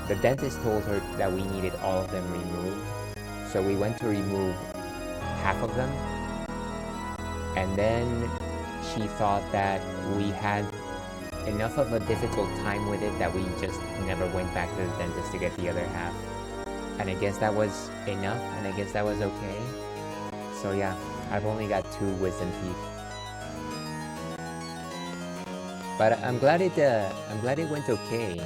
The dentist told her that we needed all of them removed. So we went to remove half of them. And then she thought that we had enough of a difficult time with it that we just never went back to the dentist to get the other half. And I guess that was enough, and I guess that was okay. So yeah, I've only got 2 wisdom teeth. But I'm glad it went okay.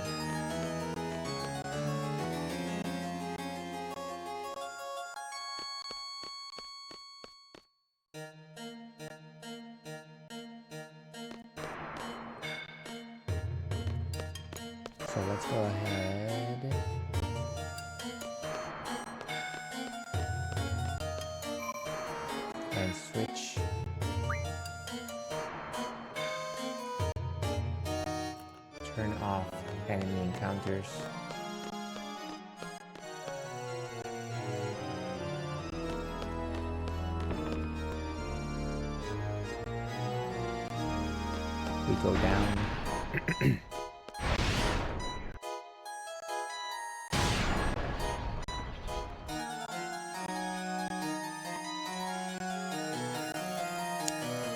So let's go ahead. And switch. Turn off enemy encounters. We go down.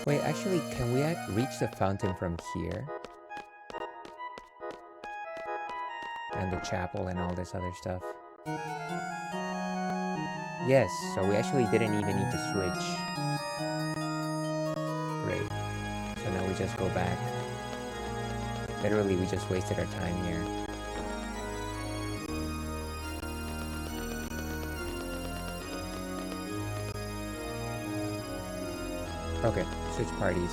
Wait, actually, can we reach the fountain from here? And the chapel and all this other stuff. Yes, so we actually didn't even need to switch. Great. So now we just go back. Literally, we just wasted our time here. Okay, switch parties.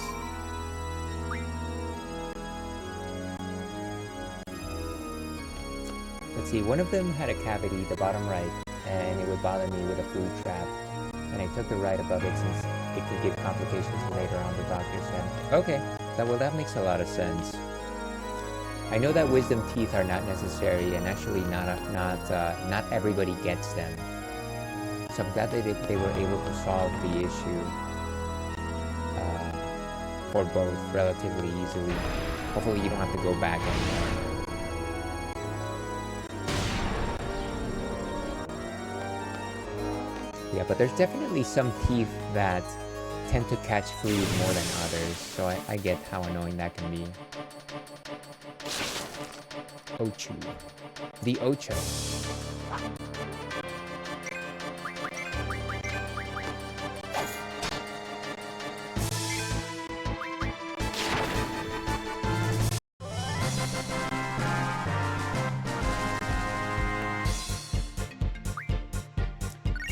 Let's see, one of them had a cavity, the bottom right, and it would bother me with a food trap. And I took the right above it since it could give complications later on, the doctor said. Okay, that makes a lot of sense. I know that wisdom teeth are not necessary, and actually not everybody gets them. So I'm glad that they were able to solve the issue for both relatively easily. Hopefully you don't have to go back anymore. Yeah, but there's definitely some teeth that tend to catch food more than others, so I get how annoying that can be. Ochu. The Ocho.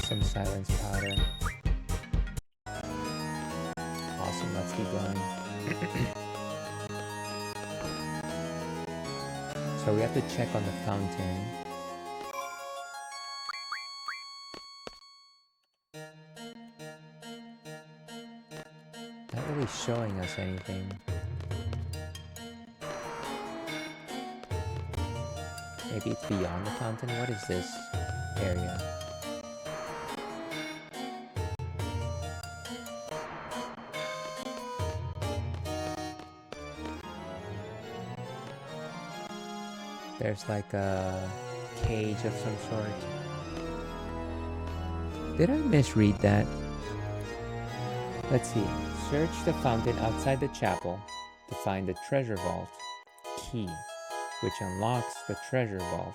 Some silence powder. Awesome, let's keep going. So we have to check on the fountain. Not really showing us anything. Maybe it's beyond the fountain? What is this area? There's like a cage of some sort. Did I misread that? Let's see. Search the fountain outside the chapel to find the treasure vault key, which unlocks the treasure vault.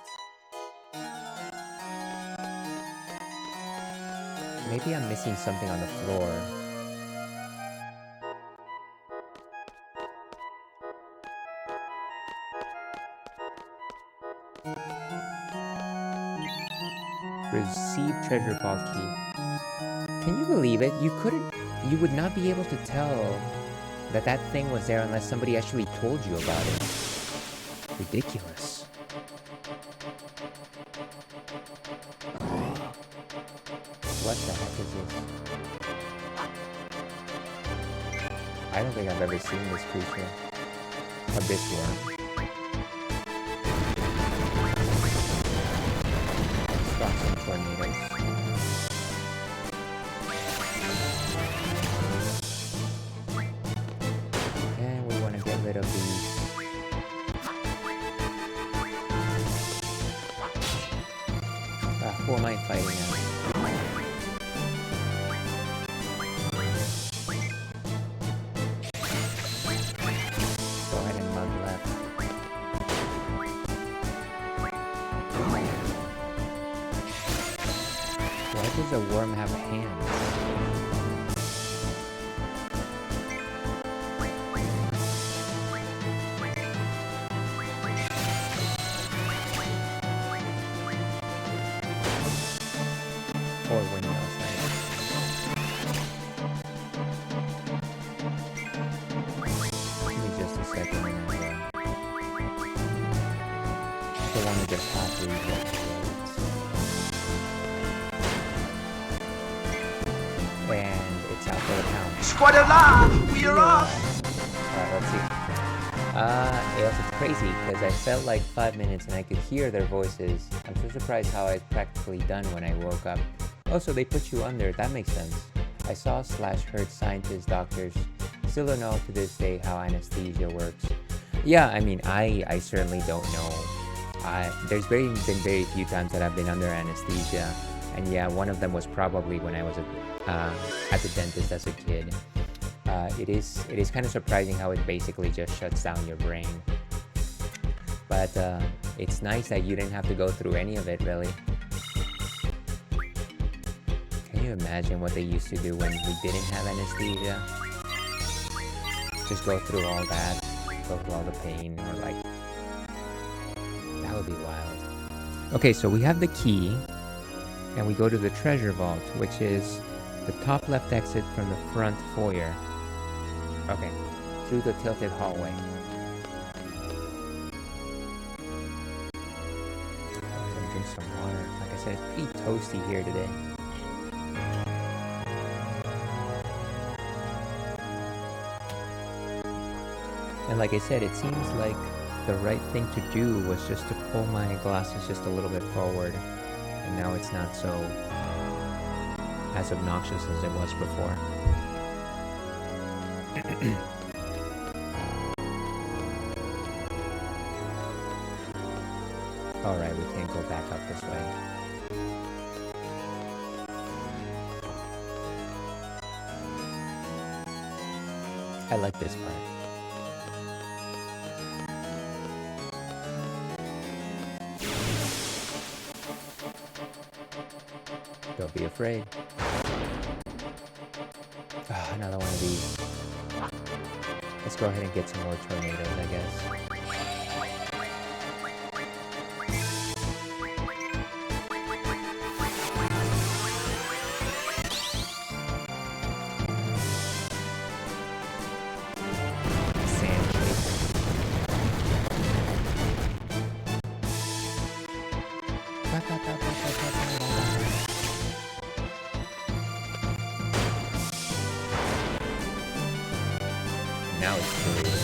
Maybe I'm missing something on the floor. Receive treasure vault key. Can you believe it? You would not be able to tell that that thing was there unless somebody actually told you about it. Ridiculous. What the heck is this? I don't think I've ever seen this creature. Abyss worm. Stop some tornadoes. And we want to get rid of these. Who am I fighting now? Go ahead and mug left. Why does a worm have hands? Or windmills, Give me just a second and I don't want to just pass these roads. And it's out for the count. Squad alive! We are off! Alright, let's see. It was crazy because I felt like 5 minutes and I could hear their voices. I'm so surprised how it's practically done when I woke up. Oh, so they put you under. That makes sense. I saw / heard scientists, doctors. Still don't know to this day how anesthesia works. Yeah, I mean, I certainly don't know. There's been very few times that I've been under anesthesia. And yeah, one of them was probably when I was at the dentist as a kid. It is kind of surprising how it basically just shuts down your brain. But it's nice that you didn't have to go through any of it, really. Can you imagine what they used to do when we didn't have anesthesia? Just go through all that, go through all the pain, or like... That would be wild. Okay, so we have the key, and we go to the treasure vault, which is the top left exit from the front foyer. Okay, through the tilted hallway. I'm gonna drink some water. Like I said, it's pretty toasty here today. And like I said, it seems like the right thing to do was just to pull my glasses just a little bit forward. And now it's not so as obnoxious as it was before. Alright, we can't go back up this way. I like this part. Don't be afraid. Oh, another one of these. Let's go ahead and get some more tornadoes, I guess. Sand shaker. Now it's blue.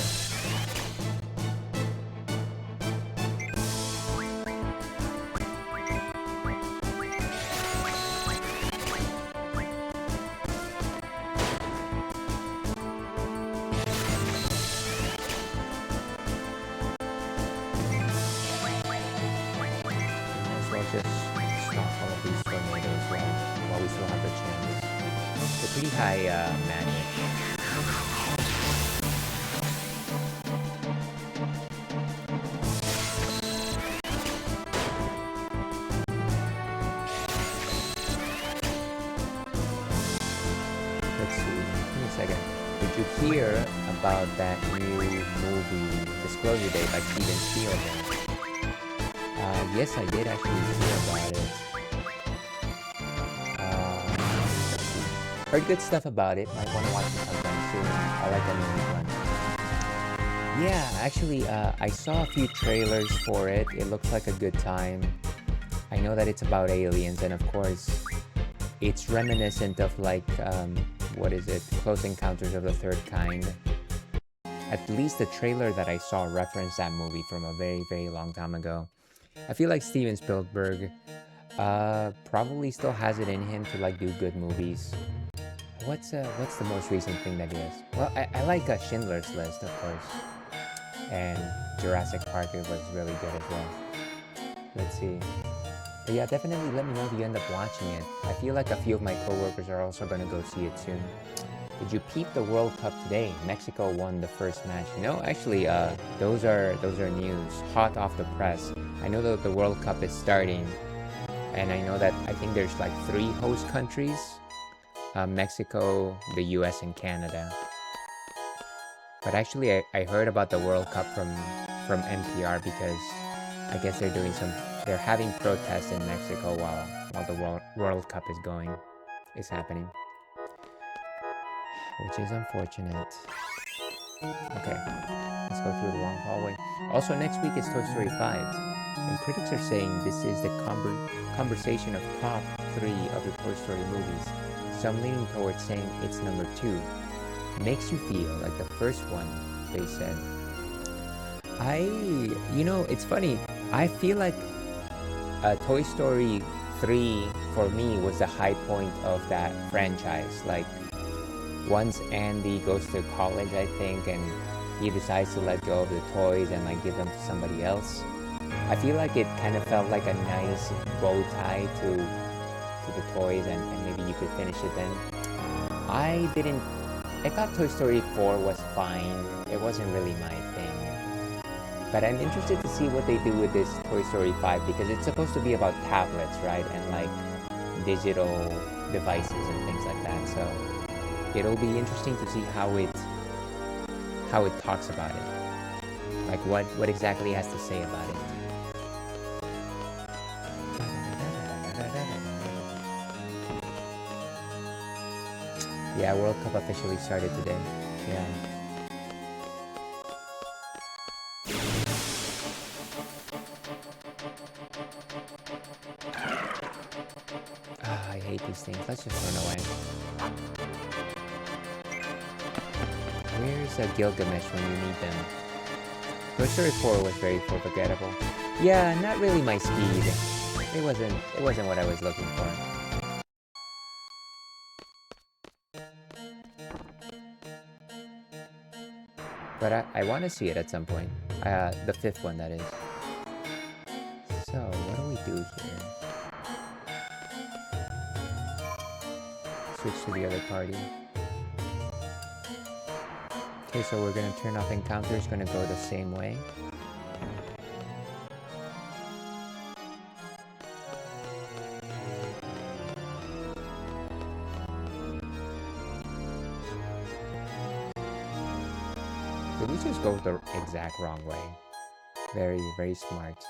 Just stop all of these tornadoes while we still have the chance. They're pretty high magic. Let's see. Give me a second. Did you hear about that new movie, Disclosure Day by Steven Spielberg? Yes, I did actually hear about it. Heard good stuff about it. Might want to watch it sometime soon. I like that movie one. Yeah, actually, I saw a few trailers for it. It looks like a good time. I know that it's about aliens, and of course, it's reminiscent of like, what is it? Close Encounters of the Third Kind. At least the trailer that I saw referenced that movie from a very, very long time ago. I feel like Steven Spielberg probably still has it in him to like do good movies. What's the most recent thing that he has? Well, I like Schindler's List, of course, and Jurassic Park. It was really good as well. Let's see. But yeah, definitely let me know if you end up watching it. I feel like a few of my coworkers are also gonna go see it soon. Did you peep the World Cup today? Mexico won the first match. No, actually, those are news, hot off the press. I know that the World Cup is starting, and I know that I think there's like 3 host countries: Mexico, the U.S., and Canada. But actually, I heard about the World Cup from NPR because I guess they're having protests in Mexico while the World Cup is happening. Which is unfortunate. Okay, let's go through the long hallway. Also, next week is Toy Story 5, and critics are saying this is the conversation of top 3 of the Toy Story movies. Some leaning towards saying it's number 2. Makes you feel like the first one, they said. It's funny. I feel like Toy Story 3 for me was the high point of that franchise. Like, once Andy goes to college, I think, and he decides to let go of the toys and like give them to somebody else, I feel like it kind of felt like a nice bow tie to the toys, and maybe you could finish it then. I thought Toy Story 4 was fine. It wasn't really my thing. But I'm interested to see what they do with this Toy Story 5, because it's supposed to be about tablets, right? And like digital devices and things like that. So it'll be interesting to see how it talks about it. Like what exactly it has to say about it. Yeah, World Cup officially started today. Yeah. I hate these things. Let's just run away. Where's Gilgamesh when you need them? Toy Story 4 was very forgettable. Yeah, not really my speed. It wasn't what I was looking for. But I want to see it at some point. The 5th one, that is. So, what do we do here? Switch to the other party. Okay, so we're gonna turn off encounters, gonna go the same way. Did we just go the exact wrong way? Very, very smart.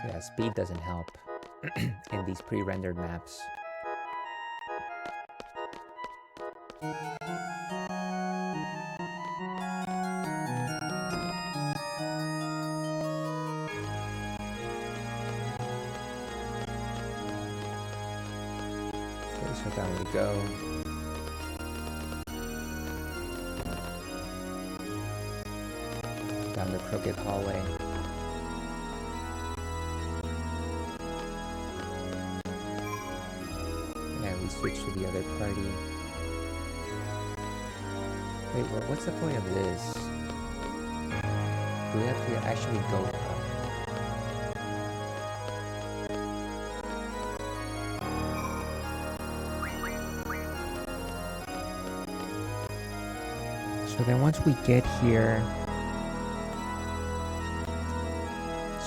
Yeah, speed doesn't help in these pre-rendered maps. Okay, so down we go. Down the crooked hallway. Switch to the other party. Wait, what's the point of this? Do we have to actually go up? So then once we get here...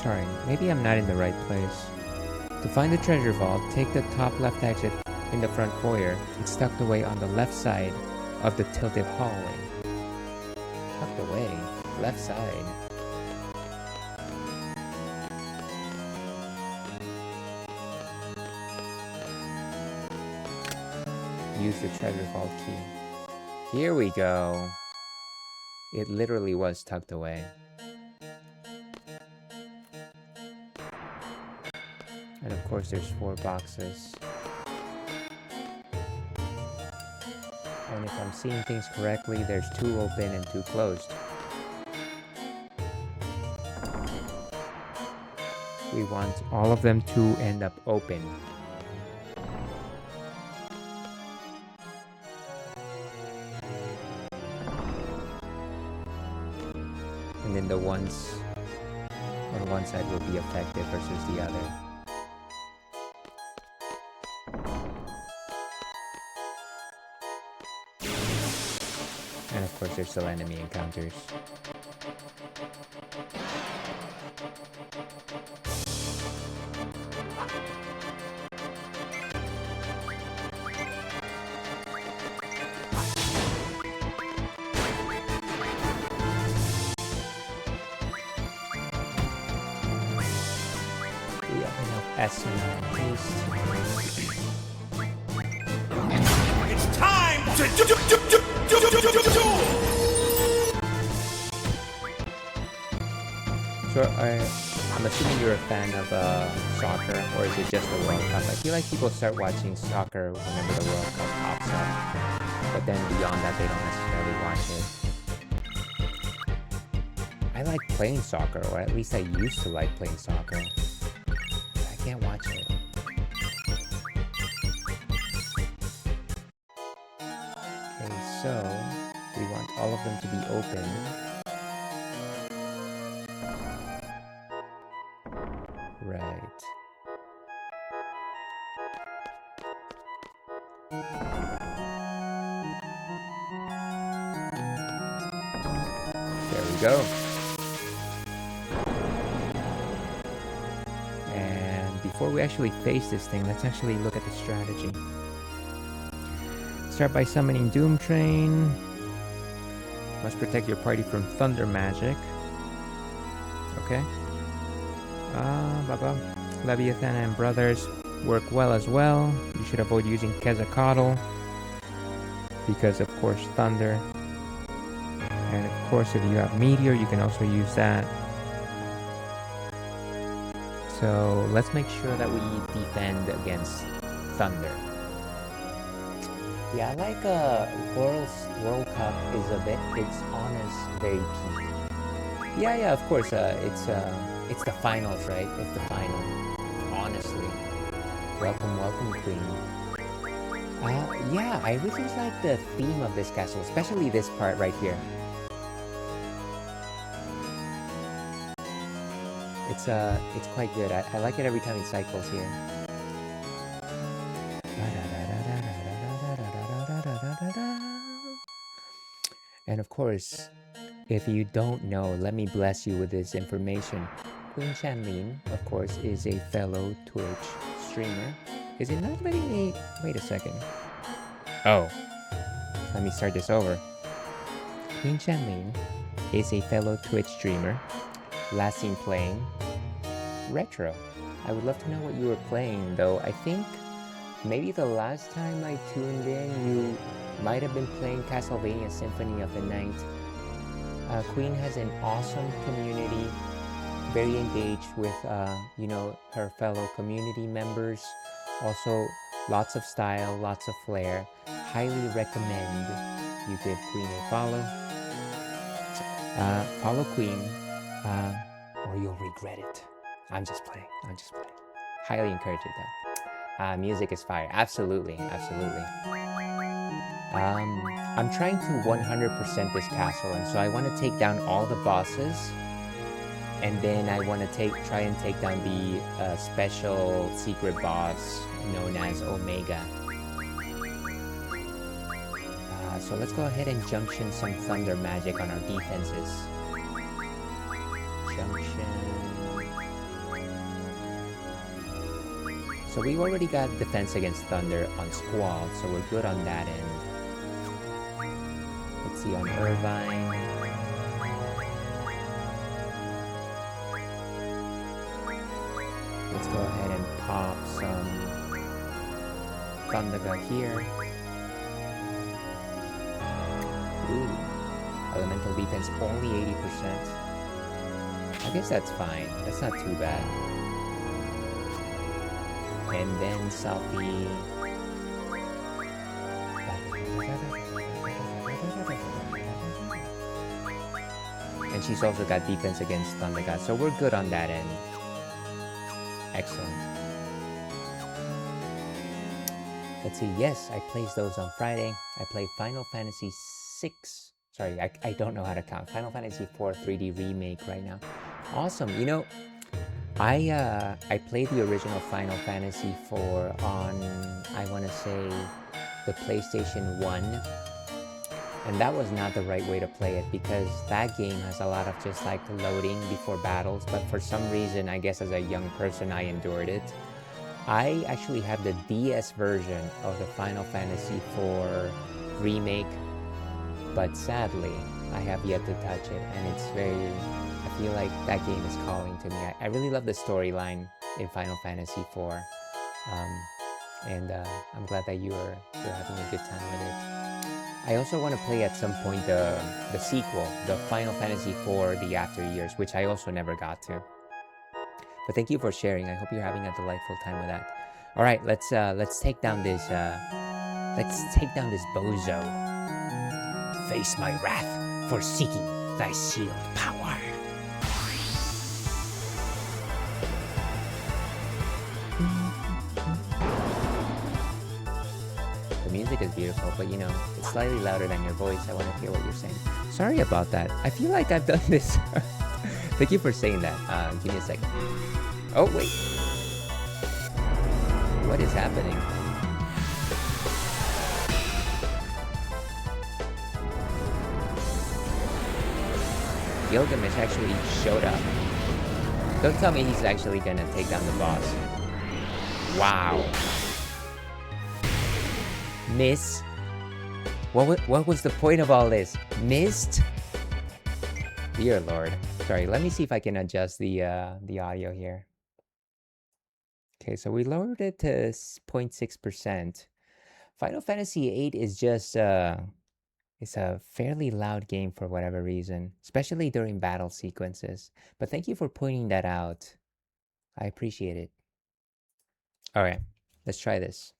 Sorry, maybe I'm not in the right place. To find the treasure vault, take the top left exit in the front foyer. It's tucked away on the left side of the tilted hallway. Tucked away? left side. Use the treasure vault key. Here we go. It literally was tucked away. And of course there's 4 boxes. And if I'm seeing things correctly, there's 2 open and 2 closed. We want all of them to end up open. And then the ones on one side will be affected versus the other. And of course there's still enemy encounters. We have enough asinine paste. It's time to So I'm assuming you're a fan of soccer, or is it just the World Cup? I feel like people start watching soccer whenever the World Cup pops up, but then beyond that they don't necessarily watch it. I like playing soccer, or at least I used to like playing soccer. But I can't watch it. Okay, so we want all of them to be open. Right. There we go. And before we actually face this thing, let's actually look at the strategy. Start by summoning Doom Train. Must protect your party from thunder magic. Okay. Leviathan and Brothers work well as well. You should avoid using Quetzalcoatl because of course thunder. And of course if you have Meteor you can also use that. So let's make sure that we defend against thunder. Yeah, I like World Cup is a bit, it's honest, very peak. Yeah, of course, it's the finals, right? It's the final. Honestly. Welcome, Queen. Yeah, I really like the theme of this castle, especially this part right here. It's quite good. I like it every time it cycles here. And of course, if you don't know, let me bless you with this information. Queen Chanlin, of course, is a fellow Twitch streamer. Is it not letting me... Wait a second. Oh. Let me start this over. Queen Chanlin is a fellow Twitch streamer. Last seen playing Retro. I would love to know what you were playing, though. I think maybe the last time I tuned in, you might have been playing Castlevania Symphony of the Night. Queen has an awesome community, very engaged with, you know, her fellow community members. Also, lots of style, lots of flair. Highly recommend you give Queen a follow. Follow Queen, or you'll regret it. I'm just playing. Highly encourage it though. Music is fire. Absolutely. I'm trying to 100% this castle, and so I want to take down all the bosses, and then I want to try and take down the special secret boss known as Omega. So let's go ahead and junction some thunder magic on our defenses. Junction. So we've already got defense against thunder on Squall, so we're good on that end. Let's see on Irvine. Let's go ahead and pop some Thundaga here. Ooh. Elemental defense only 80%. I guess that's fine. That's not too bad. And then Selfie. And she's also got defense against Thundergod, so we're good on that end. Excellent. Let's see, yes, I placed those on Friday. I played Final Fantasy VI. Sorry, I don't know how to count. Final Fantasy IV 3D Remake right now. Awesome, you know, I played the original Final Fantasy IV on, I want to say, the PlayStation 1. And that was not the right way to play it because that game has a lot of just like loading before battles. But for some reason, I guess as a young person, I endured it. I actually have the DS version of the Final Fantasy IV Remake. But sadly, I have yet to touch it. And it's very, I feel like that game is calling to me. I really love the storyline in Final Fantasy IV. I'm glad that you're having a good time with it. I also want to play at some point the sequel, the Final Fantasy IV The After Years, which I also never got to. But thank you for sharing. I hope you're having a delightful time with that. All right, let's take down this bozo. Face my wrath, forsaking thy sealed power. The music is beautiful, but you know, it's slightly louder than your voice. I want to hear what you're saying. Sorry about that. I feel like I've done this. Thank you for saying that. Give me a second. Oh, wait. What is happening? Gilgamesh actually showed up. Don't tell me he's actually gonna take down the boss. Wow. Miss? What was the point of all this? Missed? Dear Lord. Sorry, let me see if I can adjust the audio here. Okay, so we lowered it to 0.6%. Final Fantasy VIII is just it's a fairly loud game for whatever reason, especially during battle sequences. But thank you for pointing that out. I appreciate it. All right, let's try this.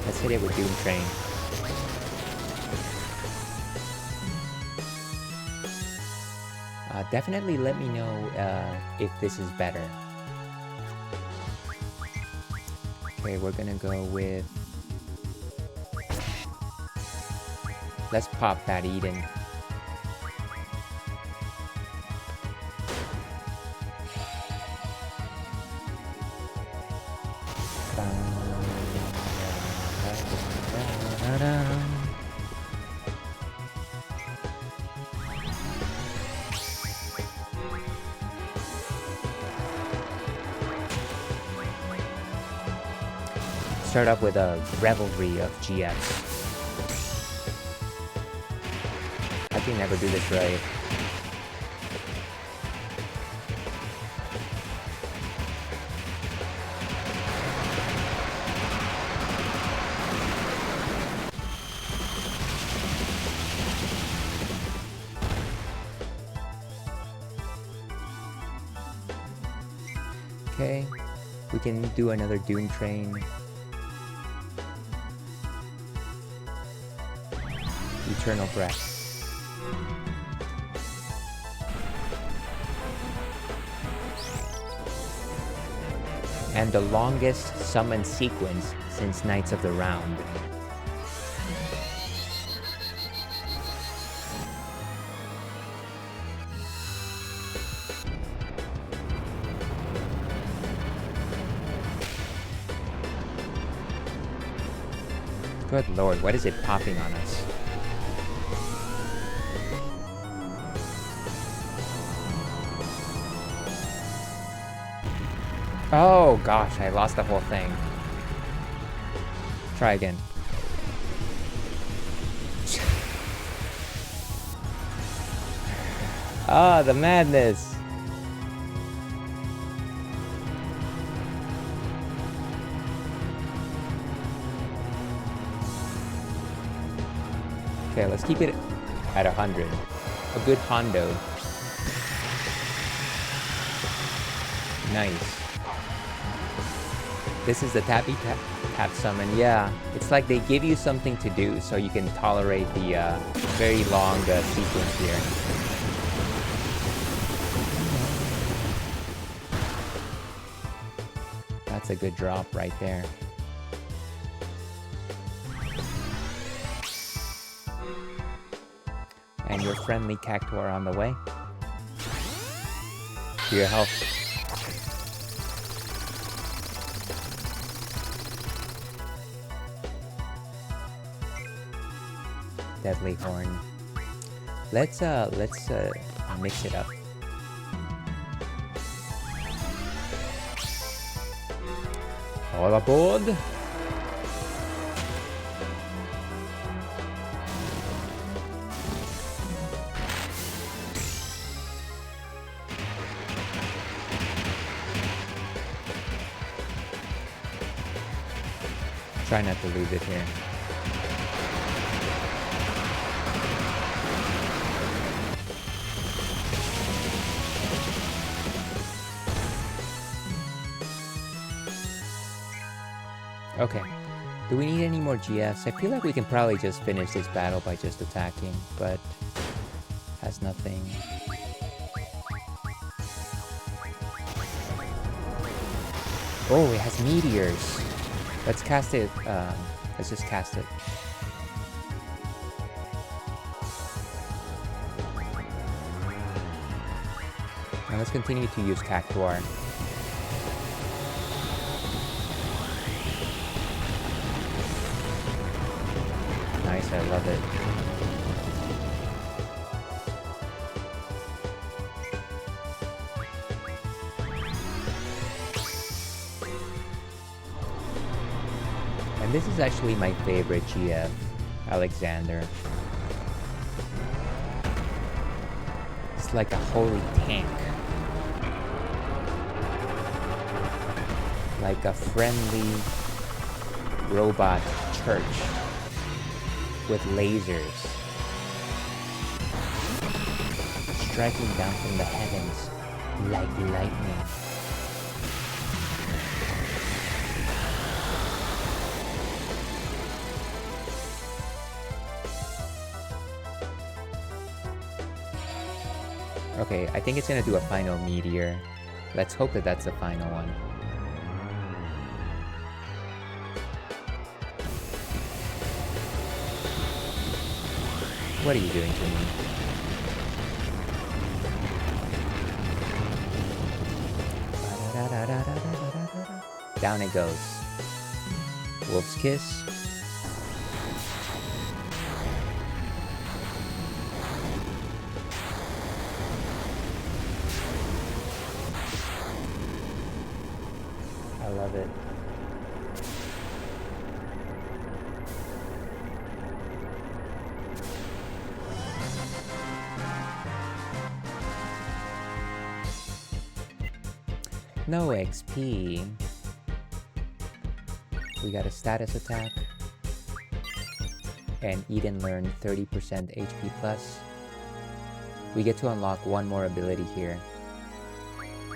Let's hit it with Doom Train. Definitely let me know if this is better. Okay, we're gonna go with... Let's pop that Eden. Start up with a revelry of GFs. I can never do this right. Okay, we can do another Doom Train. Eternal Breath. And the longest summon sequence since Knights of the Round. Good Lord, what is it popping on us? Oh gosh, I lost the whole thing. Try again. Ah, the madness! Okay, let's keep it at 100. A good Hondo. Nice. This is the tappy tap summon. Yeah, it's like they give you something to do so you can tolerate the very long sequence here. That's a good drop right there. And your friendly Cactuar on the way. To your health. Deadly Horn. Let's mix it up. All aboard! Try not to lose it here. Okay. Do we need any more GFs? I feel like we can probably just finish this battle by just attacking, but has nothing. Oh, it has meteors. Let's cast it. Let's just cast it. And let's continue to use Cactuar. Nice, I love it. And this is actually my favorite GF, Alexander. It's like a holy tank. Like a friendly robot church with lasers striking down from the heavens like lightning. Okay, I think it's gonna do a final meteor. Let's hope that that's the final one. What are you doing to me? Down it goes. Wolf's Kiss. I love it. No XP. We got a status attack. And Eden learned 30% HP plus. We get to unlock one more ability here.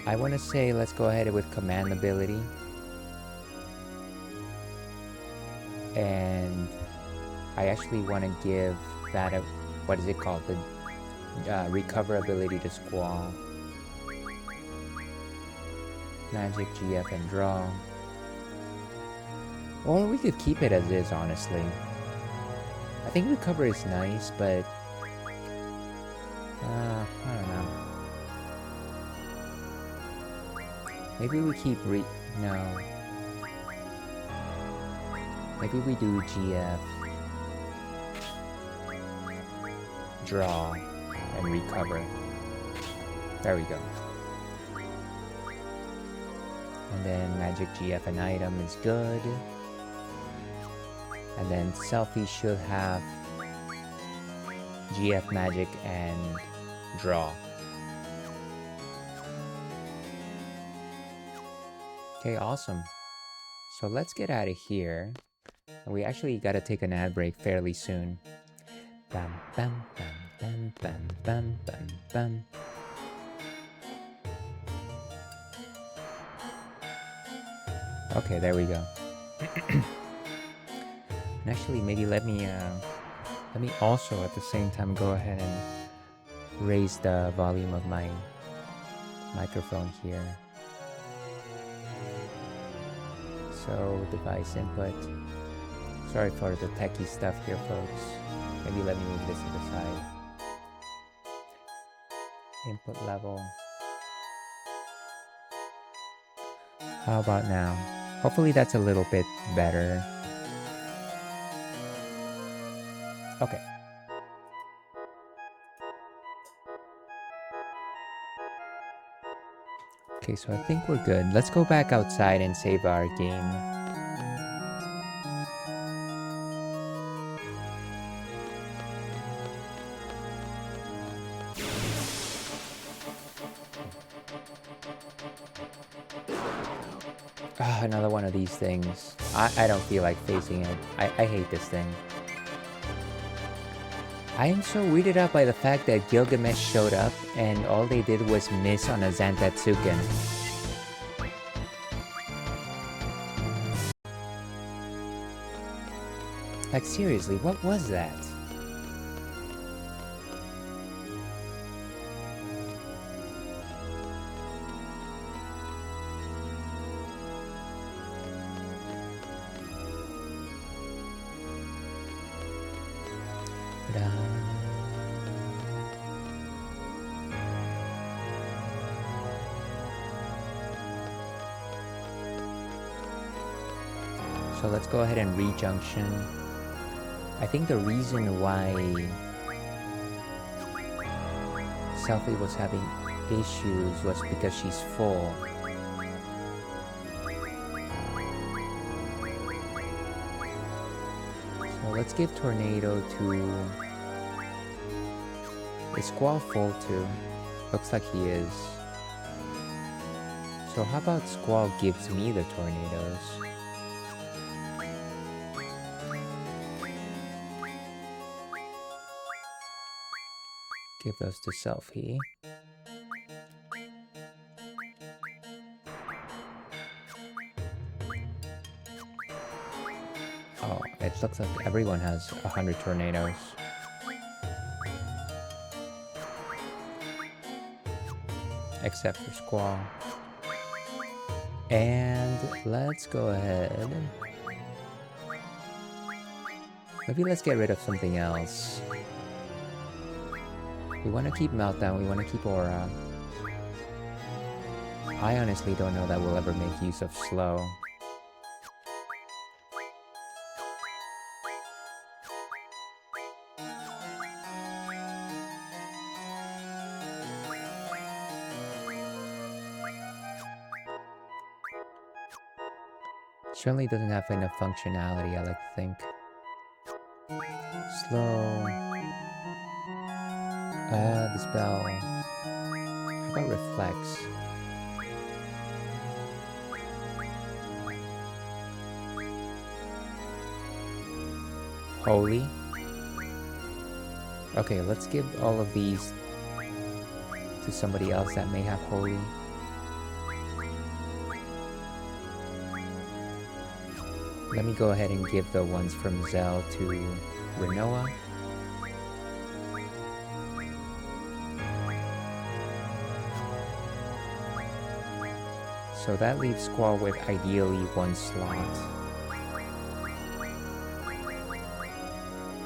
I want to say let's go ahead with command ability. And I actually want to give that a, what is it called? The recover ability to Squall. Magic, GF, and draw. Or we could keep it as is, honestly. I think recover is nice, but I don't know. Maybe we keep no. Maybe we do GF, draw, and recover. There we go. And then magic, GF, and item is good. And then Selfie should have GF, magic, and draw. Okay, awesome. So let's get out of here. We actually gotta take an ad break fairly soon. Bam, bam, bam, bam, bam, bam, bam, bam. Okay, there we go. And actually, maybe let me also at the same time go ahead and raise the volume of my microphone here. So device input. Sorry for the techie stuff here, folks. Maybe let me move this to the side. Input level. How about now? Hopefully that's a little bit better. Okay. Okay, so I think we're good. Let's go back outside and save our game. Ah, another one of these things. I don't feel like facing it. I hate this thing. I am so weirded out by the fact that Gilgamesh showed up and all they did was miss on a Zantatsuken. Like seriously, what was that? So let's go ahead and re-junction. I think the reason why Selfie was having issues was because she's full. So let's give Tornado to... Is Squall full too? Looks like he is. So how about Squall gives me the Tornadoes? Give those to Selfie. Oh, it looks like everyone has 100 Tornadoes. Except for Squall. And let's go ahead. Maybe let's get rid of something else. We want to keep Meltdown, we want to keep Aura. I honestly don't know that we'll ever make use of Slow. Certainly doesn't have enough functionality, I like to think. Slow. Dispel. How about Reflex? Holy. Okay, let's give all of these to somebody else that may have Holy. Let me go ahead and give the ones from Zell to Renoa. So that leaves Squall with ideally one slot.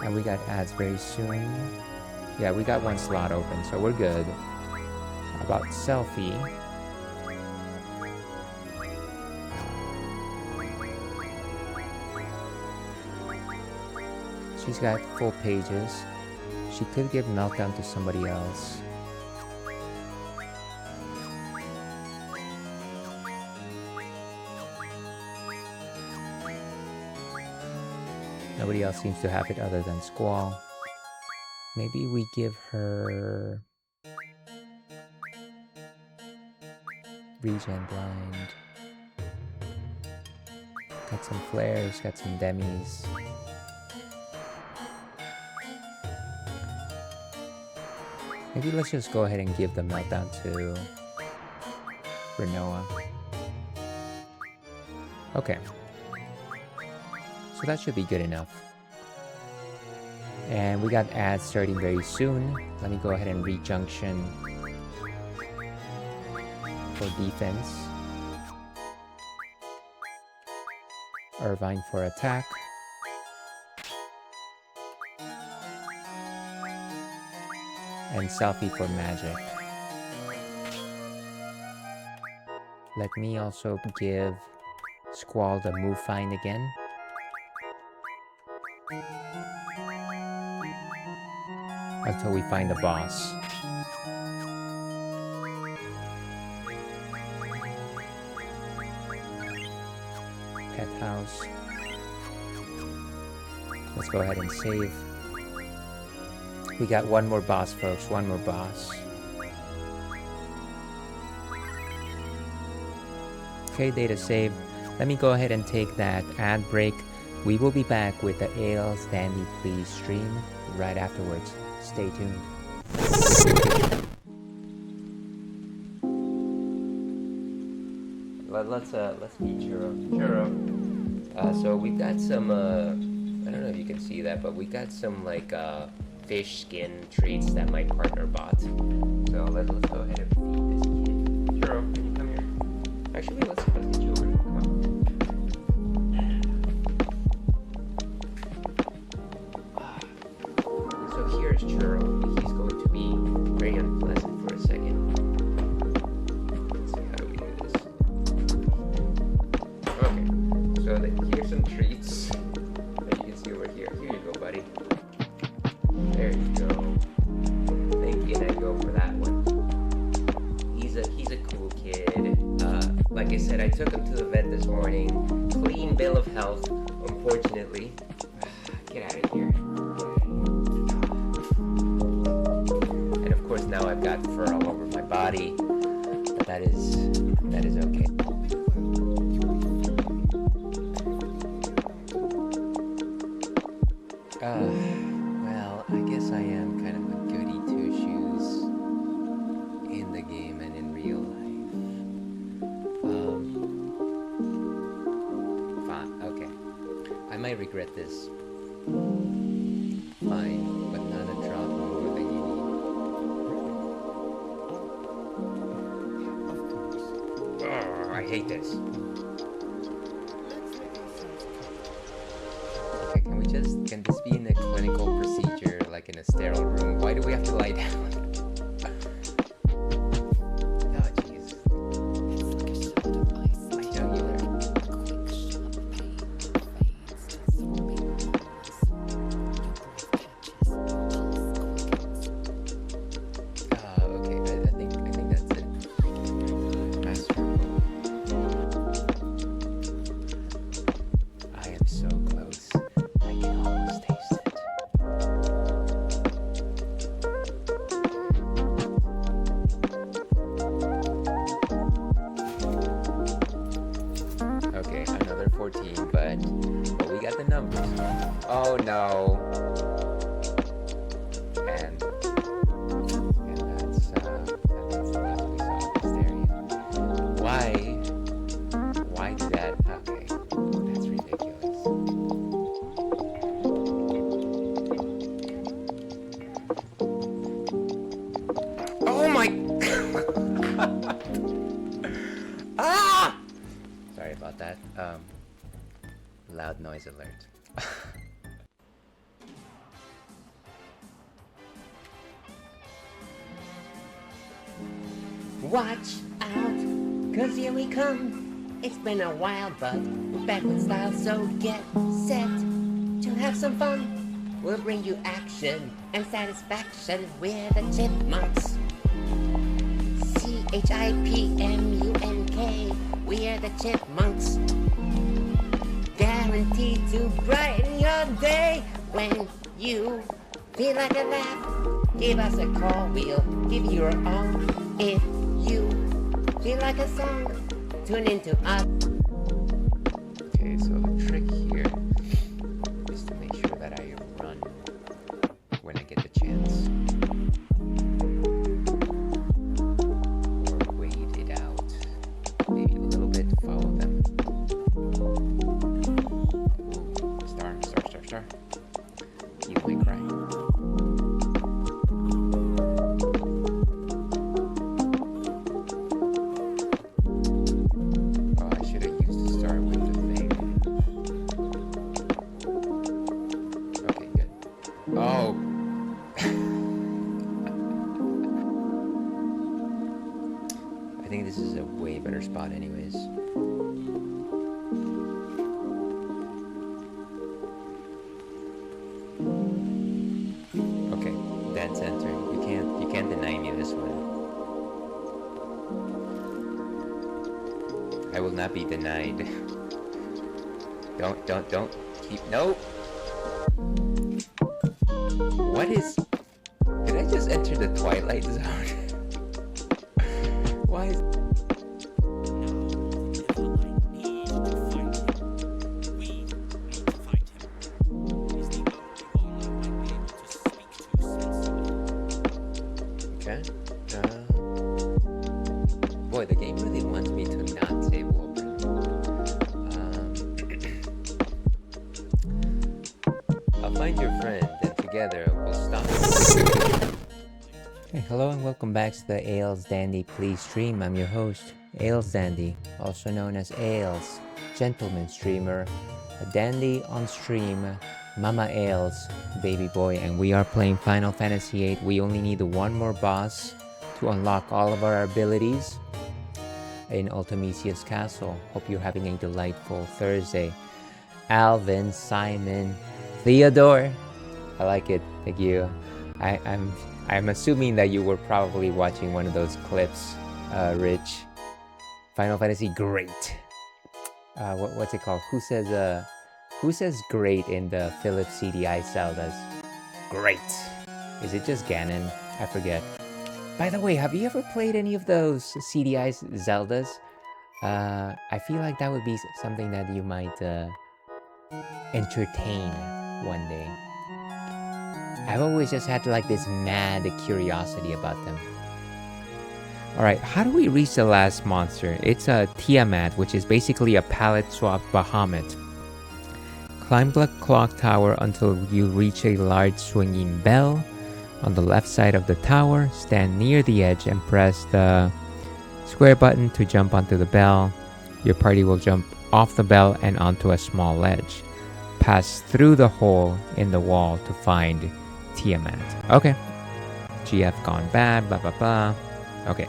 And we got ads very soon. Yeah, we got one slot open, so we're good. How about Selfie? She's got full pages. She could give Meltdown to somebody else. Nobody else seems to have it other than Squall. Maybe we give her... Regen Blind. Got some flares, got some demis. Maybe let's just go ahead and give the meltdown to Renoa. Okay. So that should be good enough. And we got ads starting very soon. Let me go ahead and re-junction for defense. Irvine for attack. And Selfie for magic. Let me also give Squall the move find again. Until we find the boss. Pet house. Let's go ahead and save. We got one more boss, folks. One more boss. Okay, data save. Let me go ahead and take that ad break. We will be back with the Ale Standy Please stream right afterwards. Stay tuned. Let's meet Churro. So we've got some I don't know if you can see that, but we got some like fish skin treats that my partner bought. So let's go ahead and feed this kid. Churro, can you come here? Actually, let's get you over here. Come on. So here's Churro. He's going to be very unpleasant for a second. Let's see, how do we do this? Okay, so here's some treats that you can see over here. Here you go, buddy. There you go. Thinking I'd go for that one. He's a cool kid. Like I said, I took him to the vet this morning. Clean bill of health, unfortunately. Get out of here. And of course now I've got fur all over my body. But that is okay. Well, I guess I am kind of a goody two-shoes in the game and in real life. Fine, okay. I might regret this. Fine, but not a drop more than you need. Oh, I hate this. Can this be in a clinical procedure, like in a sterile room? Why do we have to lie down? Oh, jeez. My jugular. Okay, I think that's it. Masterful. I am so close. I can almost taste it. Okay, another 14, but we got the numbers. Oh no. And that's the last we saw of Hysteria. Why do that? Okay, that's ridiculous. Oh my! Ah! Sorry about that. Loud noise alert. Watch out, 'cause here we come. It's been a while, but we're back with style, so get set to have some fun. We'll bring you action and satisfaction. We're the Chipmunks. CHIPMUNK. We're the Chipmunks. Guaranteed to brighten your day when you feel like a laugh. Give us a call, we'll give you your all. If you feel like a song, tune into us. Okay, so feel like crying. Oh, I should have used to start with the thing. Okay, good. Oh! I think this is a way better spot anyways. Okay, dead center. You can't deny me this one. I will not be denied. Don't keep no. What is? Did I just enter the Twilight Zone? Why is? Okay. Boy, the game really wants me to not say Wolverine. I'll find your friend, and together we'll stop. Hey, hello and welcome back to the Ales Dandy Please stream. I'm your host, Ales Dandy, also known as Ales, gentleman streamer, a dandy on stream, Mama Ales, baby boy, and we are playing Final Fantasy VIII. We only need one more boss to unlock all of our abilities in Ultimecia's castle. Hope you're having a delightful Thursday. Alvin, Simon, Theodore. I like it. Thank you. I'm assuming that you were probably watching one of those clips, Rich. Final Fantasy, great. What's it called? Who says great in the Philips CDI Zeldas? Great. Is it just Ganon? I forget. By the way, have you ever played any of those CDI Zeldas? I feel like that would be something that you might entertain one day. I've always just had like this mad curiosity about them. Alright, how do we reach the last monster? It's a Tiamat, which is basically a palette swap Bahamut. Climb the clock tower until you reach a large swinging bell. On the left side of the tower, stand near the edge and press the square button to jump onto the bell. Your party will jump off the bell and onto a small ledge. Pass through the hole in the wall to find Tiamat. Okay. GF gone bad, blah blah blah. Okay.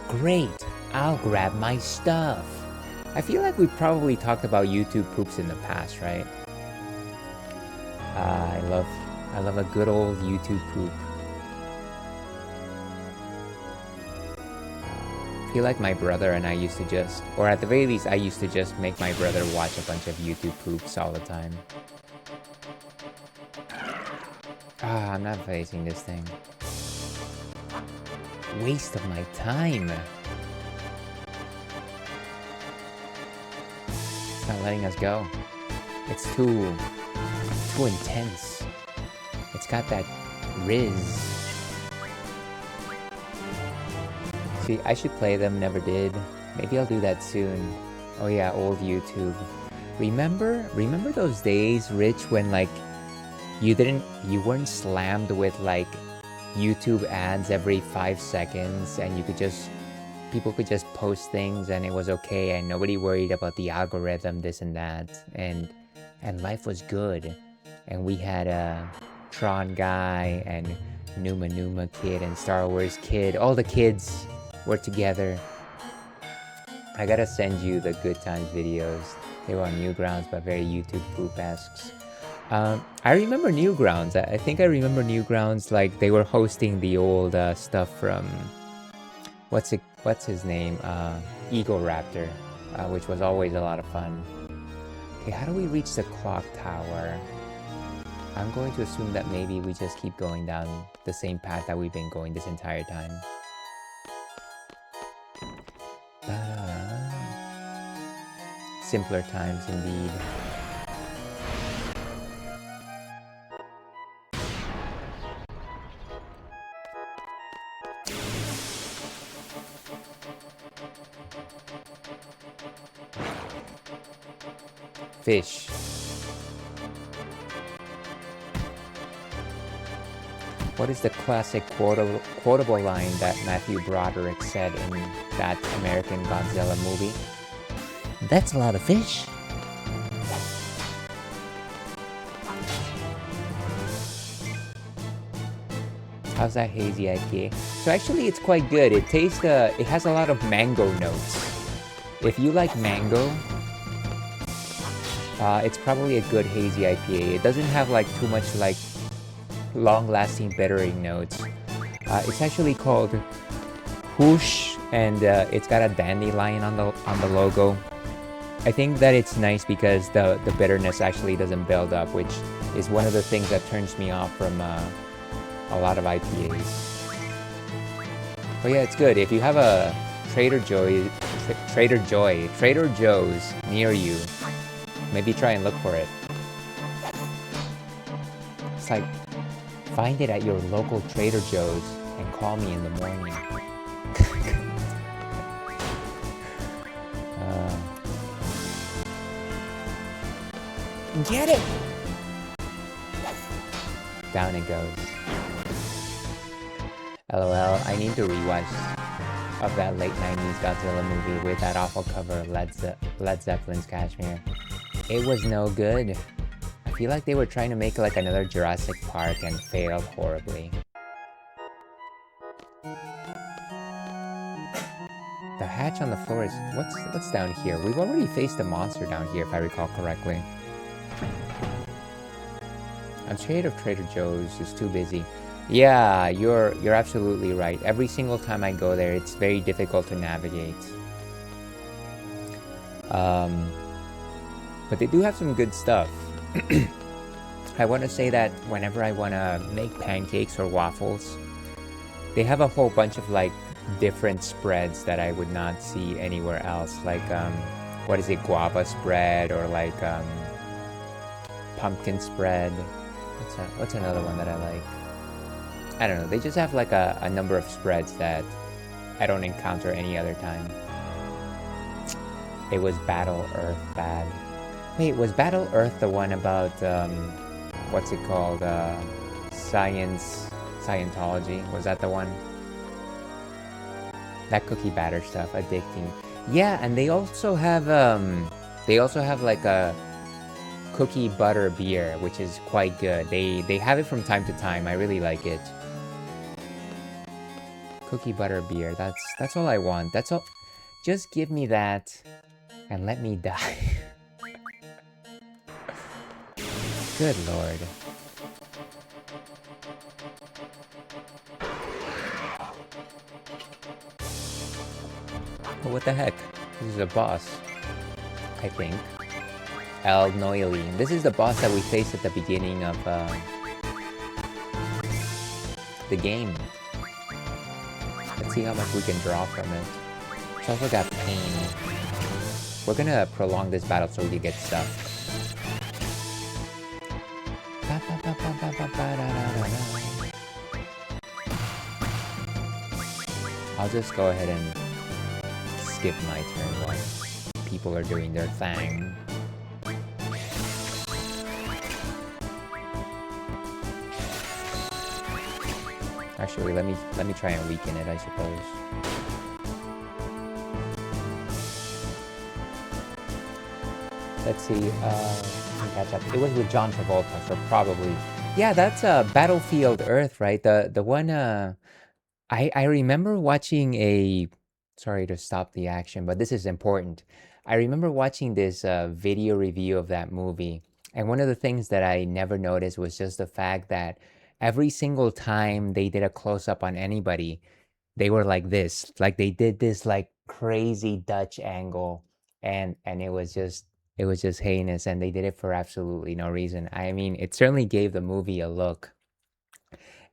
Great. I'll grab my stuff. I feel like we probably talked about YouTube poops in the past, right? I love a good old YouTube poop. I feel like my brother and I used to just, or at the very least, I used to just make my brother watch a bunch of YouTube poops all the time. I'm not facing this thing. Waste of my time. It's not letting us go. It's too intense. It's got that Riz. See, I should play them, never did. Maybe I'll do that soon. Oh yeah, old YouTube. Remember those days, Rich, when like you weren't slammed with like YouTube ads every 5 seconds and people could just post things and it was okay and nobody worried about the algorithm, this and that, and life was good. And we had a Tron guy and Numa kid and Star Wars kid. All the kids were together. I gotta send you the good times videos. They were on Newgrounds, but very YouTube poop-esque. I remember Newgrounds. I think I remember Newgrounds, like they were hosting the old stuff from what's his name? Eagle Raptor, which was always a lot of fun. Okay, how do we reach the clock tower? I'm going to assume that maybe we just keep going down the same path that we've been going this entire time. Simpler times indeed. Fish. What is the classic quotable line that Matthew Broderick said in that American Godzilla movie? That's a lot of fish. How's that hazy IPA? So actually it's quite good. It tastes, it has a lot of mango notes. If you like mango, it's probably a good hazy IPA. It doesn't have like too much like long-lasting bittering notes. It's actually called Whoosh, and it's got a dandelion on the logo. I think that it's nice because the bitterness actually doesn't build up, which is one of the things that turns me off from a lot of IPAs. But yeah, it's good. If you have a Trader Joe's near you, maybe try and look for it. It's like, find it at your local Trader Joe's and call me in the morning. Get it! Down it goes. LOL, I need to rewatch of that late 90s Godzilla movie with that awful cover, Led Zeppelin's Kashmir. It was no good. I feel like they were trying to make like another Jurassic Park and failed horribly. The hatch on the floor is... What's down here? We've already faced a monster down here if I recall correctly. I'm scared of Trader Joe's, it's too busy. Yeah, you're absolutely right. Every single time I go there, it's very difficult to navigate. But they do have some good stuff. I want to say that whenever I want to make pancakes or waffles, they have a whole bunch of like different spreads that I would not see anywhere else. Like, what is it, guava spread, or like pumpkin spread. What's another one that I like? I don't know. They just have like a number of spreads that I don't encounter any other time. It was Battle Earth bad. Wait, was Battle Earth the one about what's it called? Scientology? Was that the one? That cookie batter stuff, addicting. Yeah, and they also have like a cookie butter beer, which is quite good. They have it from time to time. I really like it. Cookie butter beer. That's all I want. That's all. Just give me that and let me die. Good lord. Well, what the heck? This is a boss, I think. El Noily. This is the boss that we faced at the beginning of the game. Let's see how much we can draw from it. It's also got pain. We're gonna prolong this battle so we can get stuff. I'll just go ahead and skip my turn while people are doing their thing. Actually, let me try and weaken it, I suppose. Let's see, let me catch up. It was with John Travolta, so probably. Yeah, that's Battlefield Earth, right? The one I remember watching a... Sorry to stop the action, but this is important. I remember watching this video review of that movie, and one of the things that I never noticed was just the fact that every single time they did a close-up on anybody, they were like this. Like they did this like crazy Dutch angle, and it was just heinous, and they did it for absolutely no reason. I mean, it certainly gave the movie a look.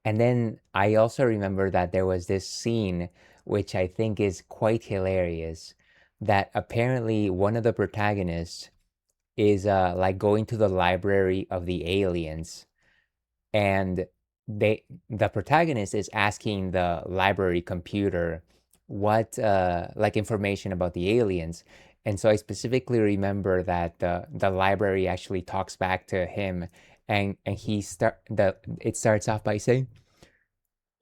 And then I also remember that there was this scene, which I think is quite hilarious, that apparently one of the protagonists is like going to the library of the aliens, and the protagonist is asking the library computer what like information about the aliens. And so I specifically remember that the library actually talks back to him, and it starts off by saying,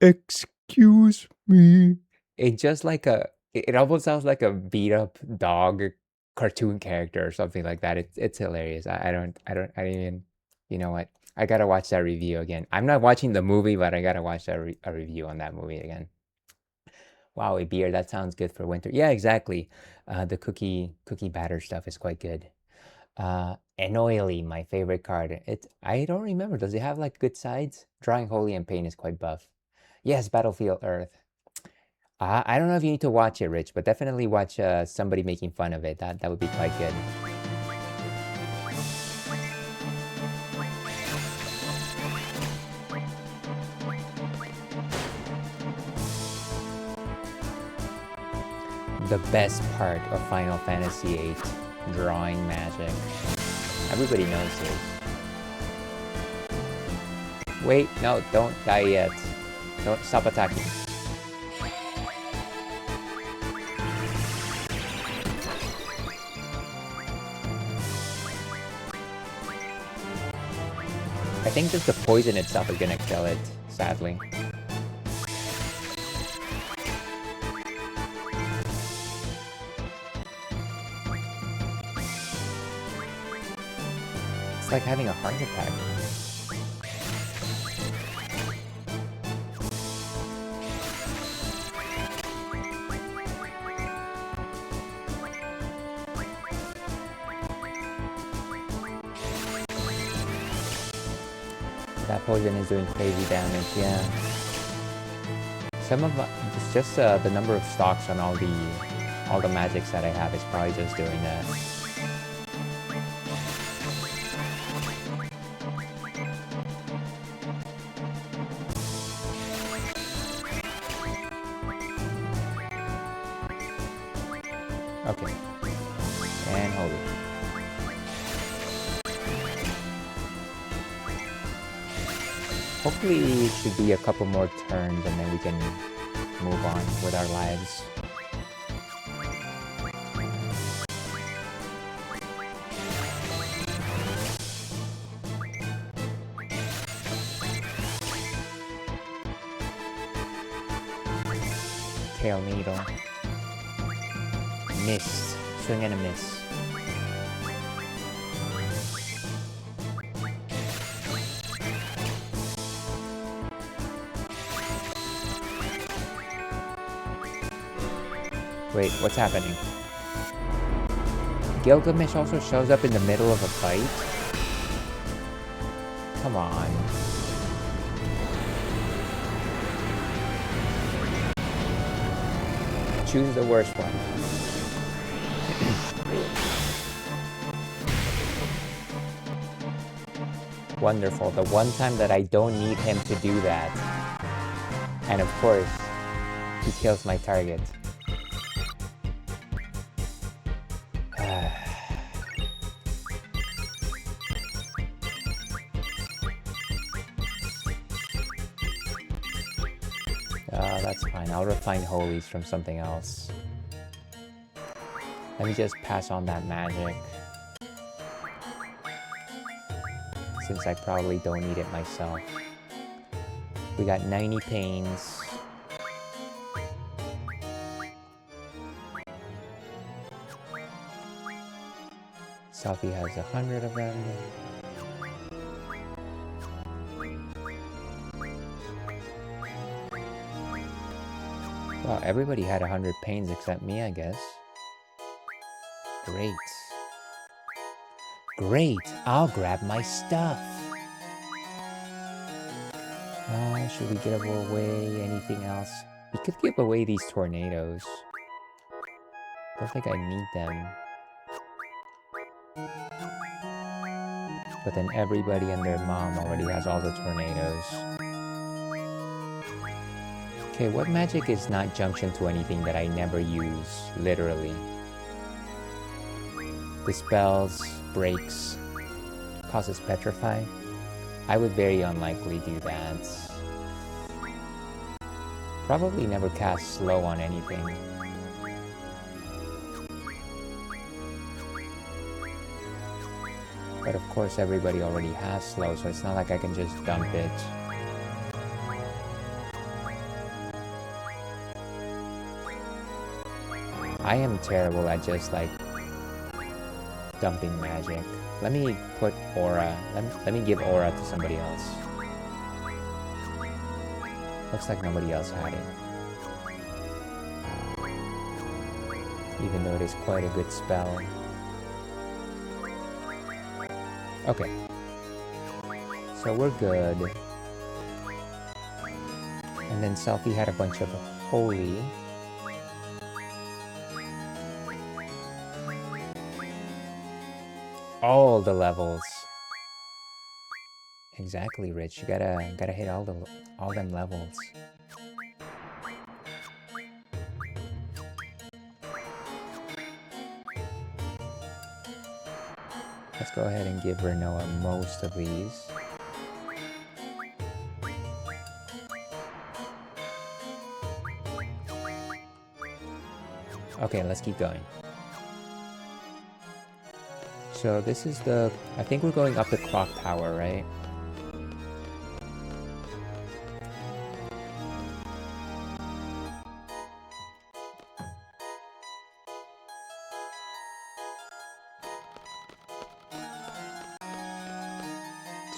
Excuse me. It just like it almost sounds like a beat up dog cartoon character or something like that. It's hilarious. I don't even, you know what? I gotta watch that review again. I'm not watching the movie, but I gotta watch a review on that movie again. Wow, a beer, that sounds good for winter. Yeah, exactly. The cookie batter stuff is quite good. And oily, my favorite card. I don't remember. Does it have like good sides? Drawing Holy and Pain is quite buff. Yes, Battlefield Earth. I don't know if you need to watch it, Rich, but definitely watch somebody making fun of it. That would be quite good. The best part of Final Fantasy VIII, drawing magic. Everybody knows this. Wait, no, don't die yet. Don't stop attacking. I think just the poison itself is gonna kill it, sadly. It's like having a heart attack. That poison is doing crazy damage, yeah. Some of it's just the number of stocks on all the magics that I have is probably just doing that. Okay. And hold it. Hopefully it should be a couple more turns and then we can move on with our lives. Tail needle. Miss. Swing and a miss. Wait, what's happening? Gilgamesh also shows up in the middle of a fight? Come on. Choose the worst one. Wonderful. The one time that I don't need him to do that. And of course, he kills my target. That's fine. I'll refine holies from something else. Let me just pass on that magic. Since I probably don't need it myself. We got 90 pains. Selfie has 100 of them. Well, everybody had 100 pains except me, I guess. Great. Great, I'll grab my stuff. Should we give away anything else? We could give away these tornadoes. Don't think I need them. But then everybody and their mom already has all the tornadoes. Okay, what magic is not junction to anything that I never use, literally? Dispels, breaks, causes petrify. I would very unlikely do that. Probably never cast slow on anything. But of course everybody already has slow, so it's not like I can just dump it. I am terrible at just like dumping magic. Let me put aura. Let me give aura to somebody else. Looks like nobody else had it. Even though it is quite a good spell. Okay. So we're good. And then Selfie had a bunch of holy. All the levels. Exactly, Rich. You gotta hit all them levels. Let's go ahead and give Renoa most of these. Okay, let's keep going. So this is the... I think we're going up the clock tower, right?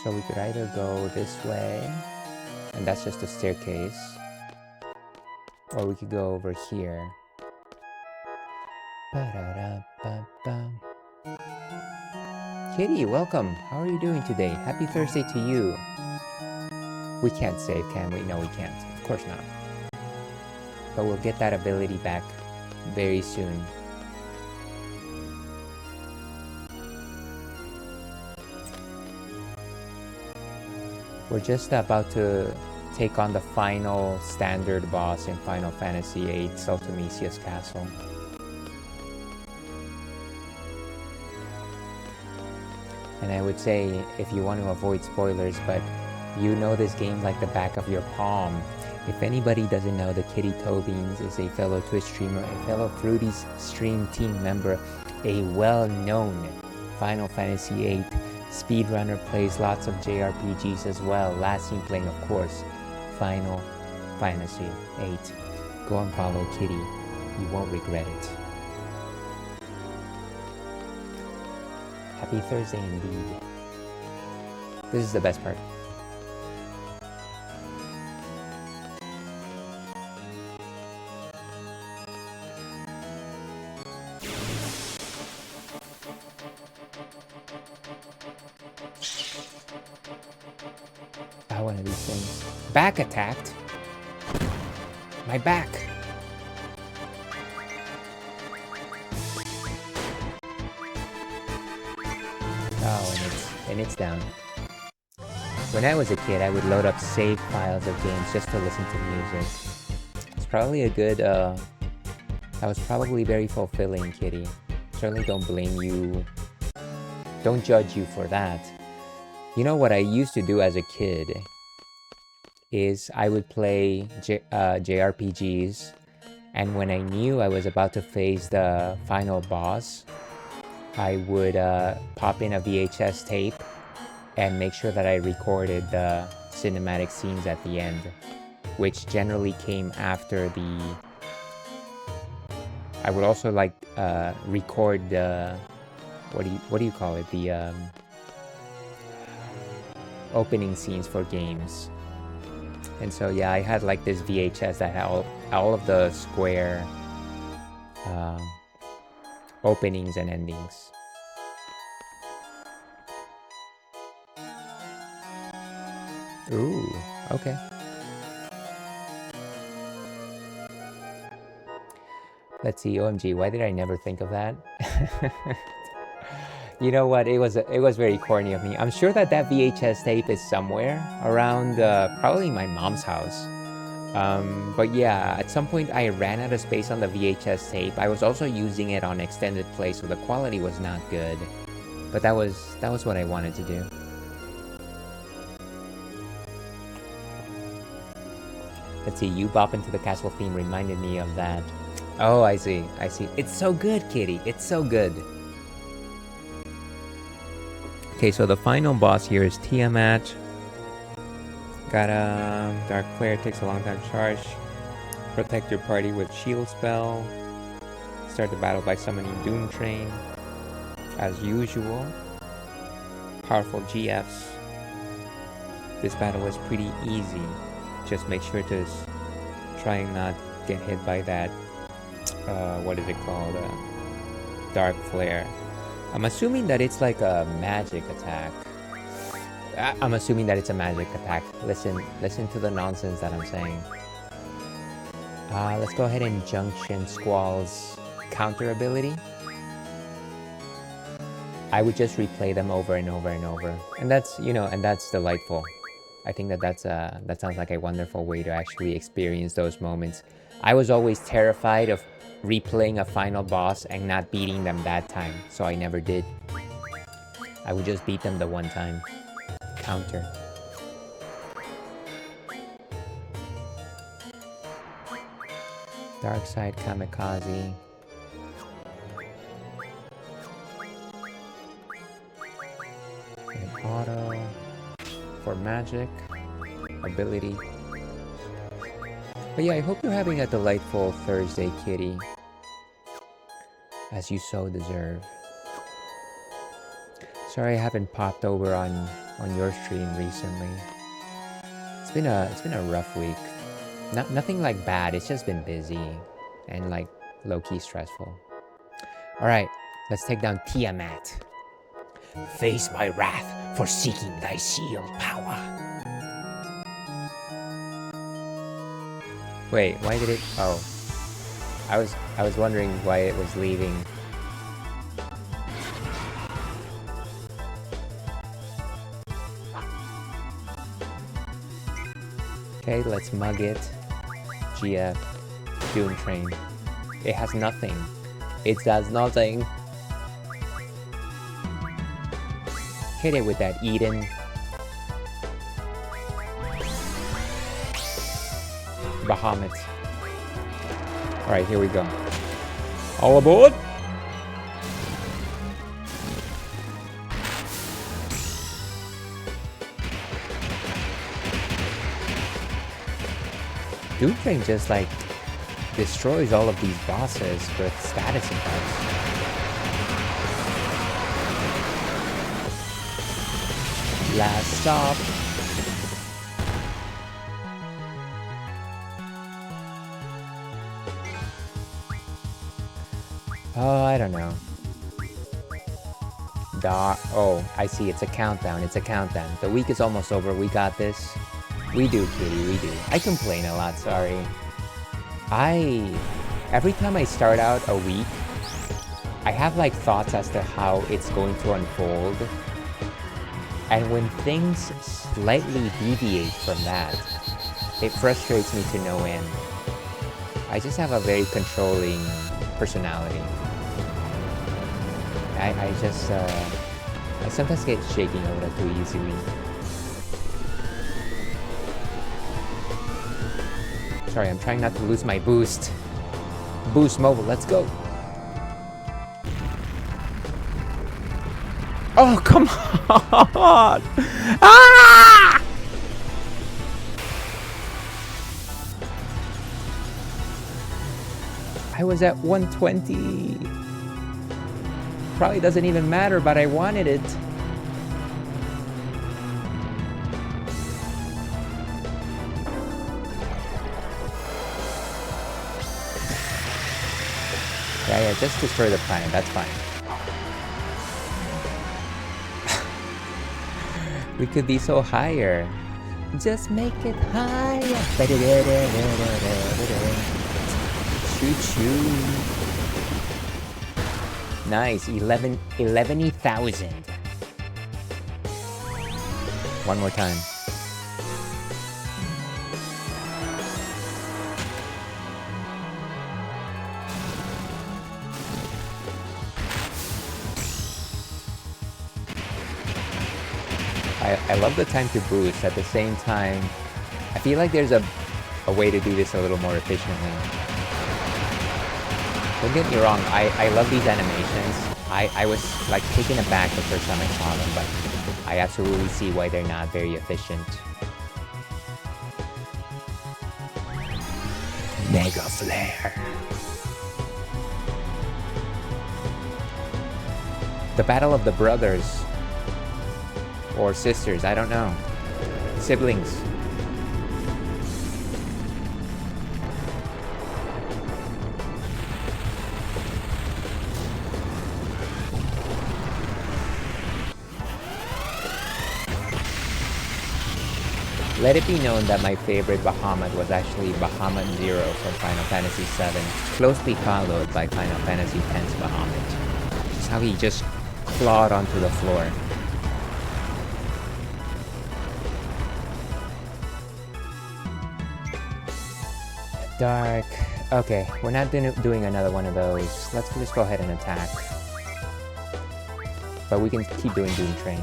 So we could either go this way, and that's just a staircase, or we could go over here. Ba-da-da-ba-ba. Kitty, welcome. How are you doing today? Happy Thursday to you. We can't save, can we? No, we can't. Of course not. But we'll get that ability back very soon. We're just about to take on the final standard boss in Final Fantasy VIII, Ultimecia's castle. And I would say, if you want to avoid spoilers, but you know this game like the back of your palm. If anybody doesn't know, the Kitty Tobeans is a fellow Twitch streamer, a fellow Fruity's stream team member, a well-known Final Fantasy VIII speedrunner, plays lots of JRPGs as well. Last seen playing, of course, Final Fantasy VIII. Go and follow Kitty. You won't regret it. Happy Thursday indeed. This is the best part. One of these things. Back attacked? My back! Oh, and it's down. When I was a kid, I would load up save files of games just to listen to music. It's probably a good, that was probably very fulfilling, Kitty. Certainly don't blame you. Don't judge you for that. You know what I used to do as a kid is I would play JRPGs, and when I knew I was about to face the final boss, I would pop in a VHS tape and make sure that I recorded the cinematic scenes at the end, which generally came after the... I would also like record the... What do you call it? The opening scenes for games. And so yeah, I had like this VHS that had all of the Square openings and endings. Ooh, okay. Let's see, OMG, why did I never think of that? You know what, it was very corny of me. I'm sure that VHS tape is somewhere around probably my mom's house. But yeah, at some point I ran out of space on the VHS tape. I was also using it on extended play, so the quality was not good. But that was what I wanted to do. Let's see, you bop into the castle theme reminded me of that. Oh, I see. It's so good, Kitty. It's so good. Okay, so the final boss here is Tiamat. Got a Dark Flare, takes a long time to charge. Protect your party with shield spell. start the battle by summoning Doom Train, as usual. Powerful GFs. This battle was pretty easy. Just make sure to try and not get hit by that, what is it called? Dark Flare. I'm assuming that it's like a magic attack. I'm assuming that it's a magic attack. Listen to the nonsense that I'm saying. Let's go ahead and Junction Squall's counter ability. I would just replay them over and over and over. And that's, and that's delightful. I think that sounds like a wonderful way to actually experience those moments. I was always terrified of replaying a final boss and not beating them that time, so I never did. I would just beat them the one time. Counter. Dark Side Kamikaze. And auto for magic ability. But yeah, I hope you're having a delightful Thursday, kitty, as you so deserve. Sorry I haven't popped over on your stream recently. It's been a rough week. Nothing like bad, it's just been busy and like low-key stressful. Alright, let's take down Tiamat. Face my wrath for seeking thy sealed power. Wait, why did it... Oh. I was wondering why it was leaving. Okay, let's mug it. GF. Doom Train. It has nothing. It does nothing. Hit it with that Eden. Bahamut. Alright, here we go. All aboard! Doom Train just like destroys all of these bosses with status effects. Last stop. Oh, I don't know. Oh, I see. It's a countdown. It's a countdown. The week is almost over. We got this. We do, kitty. We do. I complain a lot. Sorry. Every time I start out a week, I have like thoughts as to how it's going to unfold. And when things slightly deviate from that, it frustrates me to no end. I just have a very controlling personality. I sometimes get shaking a little too easily. Sorry, I'm trying not to lose my boost. Boost mobile, let's go. Oh, come on! Ah! I was at 120. Probably doesn't even matter, but I wanted it. Yeah, just destroy the planet, that's fine. We could be so higher. Just make it higher. Choo-choo. Nice, 11,000. One more time. I love the time to boost. At the same time, I feel like there's a way to do this a little more efficiently. Don't get me wrong, I love these animations. I was like taken aback the first time I saw them, but I absolutely see why they're not very efficient. Mega Flare. The battle of the brothers. Or sisters, I don't know. Siblings. Let it be known that my favorite Bahamut was actually Bahamut Zero from Final Fantasy VII, closely followed by Final Fantasy X's Bahamut. Just how he just clawed onto the floor. Dark. Okay, we're not doing another one of those. Let's just go ahead and attack. But we can keep doing Doom Train.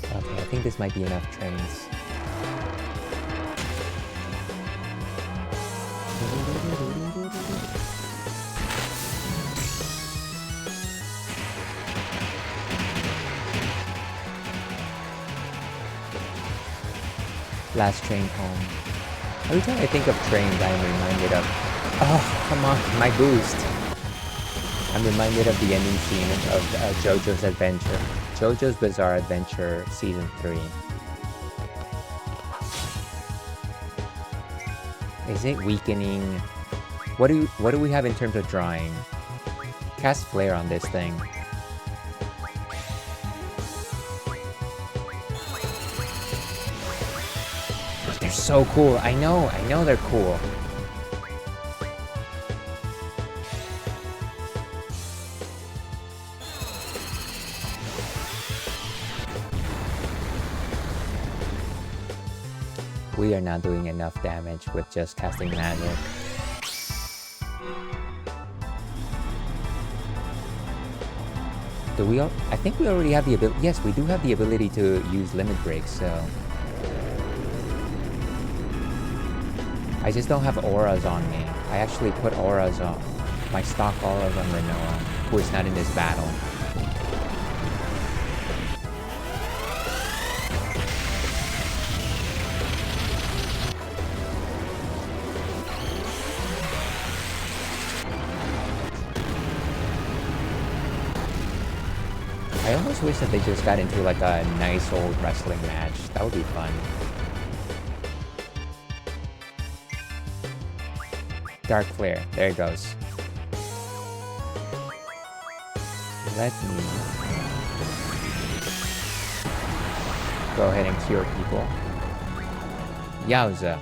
Okay, I think this might be enough trains. Last train home. Every time I think of trains, I am reminded of... Oh, come on, my boost! I'm reminded of the ending scene of JoJo's Adventure. JoJo's Bizarre Adventure Season 3. Is it weakening? What do we have in terms of drawing? Cast Flare on this thing. They're so cool. I know they're cool. We are not doing enough damage with just casting magic. Do we? I think we already have the ability. Yes, we do have the ability to use limit breaks, so... I just don't have auras on me. I actually put auras on my stock auras on Renoa, who is not in this battle. I almost wish that they just got into like a nice old wrestling match. That would be fun. Dark Flare. There it goes. Let me go ahead and cure people. Yowza.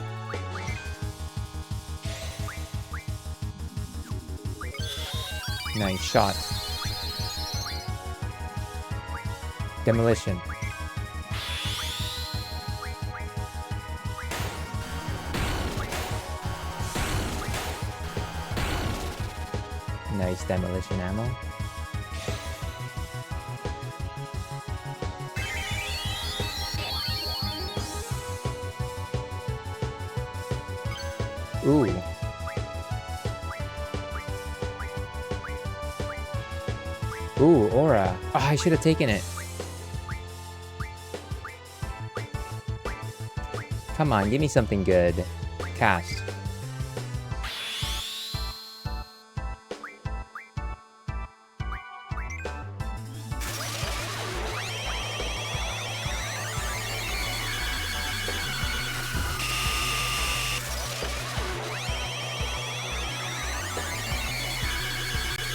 Nice shot. Demolition. Nice demolition ammo. Ooh. Ooh, aura. Oh, I should have taken it. Come on, give me something good. Cast.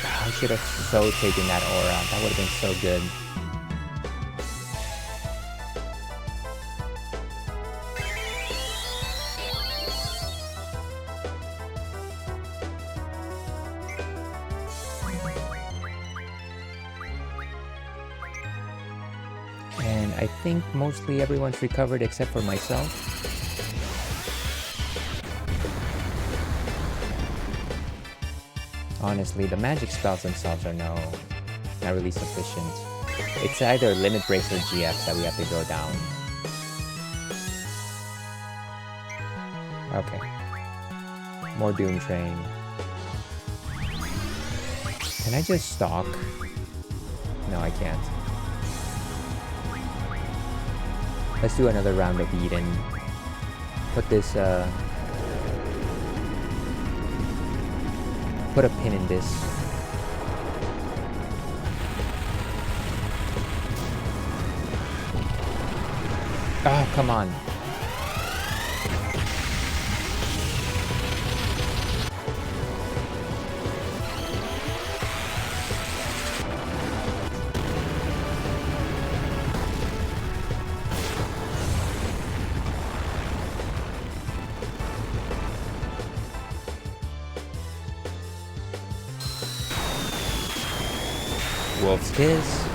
I should have so taken that aura. That would have been so good. And I think mostly everyone's recovered except for myself. Honestly, the magic spells themselves are not really sufficient. It's either limit breaks or GFs that we have to go down. Okay. More Doom Train. Can I just stalk? No, I can't. Let's do another round of beat and put this, put a pin in this. Ah, come on. Wolf's Kiss.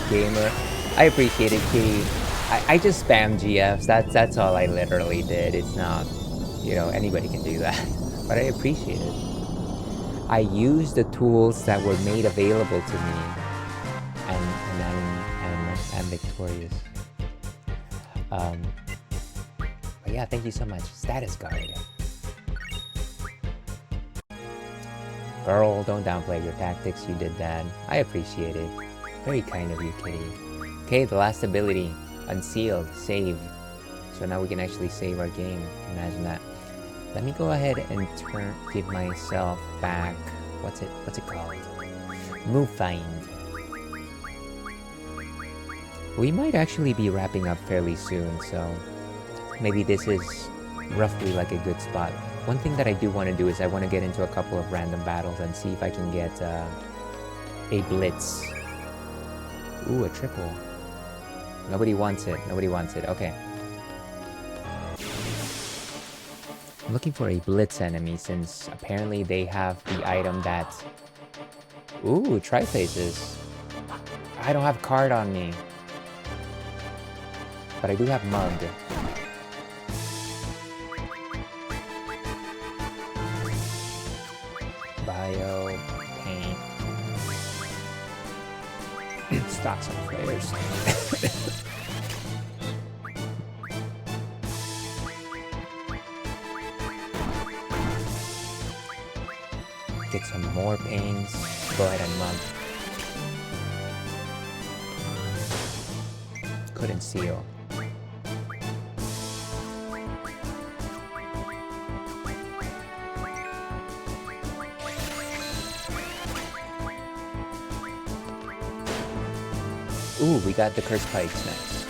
Gamer. I appreciate it, Kitty. I just spam GFs. That's all I literally did. It's not, you know, anybody can do that. But I appreciate it. I use the tools that were made available to me. And I'm victorious. But yeah, thank you so much. Status guard. Girl, don't downplay your tactics. You did that. I appreciate it. Very kind of you, Kitty. Okay, the last ability. Unsealed. Save. So now we can actually save our game. Imagine that. Let me go ahead and give myself back. What's it called? Move Find. We might actually be wrapping up fairly soon, so maybe this is roughly like a good spot. One thing that I do want to do is I want to get into a couple of random battles and see if I can get a blitz. Ooh, a triple. Nobody wants it. Nobody wants it. Okay. I'm looking for a blitz enemy since apparently they have the item that... Ooh, Tri-Faces. I don't have card on me. But I do have mug. Bio, paint. Stocks and flares. Get some more pains. Go ahead and mug. Couldn't seal. Ooh, we got the curse spikes next.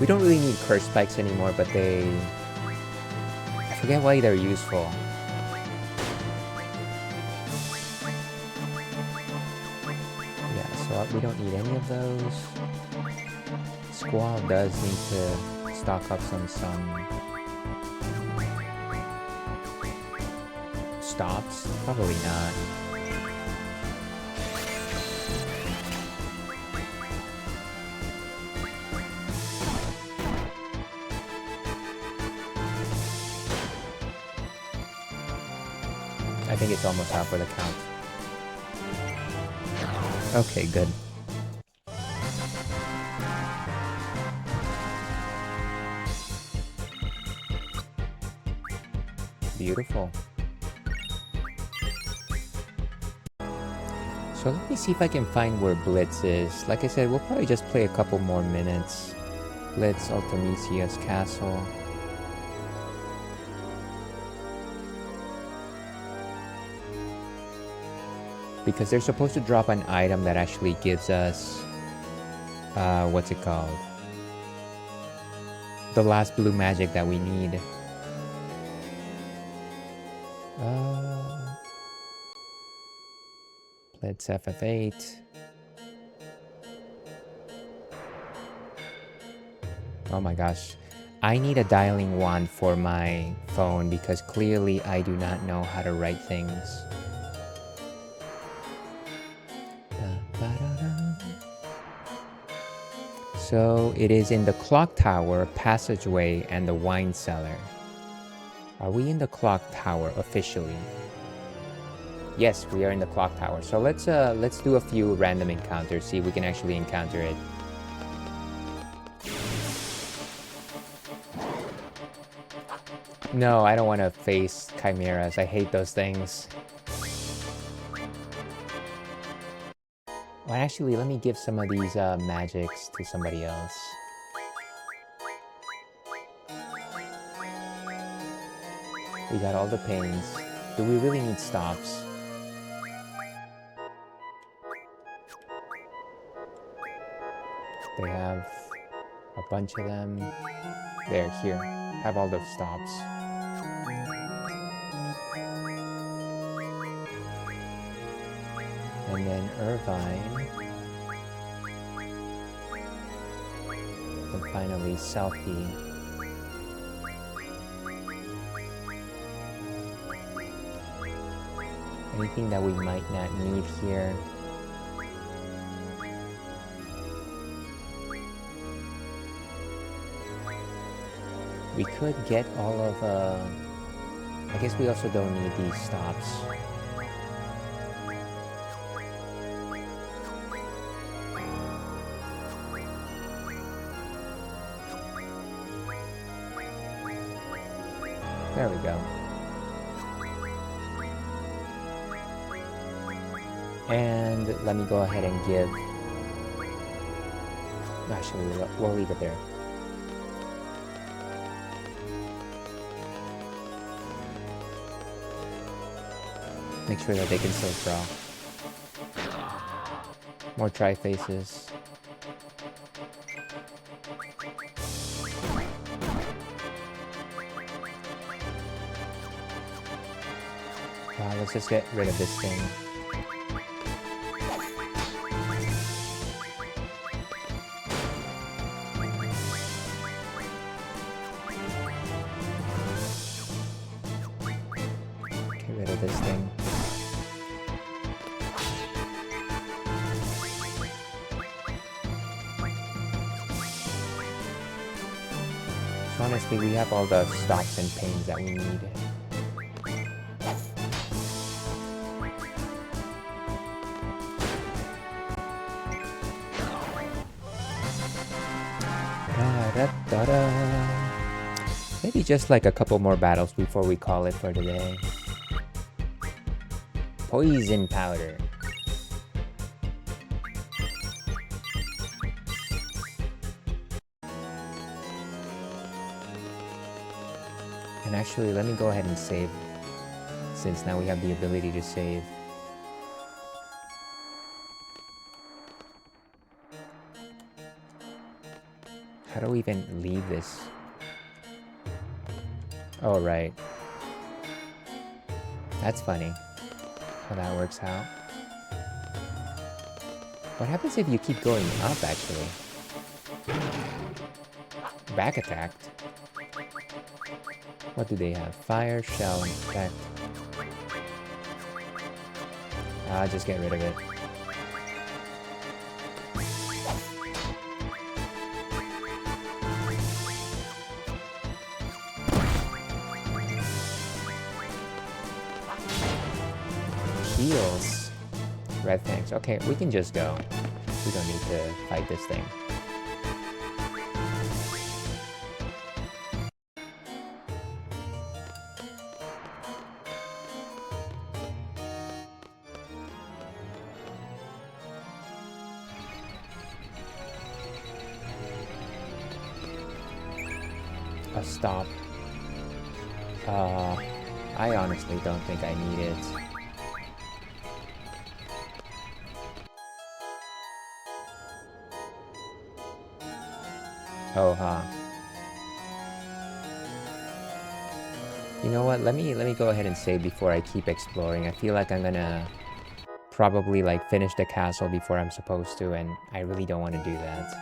We don't really need curse spikes anymore, but they... I forget why they're useful. Yeah, so we don't need any of those. Squall does need to stock up some stops. Probably not. I think it's almost out for the count. Okay, good. Beautiful. So let me see if I can find where Blitz is. Like I said, we'll probably just play a couple more minutes. Blitz, Ultimecia's castle. Because they're supposed to drop an item that actually gives us, what's it called? The last blue magic that we need. Let's FF8. Oh my gosh. I need a dialing wand for my phone because clearly I do not know how to write things. So it is in the clock tower, passageway, and the wine cellar. Are we in the clock tower officially? Yes, we are in the clock tower. So let's do a few random encounters, see if we can actually encounter it. No, I don't want to face chimeras. I hate those things. Well, actually, let me give some of these magics to somebody else. We got all the panes. Do we really need stops? They have a bunch of them. There, here. Have all the stops. And then Irvine. And finally Selfie. Anything that we might not need here. We could get all of, I guess we also don't need these stops. There we go. And let me go ahead and give... Actually, we'll leave it there. Make sure that they can still draw. More tri-faces. Let's just get rid of this thing. Get rid of this thing. So honestly, we have all the stops and panes that we need. Maybe just like a couple more battles before we call it for today. Poison powder. And actually, let me go ahead and save, since now we have the ability to save. How do we even leave this? Oh, right. That's funny how that works out. What happens if you keep going up, actually? Back attacked. What do they have? Fire, shell, and protect. Just get rid of it. Heals. Red Fangs. Okay, we can just go. We don't need to fight this thing. A stop. I honestly don't think I need it. Oh, huh. You know what? Let me go ahead and save before I keep exploring. I feel like I'm gonna probably like finish the castle before I'm supposed to, and I really don't want to do that.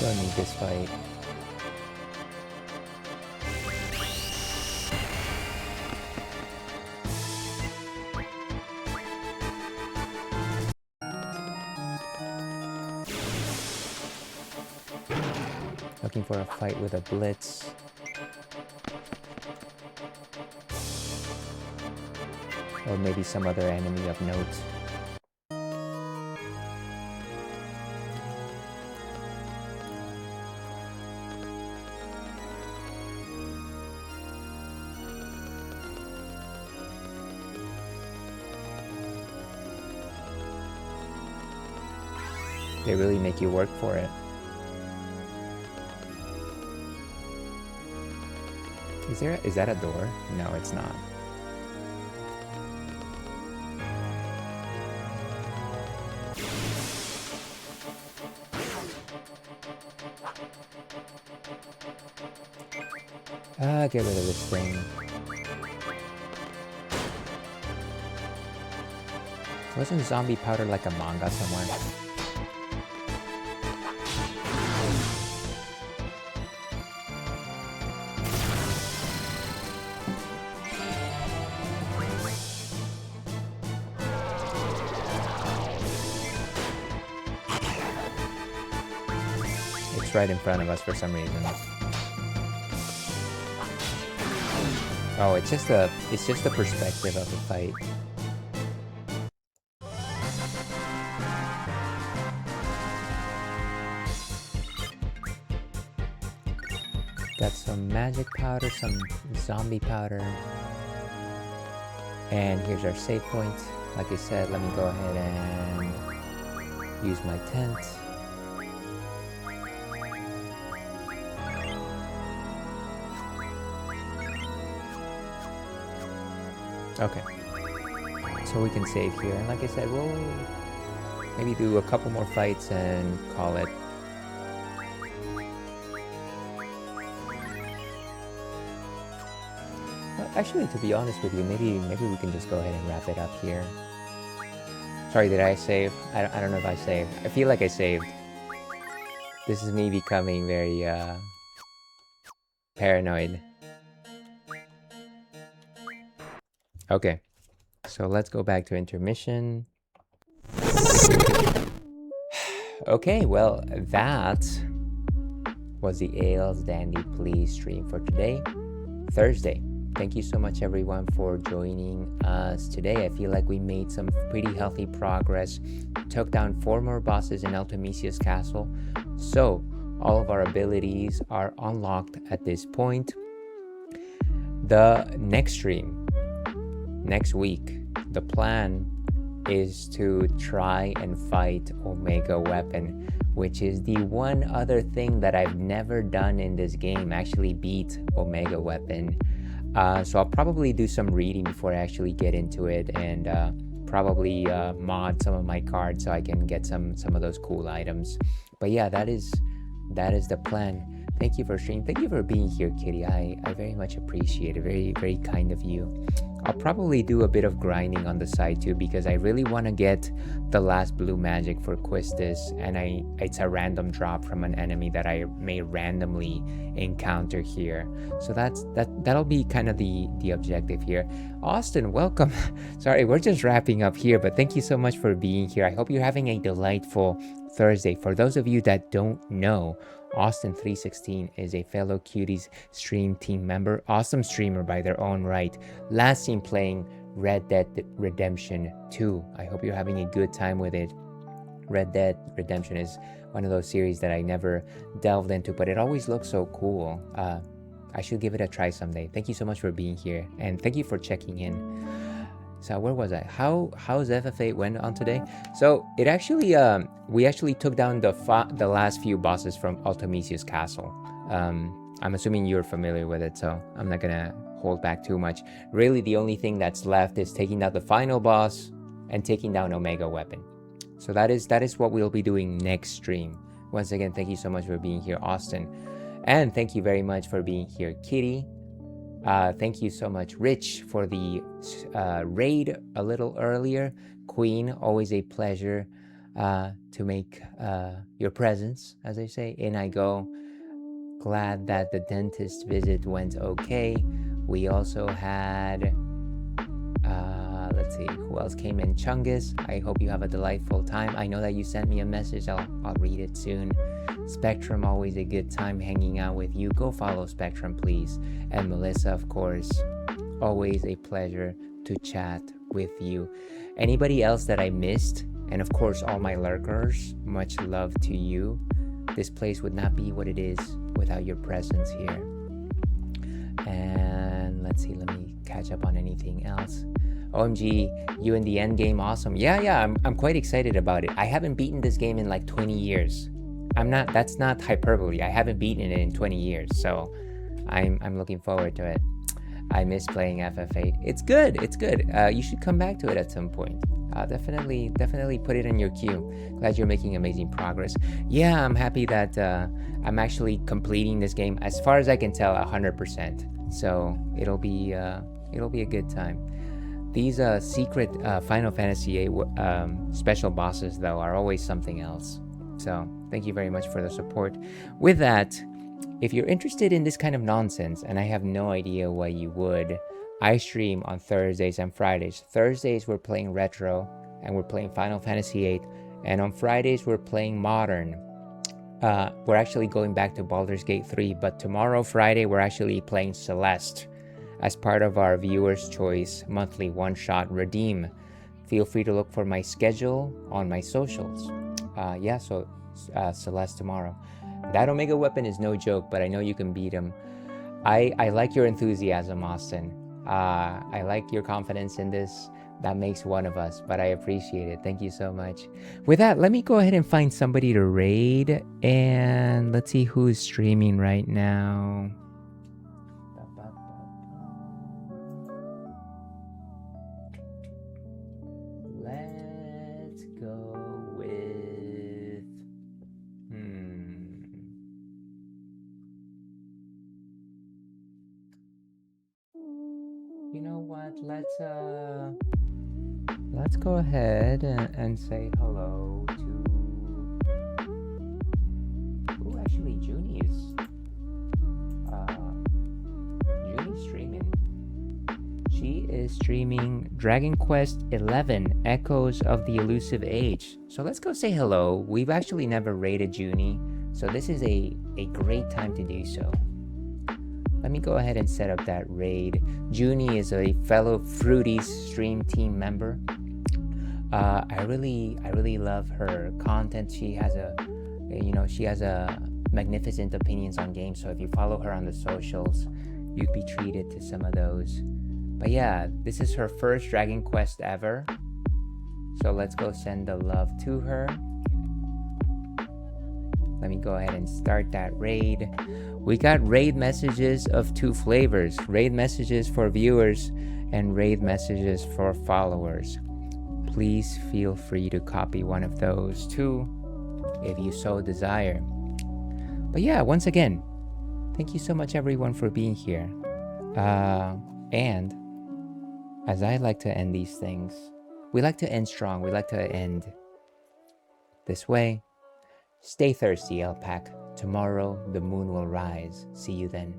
Don't need this fight. Looking for a fight with a blitz. Or maybe some other enemy of note. They really make you work for it. Is that a door? No, it's not. Get rid of this thing. Wasn't zombie powder like a manga somewhere? It's right in front of us for some reason. Oh, it's just the perspective of the fight. Got some magic powder, some zombie powder. And here's our save point. Like I said, let me go ahead and use my tent. Okay, so we can save here, and like I said, we'll maybe do a couple more fights and call it. Well, actually, to be honest with you, maybe we can just go ahead and wrap it up here. Sorry, did I save? I don't know if I saved. I feel like I saved. This is me becoming very paranoid. Okay, so let's go back to intermission. Okay, well, that was the Ales Dandy Please stream for today, Thursday. Thank you so much, everyone, for joining us today. I feel like we made some pretty healthy progress. Took down 4 more bosses in Ultimecia's castle. So, all of our abilities are unlocked at this point. The next stream, next week, the plan is to try and fight Omega Weapon, which is the one other thing that I've never done in this game, actually beat Omega Weapon. So I'll probably do some reading before I actually get into it, and probably mod some of my cards so I can get some of those cool items. But yeah, that is the plan. Thank you for streaming. Thank you for being here, Kitty. I very much appreciate it. Very, very kind of you. I'll probably do a bit of grinding on the side too, because I really want to get the last blue magic for Quistis, and it's a random drop from an enemy that I may randomly encounter here. So that'll be kind of the objective here. Austin, welcome. Sorry, we're just wrapping up here, but thank you so much for being here. I hope you're having a delightful Thursday. For those of you that don't know, Austin316 is a fellow Cuties stream team member, awesome streamer by their own right. Last seen playing Red Dead Redemption 2. I hope you're having a good time with it. Red Dead Redemption is one of those series that I never delved into, but it always looks so cool. I should give it a try someday. Thank you so much for being here, and thank you for checking in. So where was I? How's FFVIII went on today? So it actually we actually took down the last few bosses from Ultimecia's castle. I'm assuming you're familiar with it, so I'm not gonna hold back too much. Really, the only thing that's left is taking down the final boss and taking down Omega Weapon. So that is what we'll be doing next stream. Once again, thank you so much for being here, Austin, and thank you very much for being here, Kitty. Thank you so much, Rich, for the raid a little earlier. Queen, always a pleasure to make your presence, as I say. In I go. Glad that the dentist visit went okay. We also had, let's see, who else came in? Chungus, I hope you have a delightful time. I know that you sent me a message. I'll read it soon. Spectrum, always a good time hanging out with you. Go follow Spectrum, please. And Melissa, of course, always a pleasure to chat with you. Anybody else that I missed, and of course all my lurkers, much love to you. This place would not be what it is without your presence here. And let's see, let me catch up on anything else. OMG, you in the end game, awesome. Yeah, I'm quite excited about it. I haven't beaten this game in like 20 years. That's not hyperbole. I haven't beaten it in 20 years, so I'm looking forward to it. I miss playing FF8. It's good. You should come back to it at some point. Definitely put it in your queue. Glad you're making amazing progress. Yeah, I'm happy that I'm actually completing this game, as far as I can tell, 100%. So it'll be a good time. These secret Final Fantasy VIII special bosses, though, are always something else. So thank you very much for the support. With that, if you're interested in this kind of nonsense, and I have no idea why you would, I stream on Thursdays and Fridays. Thursdays we're playing Retro, and we're playing Final Fantasy VIII. And on Fridays we're playing Modern. We're actually going back to Baldur's Gate 3, but tomorrow, Friday, we're actually playing Celeste as part of our Viewer's Choice monthly one-shot redeem. Feel free to look for my schedule on my socials. So Celeste tomorrow. That Omega weapon is no joke, but I know you can beat him. I like your enthusiasm, Austin. I like your confidence in this. That makes one of us, but I appreciate it. Thank you so much. With that, let me go ahead and find somebody to raid, and let's see who's streaming right now. Let's go with... You know what? Let's go ahead and say hello to... Ooh, actually, Junie's streaming. She is streaming Dragon Quest XI, Echoes of the Elusive Age. So let's go say hello. We've actually never raided Junie, so this is a great time to do so. Let me go ahead and set up that raid. Junie is a fellow Fruities stream team member. I really love her content. She has a magnificent opinions on games. So if you follow her on the socials, you'd be treated to some of those. But yeah, this is her first Dragon Quest ever. So let's go send the love to her. Let me go ahead and start that raid. We got raid messages of two flavors. Raid messages for viewers and raid messages for followers. Please feel free to copy one of those too, if you so desire. But yeah, once again, thank you so much everyone for being here. And as I like to end these things, we like to end strong. We like to end this way. Stay thirsty, Elpac. Tomorrow the moon will rise. See you then.